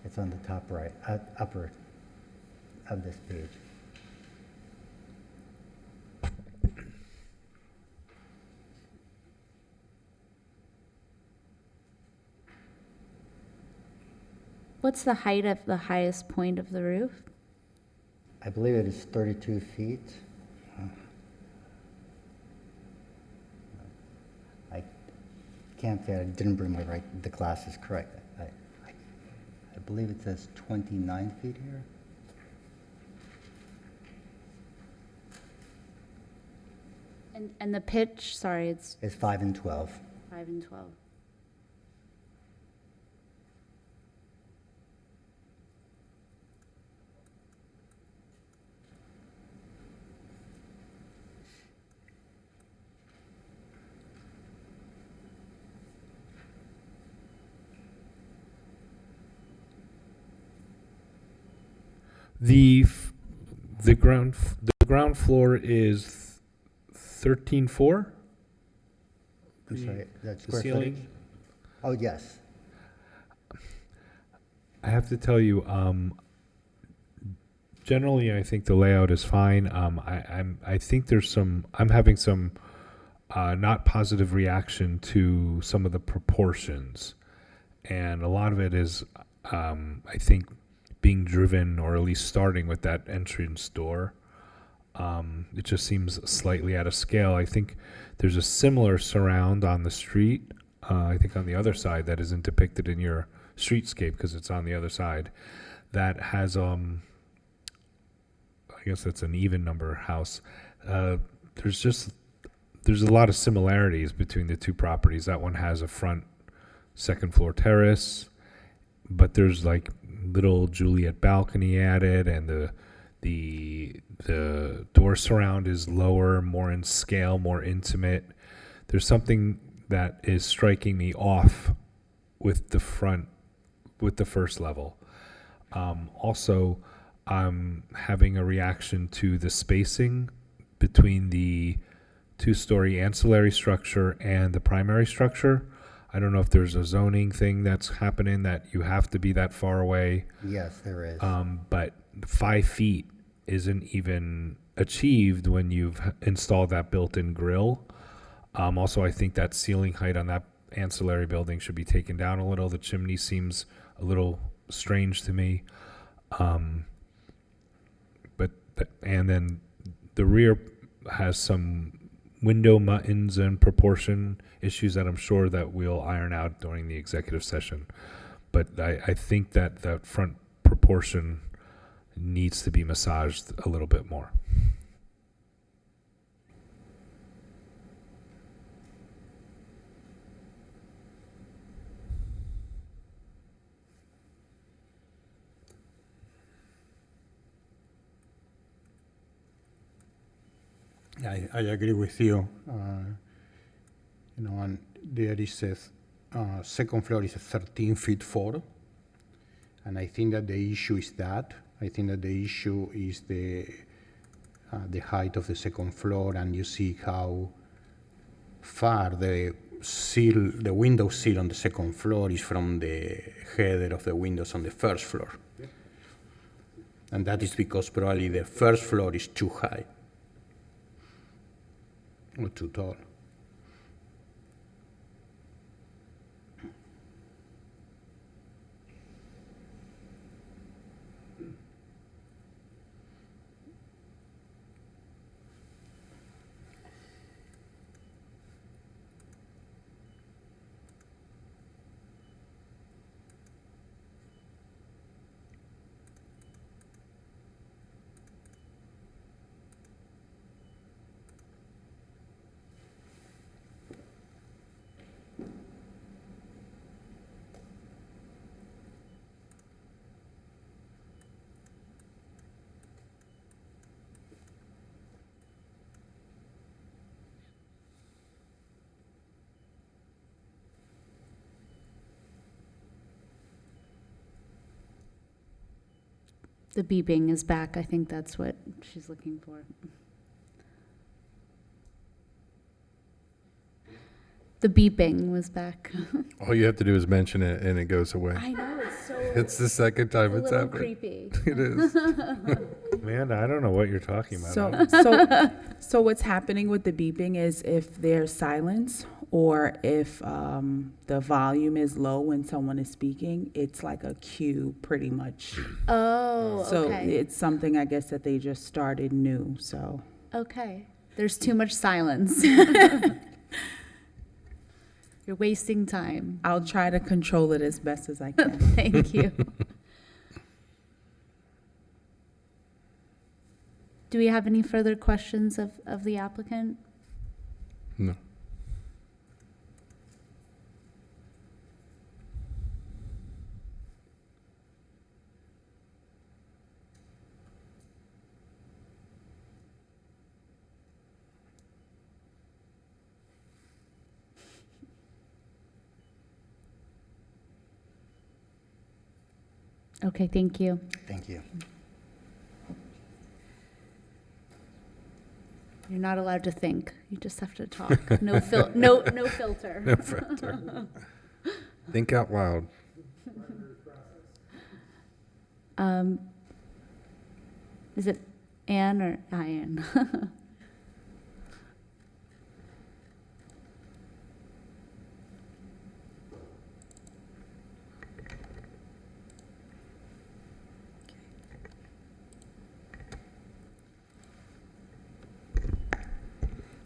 It's on the top right, upper of this page. What's the height of the highest point of the roof? I believe it is 32 feet. I can't say, I didn't bring the glasses correct. I believe it says 29 feet here. And the pitch, sorry, it's It's 5 and 12. 5 and 12. The ground floor is 13.4? I'm sorry, that's the square ceiling? footage? Oh, yes. I have to tell you, generally, I think the layout is fine. I think there's I'm having some not positive reaction to some of the proportions, and a lot of it is, I think, being driven, or at least starting with that entrance door. It just seems slightly out of scale. I think there's a similar surround on the street, I think on the other side, that isn't depicted in your streetscape because it's on the other side, that has, I guess that's an even number house. There's a lot of similarities between the two properties. That one has a front second floor terrace, but there's like little Juliet balcony added, and the door surround is lower, more in scale, more intimate. There's something that is striking me off with the first level. Also, I'm having a reaction to the spacing between the two-story ancillary structure and the primary structure. I don't know if there's a zoning thing that's happening that you have to be that far away. Yes, there is. But 5 feet isn't even achieved when you've installed that built-in grill. Also, I think that ceiling height on that ancillary building should be taken down a little. The chimney seems a little strange to me. And then the rear has some window muttons and proportion issues that I'm sure that we'll iron out during the executive session. But I think that that front proportion needs to be massaged a little bit more. I agree with you. And there is a second floor is 13 feet 4, and I think that the issue is that. I think that the issue is the height of the second floor, and you see how far the window sill on the second floor is from the header of the windows on the first floor. Yeah. And that is because probably the first floor is too high. Or too tall. The beeping is back. I think that's what she's looking for. The beeping was back. All you have to do is mention it and it goes away. I know, it's so. It's the second time a it's little happened. creepy. It is. Amanda, I don't know what you're talking about. So what's happening with the beeping is if there's silence or if the volume is low when someone is speaking, it's like a cue pretty much. Oh, So okay. it's something, I guess, that they just started new, so. Okay. There's too much silence. You're wasting time. I'll try to control it as best as I can. Thank you. Do we have any further questions of the applicant? No. Okay, thank you. Thank you. You're not allowed to think. You just have to talk. No filter. No filter. Think out loud. Is it Anne or Ian?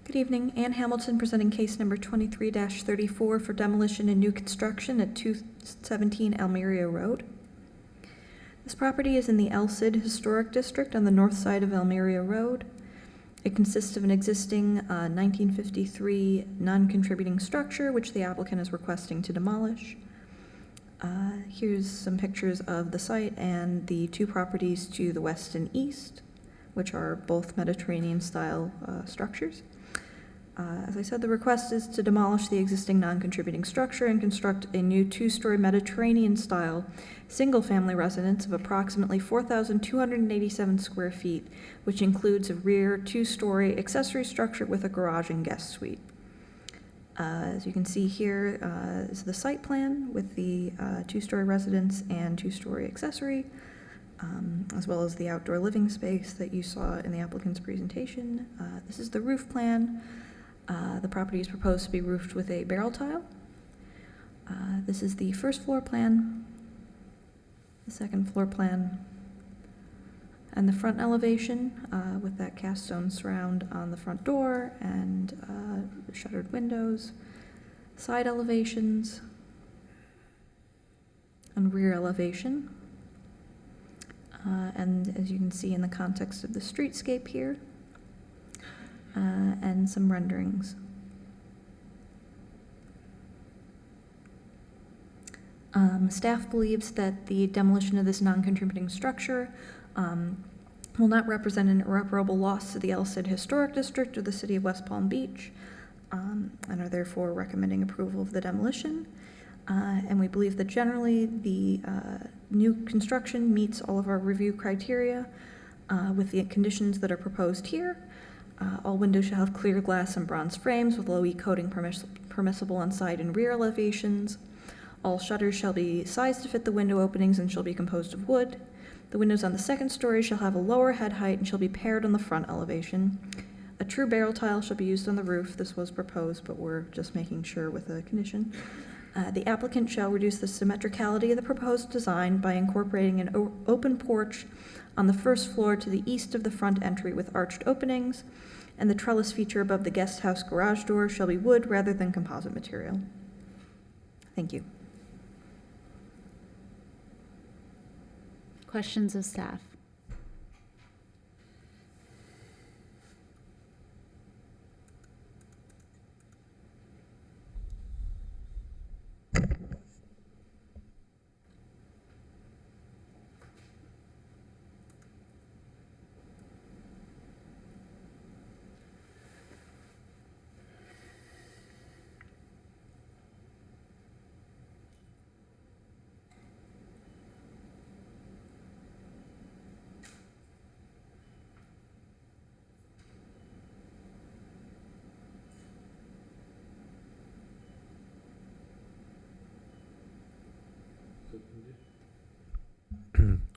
Good evening, Ann Hamilton presenting case number 23-34 for demolition and new construction at 217 Almeria Road. This property is in the El Cid Historic District on the north side of Almeria Road. It consists of an existing 1953 non-contributing structure, which the applicant is requesting to demolish. Here's some pictures of the site and the two properties to the west and east, which are both Mediterranean-style structures. As I said, the request is to demolish the existing non-contributing structure and construct a new two-story Mediterranean-style single-family residence of approximately 4,287 square feet, which includes a rear two-story accessory structure with a garage and guest suite. As you can see here is the site plan with the two-story residence and two-story accessory, as well as the outdoor living space that you saw in the applicant's presentation. This is the roof plan. The property is proposed to be roofed with a barrel tile. This is the first floor plan, the second floor plan, and the front elevation with that cast stone surround on the front door and shuttered windows, side elevations, and rear elevation. And as you can see in the context of the streetscape here, and some renderings. Staff believes that the demolition of this non-contributing structure will not represent an irreparable loss to the El Cid Historic District or the City of West Palm Beach, and are therefore recommending approval of the demolition. And we believe that generally the new construction meets all of our review criteria with the conditions that are proposed here. All windows shall have clear glass and bronze frames with low E coating permissible on side and rear elevations. All shutters shall be sized to fit the window openings and shall be composed of wood. The windows on the second story shall have a lower head height and shall be paired on the front elevation. A true barrel tile shall be used on the roof. This was proposed, but we're just making sure with a condition. The applicant shall reduce the symmetricality of the proposed design by incorporating an open porch on the first floor to the east of the front entry with arched openings, and the trellis feature above the guest house garage door shall be wood rather than composite material. Thank you. Questions of staff?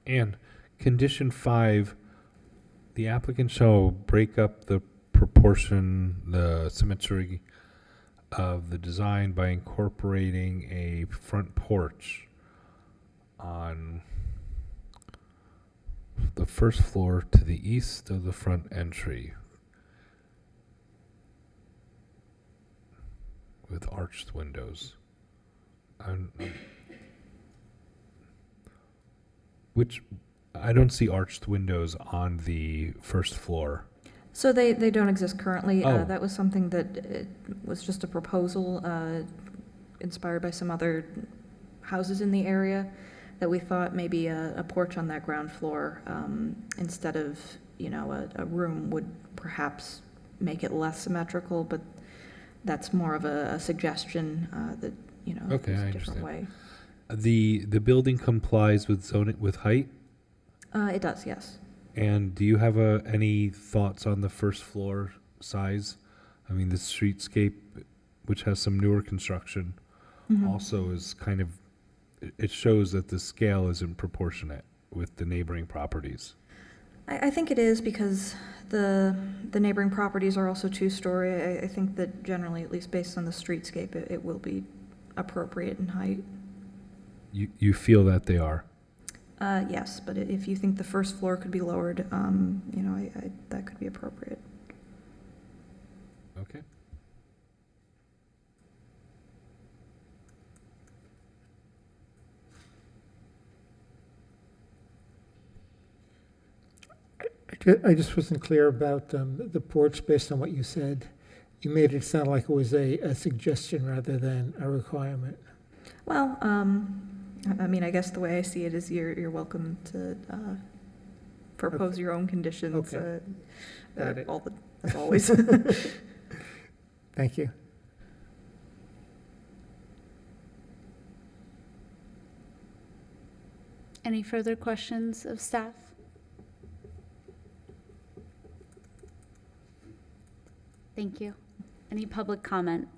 And condition 5, the applicant shall break up the proportion, the symmetry of the design by incorporating a front porch on the first floor to the east of the front entry with arched windows. Which, I don't see arched windows on the first floor. So they don't exist currently. Oh. That was something that was just a proposal inspired by some other houses in the area that we thought maybe a porch on that ground floor instead of, a room would perhaps make it less symmetrical, but that's more of a suggestion that, Okay, there's I a different understand. way. The building complies with zoning, with height? It does, yes. And do you have any thoughts on the first floor size? I mean, the streetscape, which has some newer construction, Mhm. also is kind of, it shows that the scale isn't proportionate with the neighboring properties. I think it is because the neighboring properties are also two-story. I think that generally, at least based on the streetscape, it will be appropriate in height. You feel that they are? Yes, but if you think the first floor could be lowered, that could be appropriate. Okay. I just wasn't clear about the porch based on what you said. You made it sound like it was a suggestion rather than a requirement. Well, I guess the way I see it is you're welcome to propose your own conditions. Okay. Got it. As always. Thank you. Any further questions of staff? Thank you. Any public comment?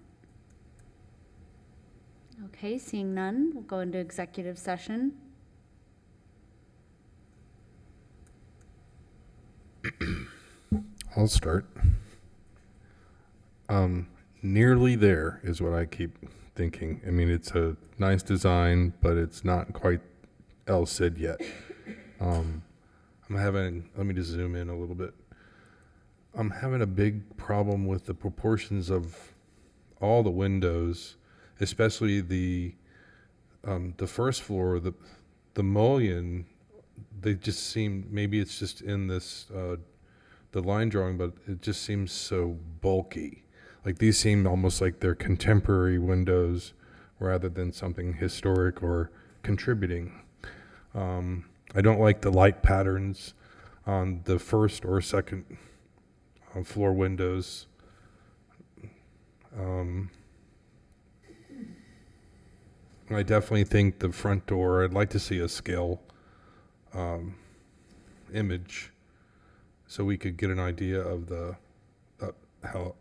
Okay, seeing none, we'll go into executive session. I'll start. Nearly there is what I keep thinking. I mean, it's a nice design, but it's not quite LCID yet. Let me just zoom in a little bit. I'm having a big problem with the proportions of all the windows, especially the first floor, the mullion. They just seem, maybe it's just in this the line drawing, but it just seems so bulky. Like these seem almost like they're contemporary windows rather than something historic or contributing. I don't like the light patterns on the first or second floor windows. I definitely think the front door, I'd like to see a scale image so we could get an idea of how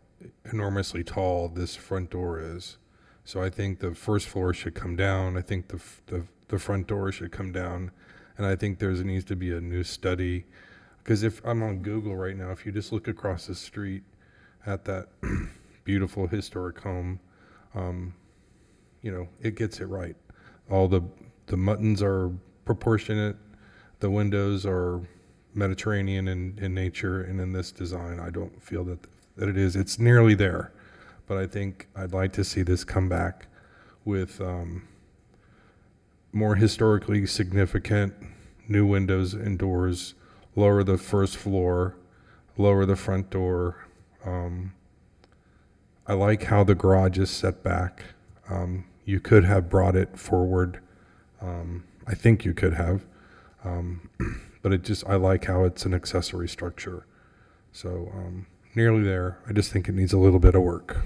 enormously tall this front door is. So I think the first floor should come down. I think the front door should come down. And I think there needs to be a new study. Because if I'm on Google right now, if you just look across the street at that beautiful historic home, it gets it right. All the muttons are proportionate. The windows are Mediterranean in nature, and in this design, I don't feel that it is. It's nearly there, but I think I'd like to see this come back with more historically significant new windows and doors, lower the first floor, lower the front door. I like how the garage is set back. You could have brought it forward. I think you could have. But I like how it's an accessory structure. So nearly there. I just think it needs a little bit of work.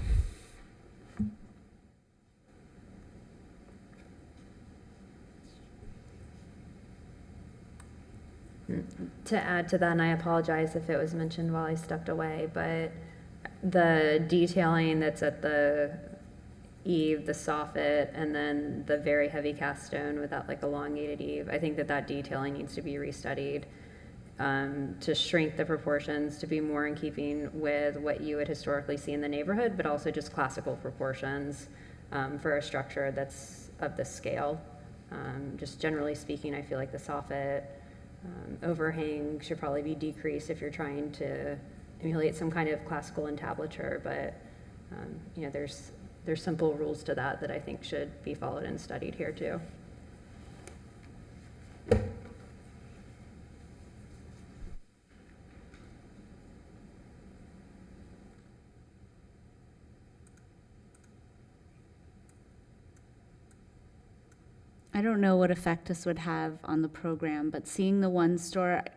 To add to that, and I apologize if it was mentioned while I stepped away, but the detailing that's at the eave, the soffit, and then the very heavy cast stone with that like elongated eave. I think that that detailing needs to be restudied to shrink the proportions to be more in keeping with what you would historically see in the neighborhood, but also just classical proportions for a structure that's of this scale. Just generally speaking, I feel like the soffit overhang should probably be decreased if you're trying to emulate some kind of classical entablature, but you know, there's simple rules to that I think should be followed and studied here too. I don't know what effect this would have on the program, but seeing the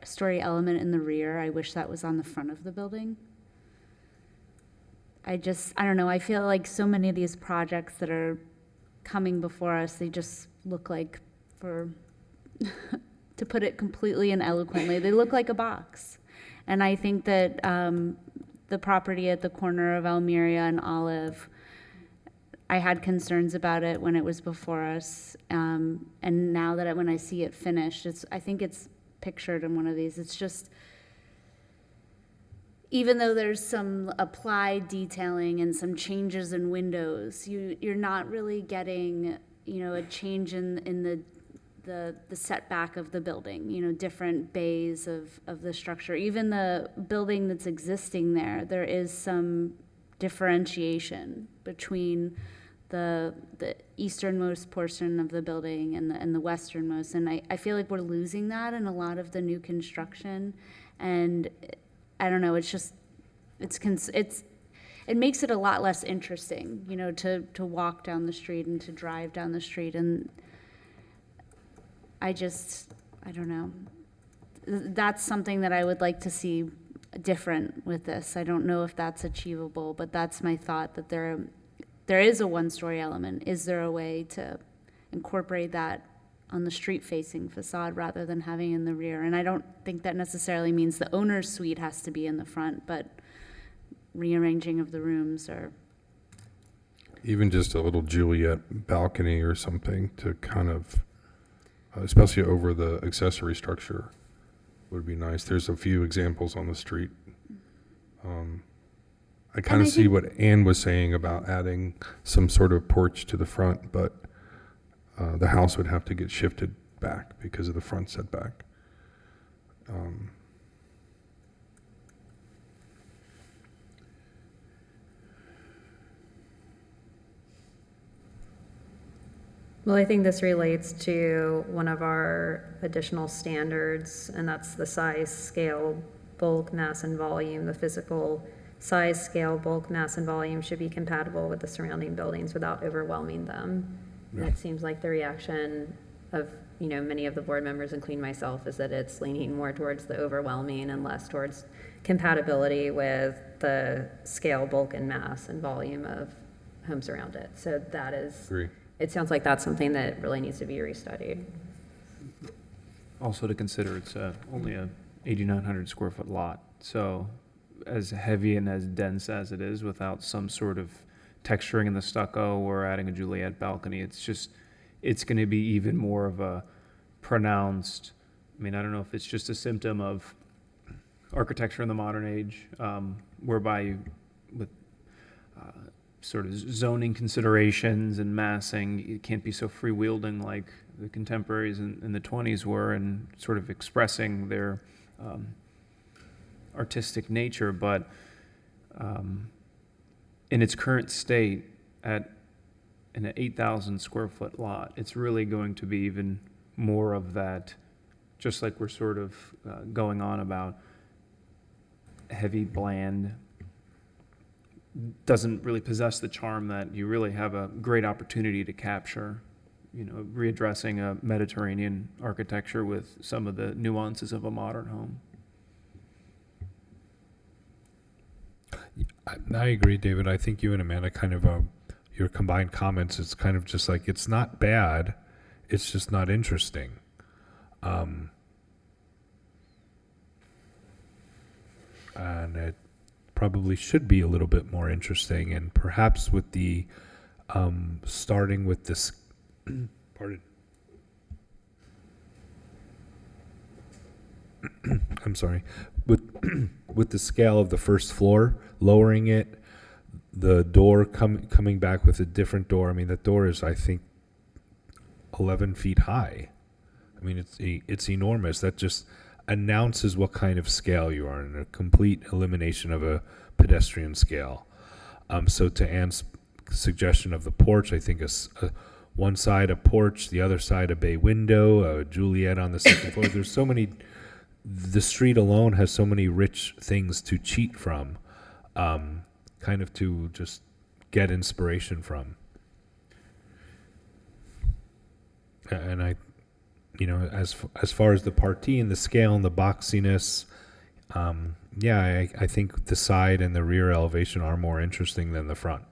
story element in the rear, I wish that was on the front of the building. I don't know, I feel like so many of these projects that are coming before us, they just look like, to put it completely and eloquently, they look like a box. And I think that the property at the corner of Elmiria and Olive, I had concerns about it when it was before us, and now that when I see it finished, I think it's pictured in one of these. It's just, even though there's some applied detailing and some changes in windows, you're not really getting, you know, a change in the setback of the building. You know, different bays of the structure. Even the building that's existing there is some differentiation between the easternmost portion of the building and the westernmost, and I feel like we're losing that in a lot of the new construction, and I don't know, it makes it a lot less interesting, you know, to walk down the street and to drive down the street, and I don't know, that's something that I would like to see different with this. I don't know if that's achievable, but that's my thought, that there is a one-story element. Is there a way to incorporate that on the street-facing facade rather than having in the rear? And I don't think that necessarily means the owner's suite has to be in the front, but rearranging of the rooms, or Even just a little Juliet balcony or something to kind of, especially over the accessory structure, would be nice. There's a few examples on the street. I kind of see what Ann was saying about adding some sort of porch to the front, but the house would have to get shifted back because of the front setback. Well, I think this relates to one of our additional standards, and that's the size, scale, bulk, mass, and volume. The physical size, scale, bulk, mass, and volume should be compatible with the surrounding buildings without overwhelming them. Yeah. And it seems like the reaction of, you know, many of the board members, including myself, is that it's leaning more towards the overwhelming and less towards compatibility with the scale, bulk, and mass and volume of homes around it. So that is, Agree. it sounds like that's something that really needs to be restudied. Also to consider, it's only a 8,900 square foot lot. So as heavy and as dense as it is, without some sort of texturing in the stucco or adding a Juliet balcony, it's going to be even more of a pronounced, I mean, I don't know if it's just a symptom of architecture in the modern age, whereby with sort of zoning considerations and massing, it can't be so freewheeling like the contemporaries in the 20s were, and sort of expressing their artistic nature, but in its current state, in an 8,000 square foot lot, it's really going to be even more of that, just like we're sort of going on about heavy, bland, doesn't really possess the charm that you really have a great opportunity to capture, you know, readdressing a Mediterranean architecture with some of the nuances of a modern home. I agree, David. I think you and Amanda kind of, your combined comments, it's kind of just like, it's not bad, it's just not interesting. And it probably should be a little bit more interesting, and perhaps with the starting with this, pardon. I'm sorry, with the scale of the first floor, lowering it, the door coming back with a different door. I mean, that door is, I think, 11 feet high. I mean, it's enormous. That just announces what kind of scale you are, and a complete elimination of a pedestrian scale. So to Anne's suggestion of the porch, I think one side a porch, the other side a bay window, a Juliet on the second floor. There's so many. The street alone has so many rich things to cheat from, kind of to just get inspiration from. And I, as far as the partie and the scale and the boxiness, I think the side and the rear elevation are more interesting than the front.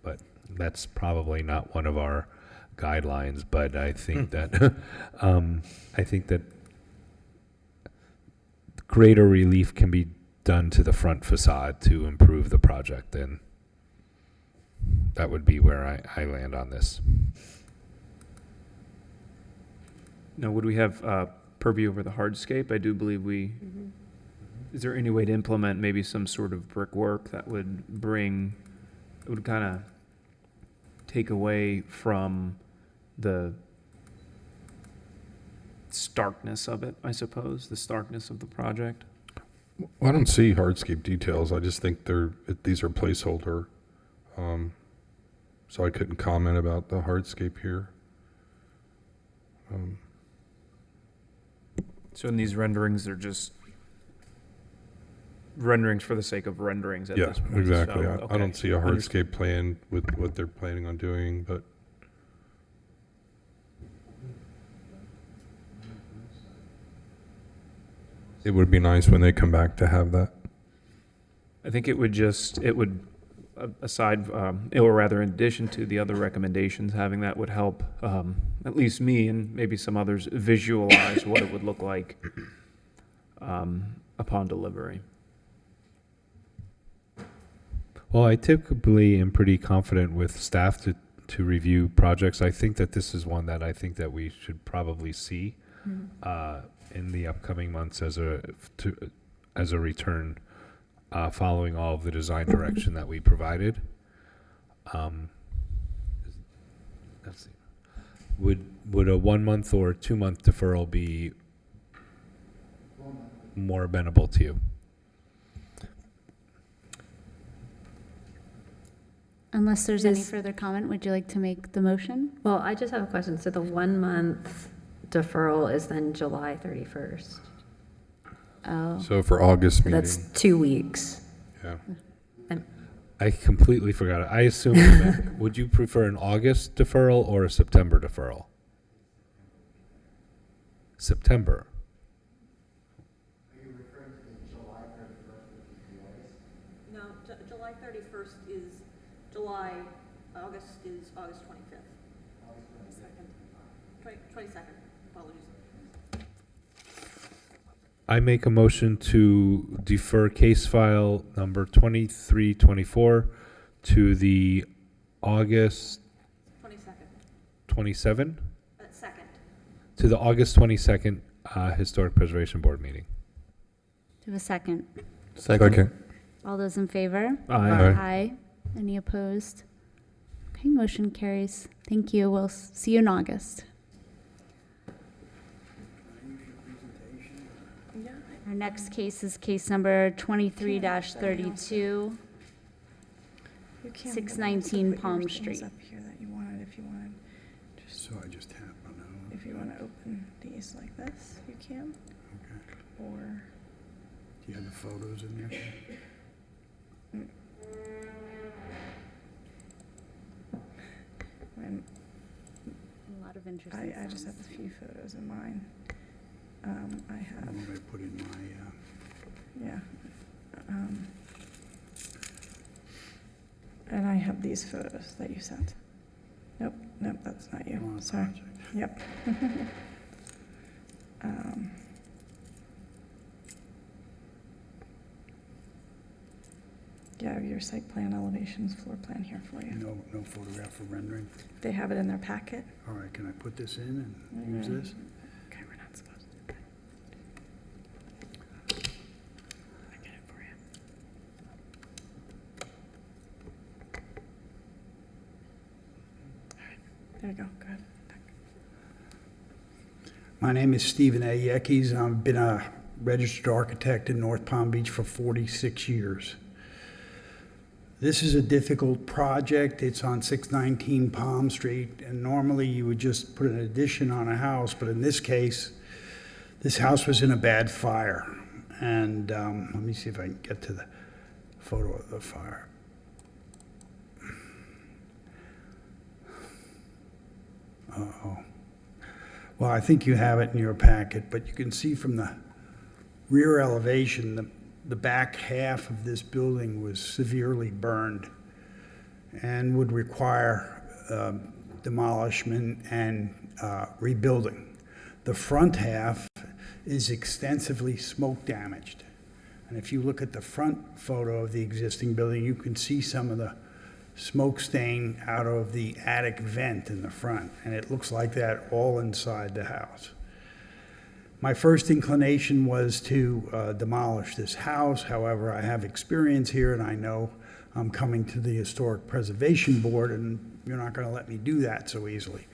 But that's probably not one of our guidelines, but I think that greater relief can be done to the front facade to improve the project, and that would be where I land on this. Now, would we have purview over the hardscape? I do believe we. Mm-hmm. Is there any way to implement maybe some sort of brickwork that would kind of take away from the starkness of it, I suppose, the starkness of the project? Well, I don't see hardscape details. I just think these are placeholder. So I couldn't comment about the hardscape here. So in these renderings, they're just renderings for the sake of renderings at this point? Yeah, exactly. So, I don't see a hardscape plan with what they're planning on doing, but it would be nice when they come back to have that. I think it would aside, or rather in addition to the other recommendations, having that would help at least me and maybe some others visualize what it would look like upon delivery. Well, I typically am pretty confident with staff to review projects. I think that this is one that I think that we should probably see in the upcoming months as a return, following all of the design direction that we provided. Let's see. Would a 1 month or 2 month deferral be more amenable to you? Unless there's any further comment, would you like to make the motion? Well, I just have a question. So the 1 month deferral is then July 31st. Oh. So for August meeting. That's 2 weeks. Yeah. I completely forgot it. I assume you meant, would you prefer an August deferral or a September deferral? September. Are you referring to the July 31st? No, July 31st is July, August is August 25th. August 22nd, apologies. I make a motion to defer case file number 2324 to the August 27? Second. To the August 22nd Historic Preservation Board meeting. Do a second. Second. All those in favor? Aye. Aye. Any opposed? Okay, motion carries. Thank you. We'll see you in August. Our next case is case number 23-32, 619 Palm Street. Up here that you wanted, if you wanted. So I just tap on that one. If you want to open these like this, you can. Okay. Or Do you have the photos in there? when A lot of interest. I just have a few photos in mine. I have. What I put in my, Yeah. And I have these photos that you sent. Nope, that's not you. Oh, Sorry. project. Yep. Yeah, I have your site plan elevations, floor plan here for you. No photograph for rendering? They have it in their packet. All right, can I put this in and use this? Okay, we're not supposed to. I get it for you. All right, there you go, go ahead. My name is Stephen A. Yeckes. I've been a registered architect in North Palm Beach for 46 years. This is a difficult project. It's on 619 Palm Street, and normally you would just put an addition on a house, but in this case, this house was in a bad fire. And let me see if I can get to the photo of the fire. Uh-oh. Well, I think you have it in your packet, but you can see from the rear elevation, the back half of this building was severely burned and would require demolishment and rebuilding. The front half is extensively smoke damaged. And if you look at the front photo of the existing building, you can see some of the smoke stain out of the attic vent in the front, and it looks like that all inside the house. My first inclination was to demolish this house. However, I have experience here, and I know I'm coming to the Historic Preservation Board, and you're not going to let me do that so easily.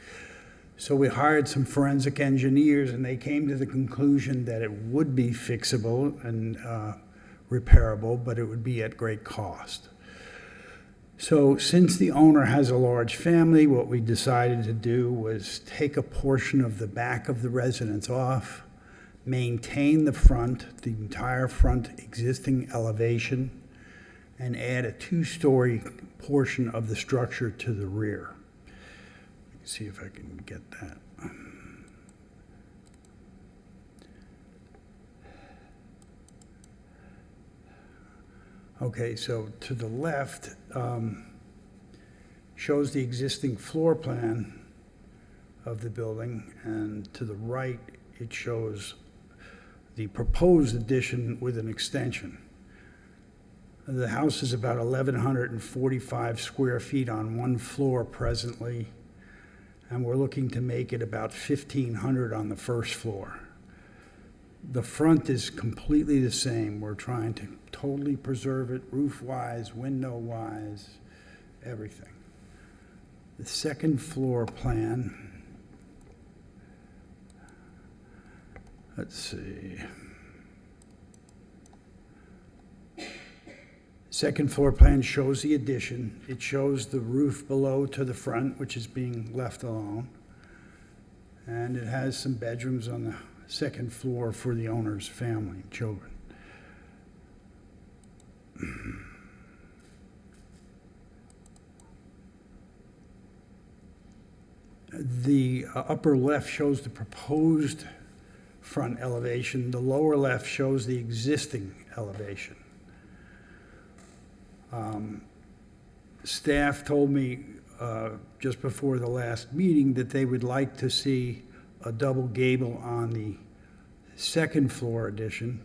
So we hired some forensic engineers, and they came to the conclusion that it would be fixable and repairable, but it would be at great cost. So since the owner has a large family, what we decided to do was take a portion of the back of the residence off, maintain the front, the entire front existing elevation, and add a 2-story portion of the structure to the rear. Let's see if I can get that. Okay, so to the left shows the existing floor plan of the building, and to the right it shows the proposed addition with an extension. The house is about 1,145 square feet on one floor presently, and we're looking to make it about 1,500 on the first floor. The front is completely the same. We're trying to totally preserve it, roof-wise, window-wise, everything. The second floor plan, let's see. Second floor plan shows the addition. It shows the roof below to the front, which is being left alone. And it has some bedrooms on the second floor for the owner's family and children. The upper left shows the proposed front elevation. The lower left shows the existing elevation. Staff told me just before the last meeting that they would like to see a double gable on the second floor addition.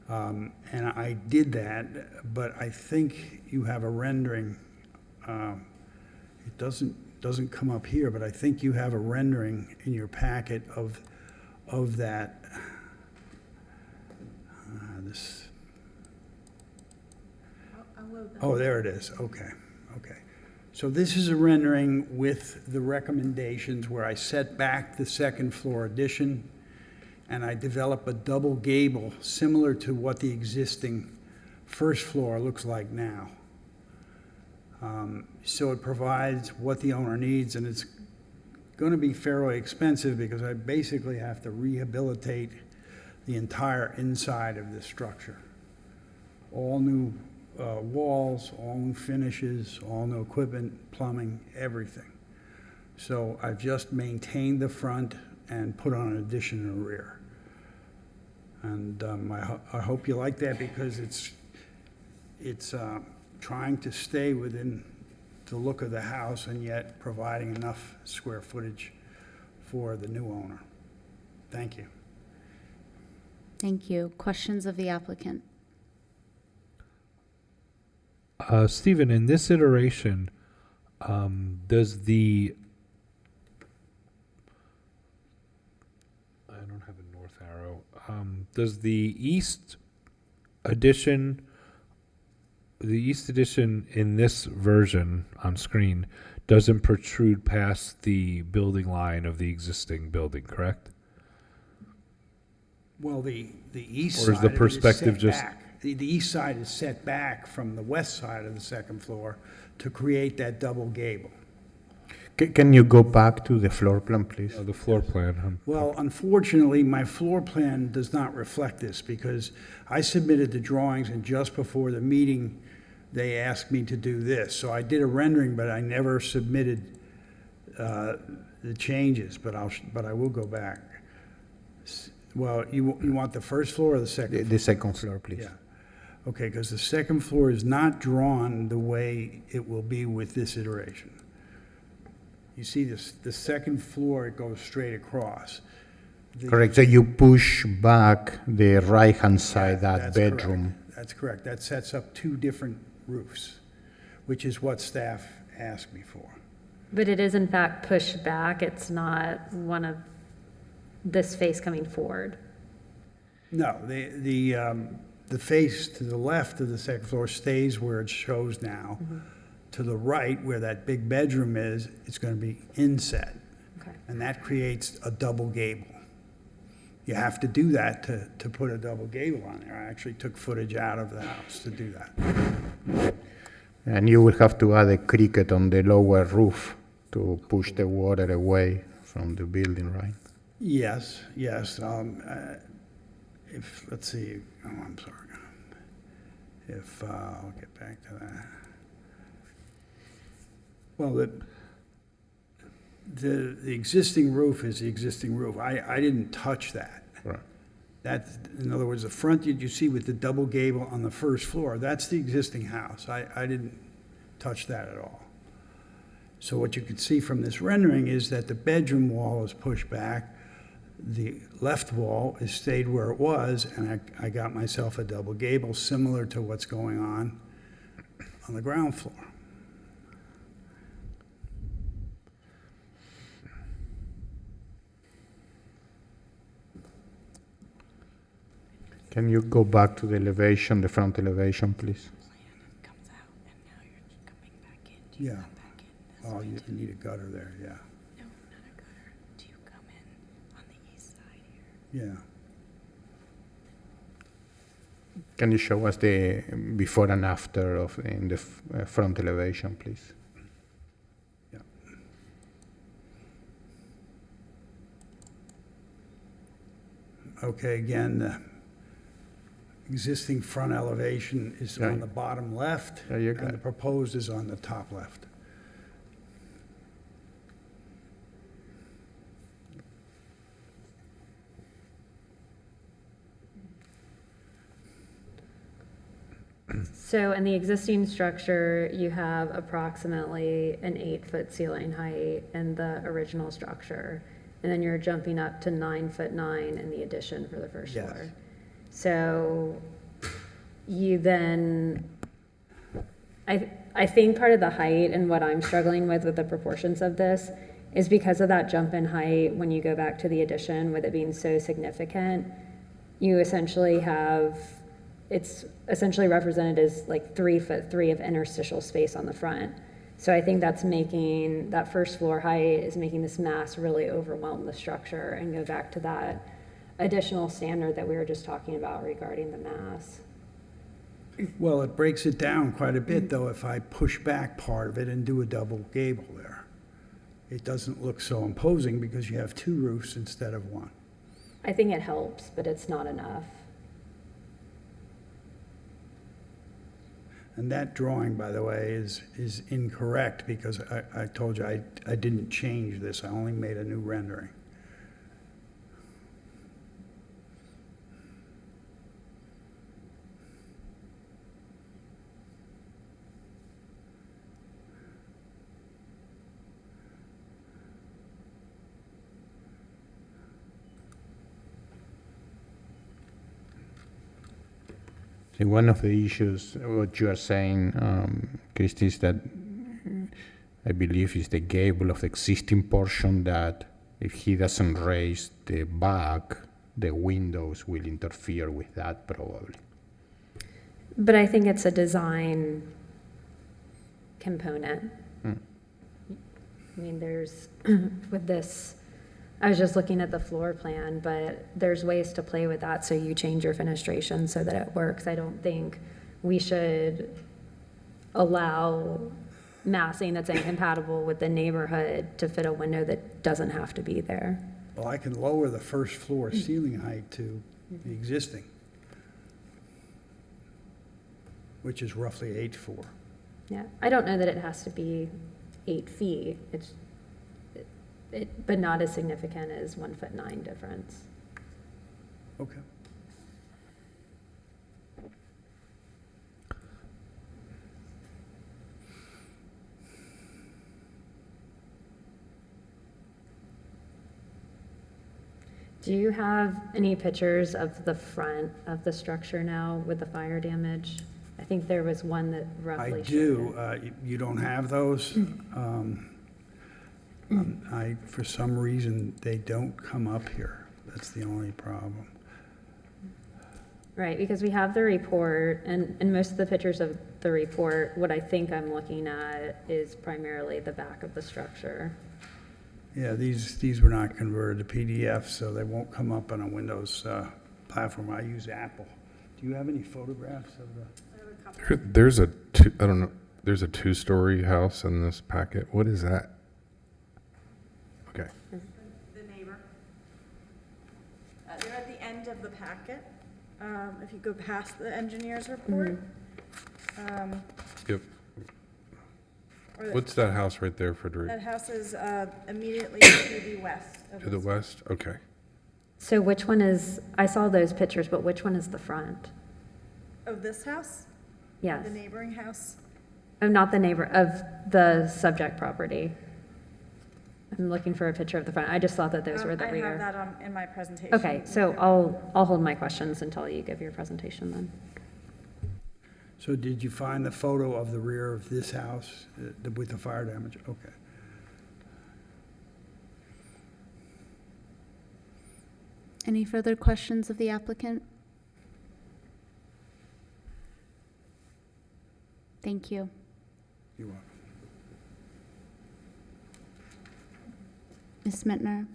And I did that, but I think you have a rendering. It doesn't come up here, but I think you have a rendering in your packet of that. Oh, there it is. Okay. So this is a rendering with the recommendations where I set back the second floor addition and I develop a double gable similar to what the existing first floor looks like now. So it provides what the owner needs, and it's going to be fairly expensive because I basically have to rehabilitate the entire inside of this structure. All new walls, all new finishes, all new equipment, plumbing, everything. So I've just maintained the front and put on an addition in the rear. And I hope you like that because it's trying to stay within the look of the house and yet providing enough square footage for the new owner. Thank you. Thank you. Questions of the applicant? Stephen, in this iteration, does the, I don't have a north arrow, does the east addition in this version on screen doesn't protrude past the building line of the existing building, correct? Well, the east Or is side the of it perspective set just- back. The east side is set back from the west side of the second floor to create that double gable. Can you go back to the floor plan, please? The floor plan. Well, unfortunately, my floor plan does not reflect this because I submitted the drawings and just before the meeting, they asked me to do this. So I did a rendering, but I never submitted the changes, but I will go back. Well, you want the first floor or the second floor? The second floor, please. Yeah. Okay, because the second floor is not drawn the way it will be with this iteration. You see this, the second floor, it goes straight across. Correct. So you push back the right-hand side, that That's bedroom. correct. That's correct. That sets up two different roofs, which is what staff asked me for. But it is in fact pushed back. It's not one of this face coming forward. No, the face to the left of the second floor stays where it shows now. To the right, where that big bedroom is, it's going to be inset. Okay. And that creates a double gable. You have to do that to put a double gable on there. I actually took footage out of the house to do that. And you will have to add a cricket on the lower roof to push the water away from the building, right? Yes, yes. Let's see, oh, I'm sorry. I'll get back to that. Well, the existing roof is the existing roof. I didn't touch that. Right. That's, in other words, the front that you see with the double gable on the first floor, that's the existing house. I didn't touch that at all. So what you can see from this rendering is that the bedroom wall is pushed back, the left wall has stayed where it was, and I got myself a double gable similar to what's going on the ground floor. Can you go back to the elevation, the front elevation, please? Yeah. Oh, you need a gutter there, yeah. No, not a gutter. Do you come in on the east side here? Yeah. Can you show us the before and after of in the front elevation, please? Yeah. Okay, again, the existing front elevation is Yeah. on the bottom left, Yeah, you and got the it. proposed is on the top left. So in the existing structure, you have approximately an 8-foot ceiling height in the original structure. And then you're jumping up to 9'9" in the addition for the first Yes. floor. So you then, I think part of the height and what I'm struggling with the proportions of this is because of that jump in height, when you go back to the addition, with it being so significant, you essentially have, it's essentially represented as like 3'3" of interstitial space on the front. So I think that's making, that first floor height is making this mass really overwhelm the structure and go back to that additional standard that we were just talking about regarding the mass. Well, it breaks it down quite a bit, though, if I push back part of it and do a double gable there. It doesn't look so imposing because you have two roofs instead of one. I think it helps, but it's not enough. And that drawing, by the way, is incorrect because I told you I didn't change this. I only made a new rendering. One of the issues, what you are saying, Christy, is that I believe is the gable of the existing portion that if he doesn't raise the back, the windows will interfere with that probably. But I think it's a design component. I mean, there's, with this, I was just looking at the floor plan, but there's ways to play with that so you change your fenestration so that it works. I don't think we should allow massing that's incompatible with the neighborhood to fit a window that doesn't have to be there. Well, I can lower the first floor ceiling height to the existing, which is roughly 8'4". Yeah, I don't know that it has to be 8 feet. But not as significant as 1'9" difference. Okay. Do you have any pictures of the front of the structure now with the fire damage? I think there was one that roughly I showed do. it. You don't have those? For some reason, they don't come up here. That's the only problem. Right, because we have the report, and most of the pictures of the report, what I think I'm looking at is primarily the back of the structure. Yeah, these were not converted to PDF, so they won't come up on a Windows platform. I use Apple. Do you have any photographs of the? There's a there's a 2-story house in this packet. What is that? Okay. The neighbor. They're at the end of the packet. If you go past the engineer's report. Yep. or What's that house right there, Frederick? That house is immediately to the west. To the west? Okay. So which one is, I saw those pictures, but which one is the front? Of this house? Yes. The neighboring house? Oh, not the neighbor, of the subject property. I'm looking for a picture of the front. I just thought that those were the rear. I have that in my presentation. Okay, so I'll hold my questions until you give your presentation then. So did you find the photo of the rear of this house with the fire damage? Okay. Any further questions of the applicant? Thank you. You're welcome. Ms. Mittner?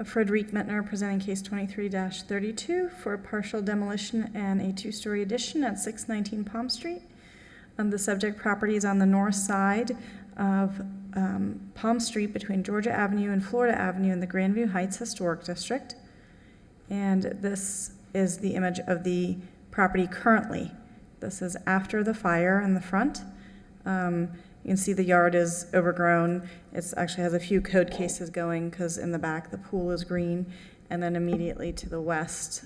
Frederick Mettner presenting case 23-32 for partial demolition and a 2-story addition at 619 Palm Street. The subject property is on the north side of Palm Street between Georgia Avenue and Florida Avenue in the Grandview Heights Historic District. And this is the image of the property currently. This is after the fire in the front. You can see the yard is overgrown. It actually has a few code cases going because in the back the pool is green. And then immediately to the west,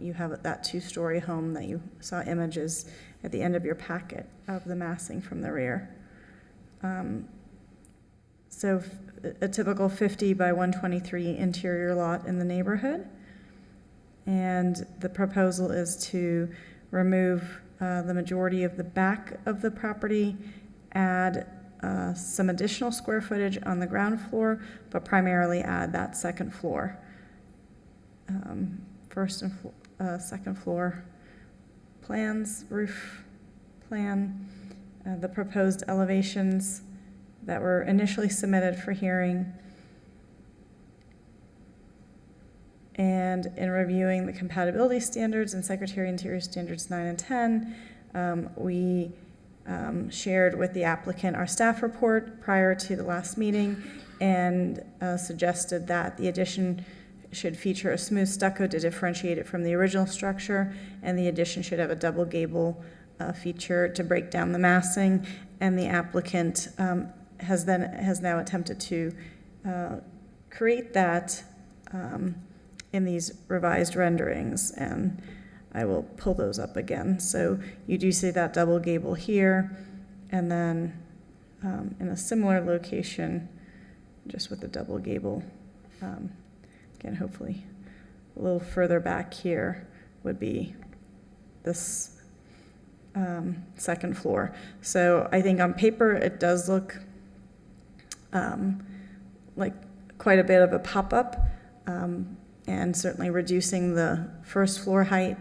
you have that 2-story home that you saw images at the end of your packet of the massing from the rear. So a typical 50 by 123 interior lot in the neighborhood. And the proposal is to remove the majority of the back of the property, add some additional square footage on the ground floor, but primarily add that second floor. First and second floor plans, roof plan, the proposed elevations that were initially submitted for hearing, and in reviewing the compatibility standards and Secretary Interior Standards 9 and 10, we shared with the applicant our staff report prior to the last meeting and suggested that the addition should feature a smooth stucco to differentiate it from the original structure, and the addition should have a double gable feature to break down the massing, and the applicant has now attempted to create that in these revised renderings, and I will pull those up again. So you do see that double gable here, and then in a similar location, just with the double gable, again, hopefully a little further back here would be this second floor. So I think on paper, it does look like quite a bit of a pop-up, and certainly reducing the first floor height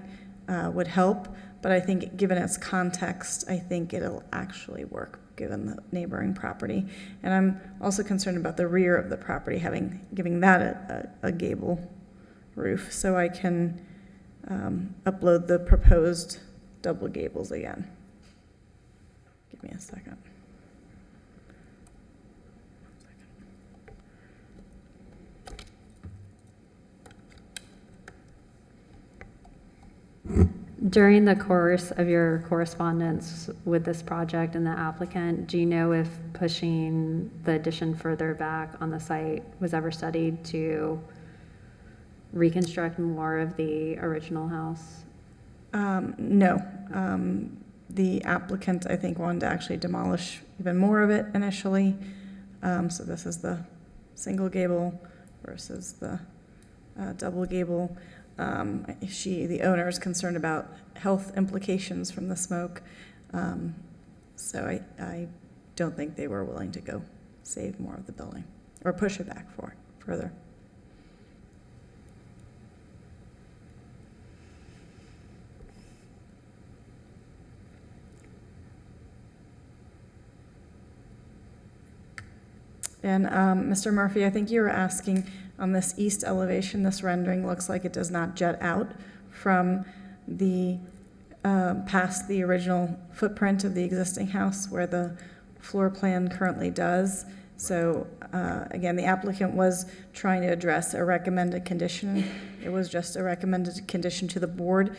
would help, but I think given its context, I think it'll actually work given the neighboring property. And I'm also concerned about the rear of the property giving that a gable roof, so I can upload the proposed double gables again. Give me a second. During the course of your correspondence with this project and the applicant, do you know if pushing the addition further back on the site was ever studied to reconstruct more of the original house? No. The applicant, I think, wanted to actually demolish even more of it initially. So this is the single gable versus the double gable. The owner is concerned about health implications from the smoke. So I don't think they were willing to go save more of the building or push it back further. And Mr. Murphy, I think you were asking on this east elevation, this rendering looks like it does not jet out from the past the original footprint of the existing house where the floor plan currently does. So again, the applicant was trying to address a recommended condition. It was just a recommended condition to the board.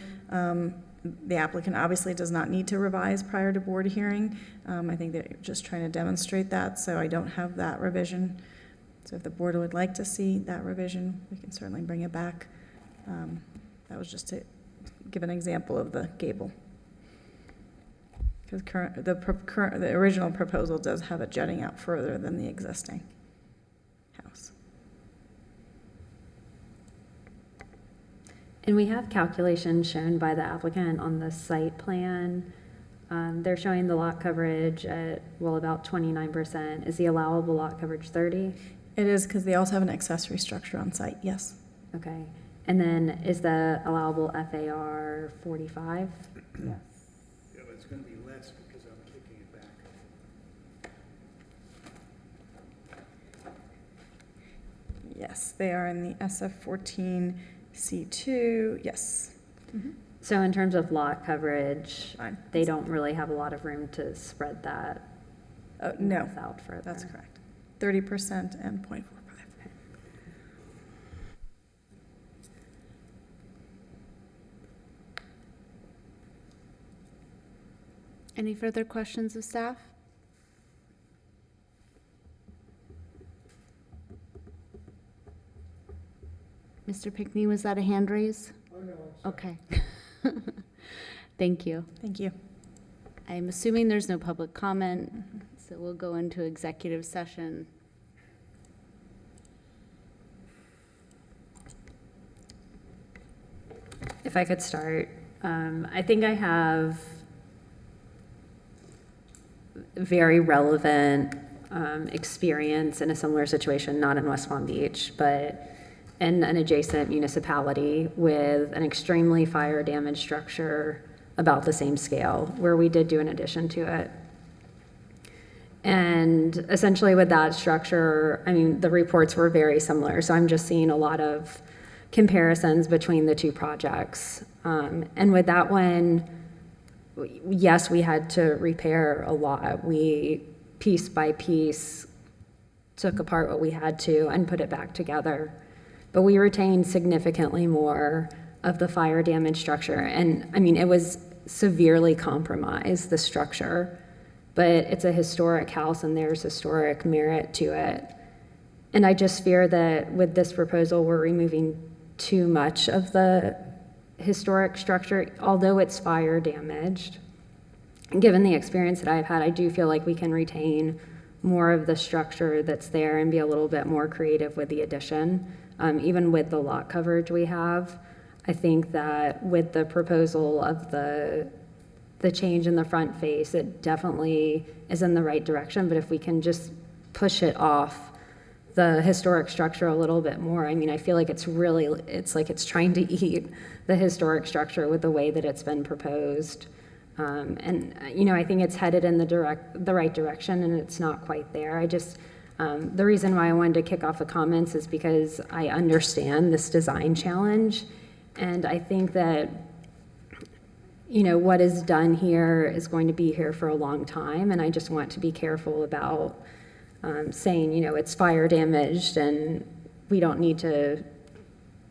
The applicant obviously does not need to revise prior to board hearing. I think they're just trying to demonstrate that, so I don't have that revision. So if the board would like to see that revision, we can certainly bring it back. That was just to give an example of the gable. Because the original proposal does have it jutting out further than the existing house. And we have calculations shown by the applicant on the site plan. They're showing the lot coverage at, well, about 29%. Is the allowable lot coverage 30? It is, because they also have an accessory structure on site, yes. Okay. And then is the allowable FAR 45? Yes. Yeah, but it's going to be less because I'm kicking it back. Yes, they are in the SF14 C2, yes. Mm-hmm. So in terms of lot coverage, Fine. they don't really have a lot of room to spread that no, out further. That's correct. 30% and 0.45. Any further questions of staff? Mr. Pickney, was that a hand raise? Oh, no. Okay. Thank you. Thank you. I'm assuming there's no public comment, so we'll go into executive session. If I could start, I think I have very relevant experience in a similar situation, not in West Palm Beach, but in an adjacent municipality with an extremely fire damaged structure about the same scale, where we did do an addition to it. And essentially with that structure, I mean, the reports were very similar, so I'm just seeing a lot of comparisons between the two projects. And with that one, yes, we had to repair a lot. We, piece by piece, took apart what we had to and put it back together. But we retained significantly more of the fire damage structure. And I mean, it was severely compromised, the structure, but it's a historic house and there's historic merit to it. And I just fear that with this proposal, we're removing too much of the historic structure, although it's fire damaged. Given the experience that I've had, I do feel like we can retain more of the structure that's there and be a little bit more creative with the addition. Even with the lot coverage we have, I think that with the proposal of the change in the front face, it definitely is in the right direction, but if we can just push it off the historic structure a little bit more, I mean, I feel like it's like it's trying to eat the historic structure with the way that it's been proposed. And, you know, I think it's headed in the right direction, and it's not quite there. The reason why I wanted to kick off the comments is because I understand this design challenge, and I think that, you know, what is done here is going to be here for a long time, and I just want to be careful about saying, you know, it's fire damaged, and we don't need to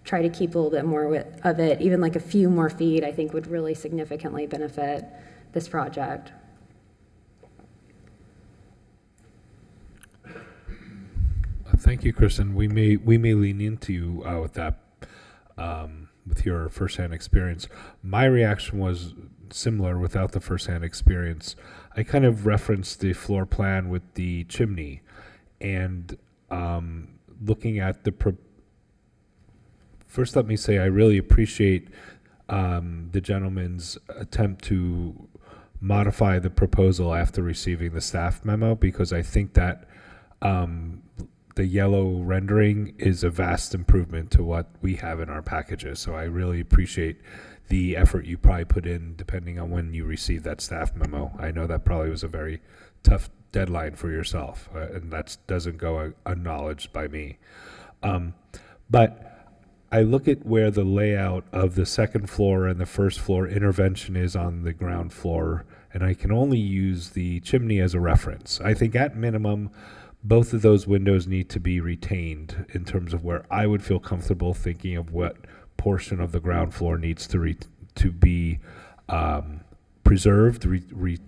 try to keep a little bit more of it. Even like a few more feet, I think would really significantly benefit this project. Thank you, Kristen. We may lean into you with that, with your firsthand experience. My reaction was similar without the firsthand experience. I kind of referenced the floor plan with the chimney, and looking at first, let me say I really appreciate the gentleman's attempt to modify the proposal after receiving the staff memo, because I think that the yellow rendering is a vast improvement to what we have in our packages. So I really appreciate the effort you probably put in depending on when you received that staff memo. I know that probably was a very tough deadline for yourself, and that doesn't go unacknowledged by me. But I look at where the layout of the second floor and the first floor intervention is on the ground floor, and I can only use the chimney as a reference. I think at minimum, both of those windows need to be retained in terms of where I would feel comfortable thinking of what portion of the ground floor needs to be preserved,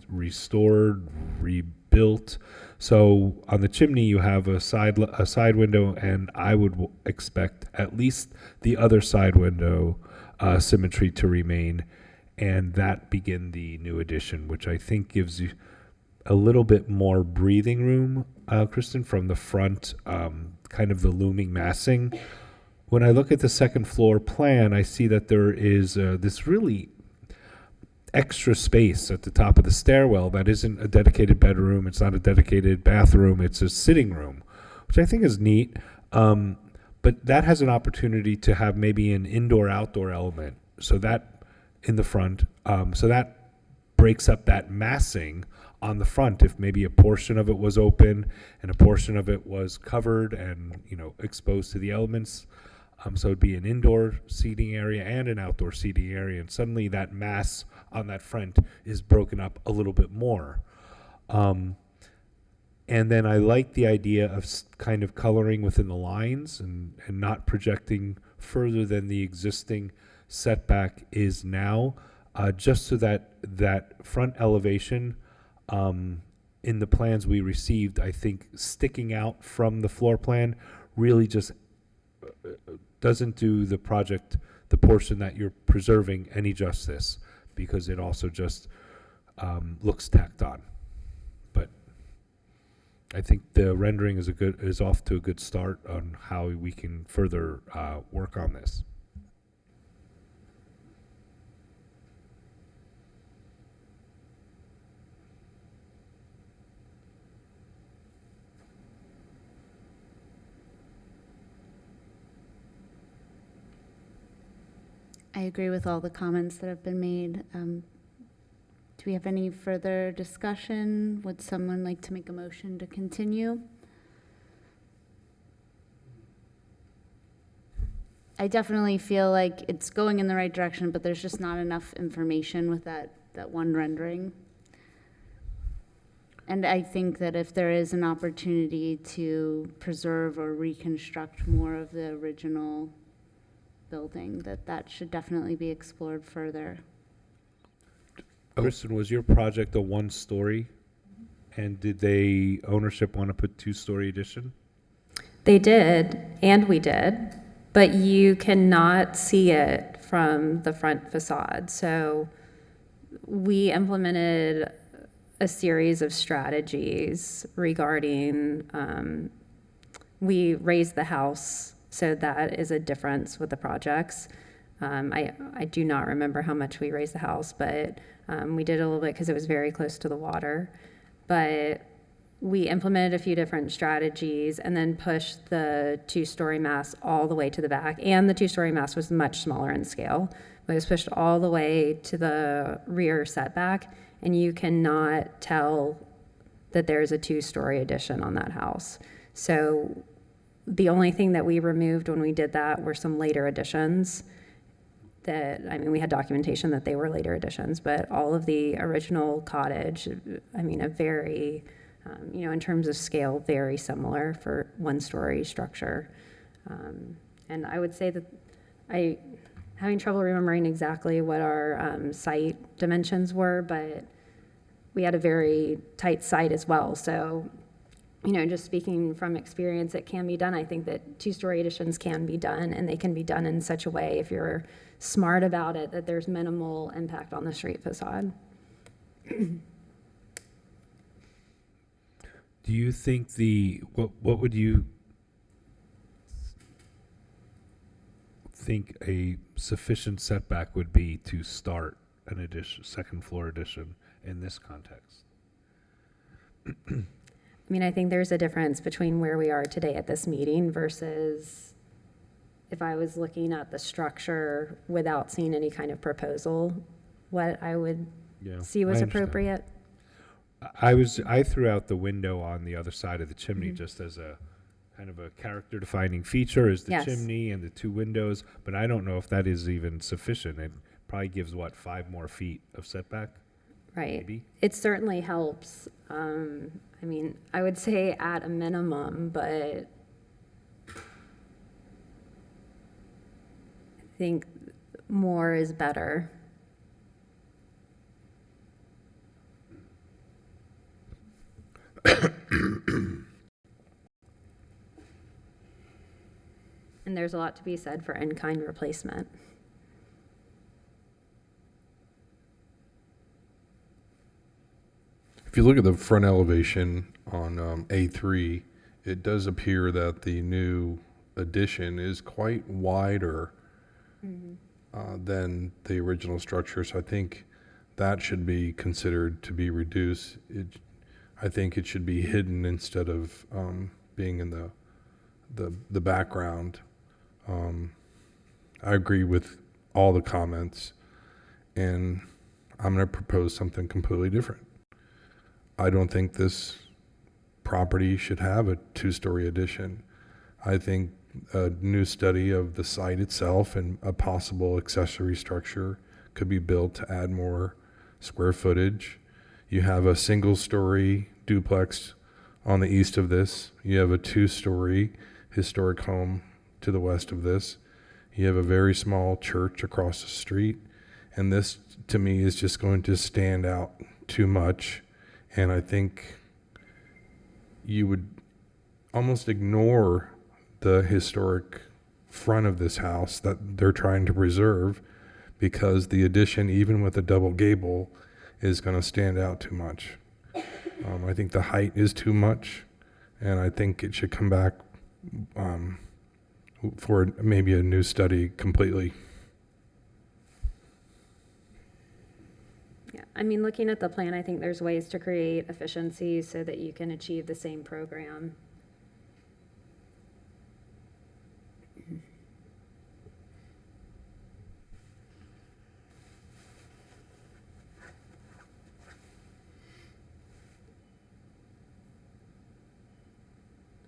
restored, rebuilt. So on the chimney, you have a side window, and I would expect at least the other side window symmetry to remain, and that begin the new addition, which I think gives you a little bit more breathing room, Kristen, from the front, kind of the looming massing. When I look at the second floor plan, I see that there is this really extra space at the top of the stairwell that isn't a dedicated bedroom, it's not a dedicated bathroom, it's a sitting room, which I think is neat. But that has an opportunity to have maybe an indoor-outdoor element, so that in the front, so that breaks up that massing on the front. If maybe a portion of it was open and a portion of it was covered and, you know, exposed to the elements, so it'd be an indoor seating area and an outdoor seating area, and suddenly that mass on that front is broken up a little bit more. And then I like the idea of kind of coloring within the lines and not projecting further than the existing setback is now, just so that that front elevation in the plans we received, I think sticking out from the floor plan really just doesn't do the project, the portion that you're preserving, any justice, because it also just looks tacked on. But I think the rendering is off to a good start on how we can further work on this. I agree with all the comments that have been made. Do we have any further discussion? Would someone like to make a motion to continue? I definitely feel like it's going in the right direction, but there's just not enough information with that one rendering. And I think that if there is an opportunity to preserve or reconstruct more of the original building, that should definitely be explored further. Kristen, was your project a one-story? And did ownership want to put two-story addition? They did, and we did. but you cannot see it from the front facade. So we implemented a series of strategies regarding, we raised the house, so that is a difference with the projects. I do not remember how much we raised the house, but we did a little bit because it was very close to the water. But we implemented a few different strategies and then pushed the two-story mast all the way to the back. And the two-story mast was much smaller in scale, but it was pushed all the way to the rear setback. And you cannot tell that there's a two-story addition on that house. So the only thing that we removed when we did that were some later additions that, I mean, we had documentation that they were later additions, but all of the original cottage, I mean, a very, you know, in terms of scale, very similar for one-story structure. And I would say that having trouble remembering exactly what our site dimensions were, but we had a very tight site as well. So, you know, just speaking from experience, it can be done. I think that two-story additions can be done, and they can be done in such a way, if you're smart about it, that there's minimal impact on the street facade. Do you think what would you think a sufficient setback would be to start an addition, second floor addition in this context? I mean, I think there's a difference between where we are today at this meeting versus if I was looking at the structure without seeing any kind of proposal, what I would see was appropriate. I threw out the window on the other side of the chimney just as a kind of a character defining feature, is the chimney and the two windows, but I don't know if that is even sufficient. It probably gives, what, 5 more feet of setback? Right. Maybe? It certainly helps. I mean, I would say at a minimum, but I think more is better. And there's a lot to be said for in-kind replacement. If you look at the front elevation on A3, it does appear that the new addition is quite wider than the original structure. So I think that should be considered to be reduced. I think it should be hidden instead of being in the background. I agree with all the comments, and I'm going to propose something completely different. I don't think this property should have a 2-story addition. I think a new study of the site itself and a possible accessory structure could be built to add more square footage. You have a 1-story duplex on the east of this. You have a 2-story historic home to the west of this. You have a very small church across the street. And this, to me, is just going to stand out too much. And I think you would almost ignore the historic front of this house that they're trying to preserve, because the addition, even with a double gable, is going to stand out too much. I think the height is too much, and I think it should come back for maybe a new study completely. Yeah, I mean, looking at the plan, I think there's ways to create efficiencies so that you can achieve the same program.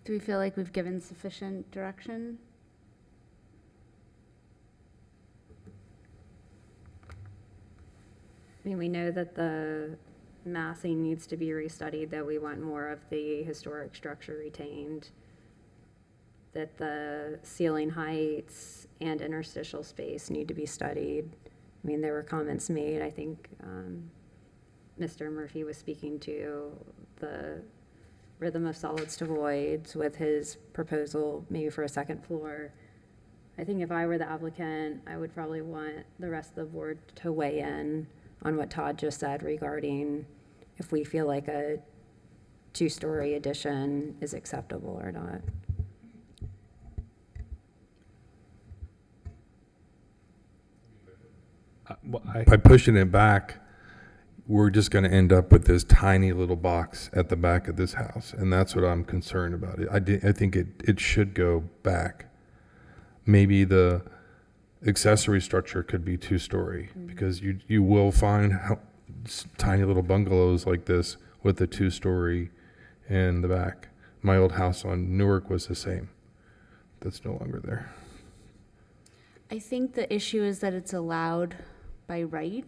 Do we feel like we've given sufficient direction? I mean, we know that the massing needs to be restudied, that we want more of the historic structure retained, that the ceiling heights and interstitial space need to be studied. I mean, there were comments made, I think Mr. Murphy was speaking to the rhythm of solids to voids with his proposal maybe for a second floor. I think if I were the applicant, I would probably want the rest of the board to weigh in on what Todd just said regarding if we feel like a two-story addition is acceptable or not. By pushing it back, we're just going to end up with this tiny little box at the back of this house, and that's what I'm concerned about. I think it should go back. Maybe the accessory structure could be two-story, because you will find tiny little bungalows like this with a two-story in the back. My old house on Newark was the same. That's no longer there. I think the issue is that it's allowed by right,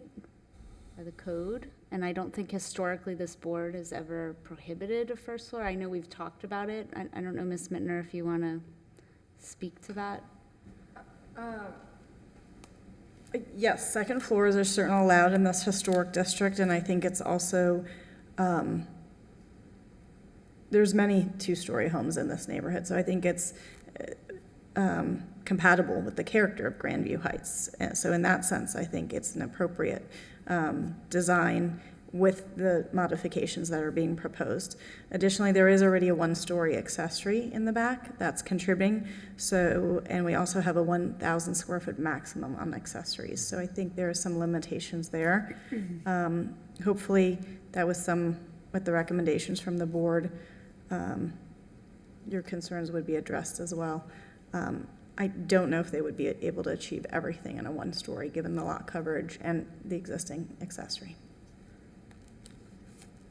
by the code, and I don't think historically this board has ever prohibited a first floor. I know we've talked about it. I don't know, Ms. Mittner, if you want to speak to that. Yes, second floors are certainly allowed in this historic district, and I think it's also, there's many two-story homes in this neighborhood, so I think it's compatible with the character of Grandview Heights. So in that sense, I think it's an appropriate design with the modifications that are being proposed. Additionally, there is already a one-story accessory in the back that's contributing. So, and we also have a 1,000 square foot maximum on accessories. So I think there are some limitations there. Hopefully that was with the recommendations from the board, your concerns would be addressed as well. I don't know if they would be able to achieve everything in a one-story, given the lot coverage and the existing accessory.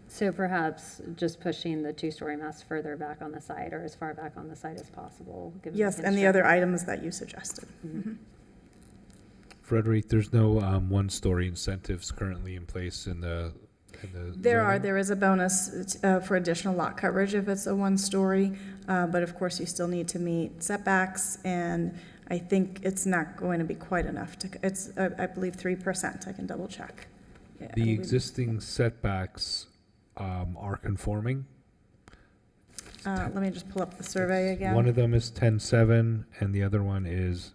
So perhaps just pushing the two-story mass further back on the side, or as far back on the side as possible. Yes, and the other items that you suggested. Mm-hmm. Frederick, there's no one-story incentives currently in place in the There is a bonus for additional lot coverage if it's a one-story, but of course you still need to meet setbacks, and I think it's not going to be quite enough it's, I believe 3%, I can double check. Yeah, The existing setbacks are conforming. Let me just pull up the survey again. One of them is 10.7 and the other one is,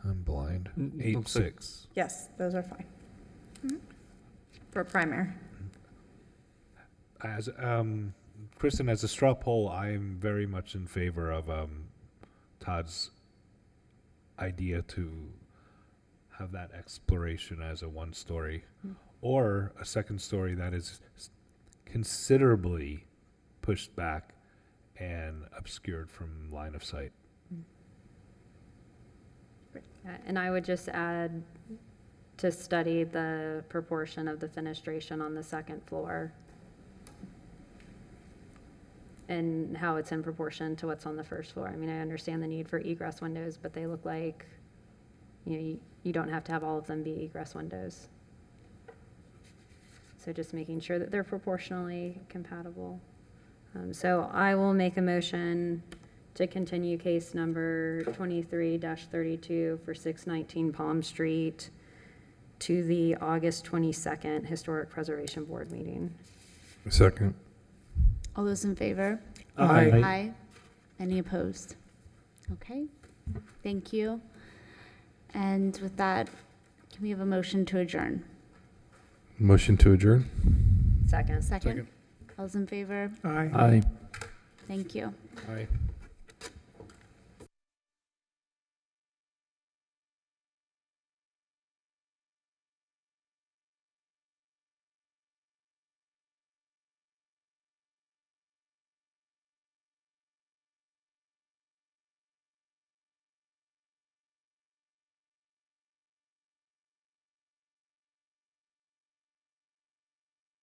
I'm blind, 8.6. Yes, those are fine. Mm-hmm. For a primary. As Kristen, as a straw poll, I am very much in favor of Todd's idea to have that exploration as a one-story or a second story that is considerably pushed back and obscured from line of sight. And I would just add to study the proportion of the fenestration on the second floor and how it's in proportion to what's on the first floor. I mean, I understand the need for egress windows, but they look like, you don't have to have all of them be egress windows. So just making sure that they're proportionally compatible. So I will make a motion to continue case number 23-32 for 619 Palm Street to the August 22nd Historic Preservation Board meeting. Second. All those in favor? Aye. Aye. Any opposed? Okay, thank you. And with that, can we have a motion to adjourn? Motion to adjourn? Second. Second? All those in favor? Aye. Aye. Thank you. Aye.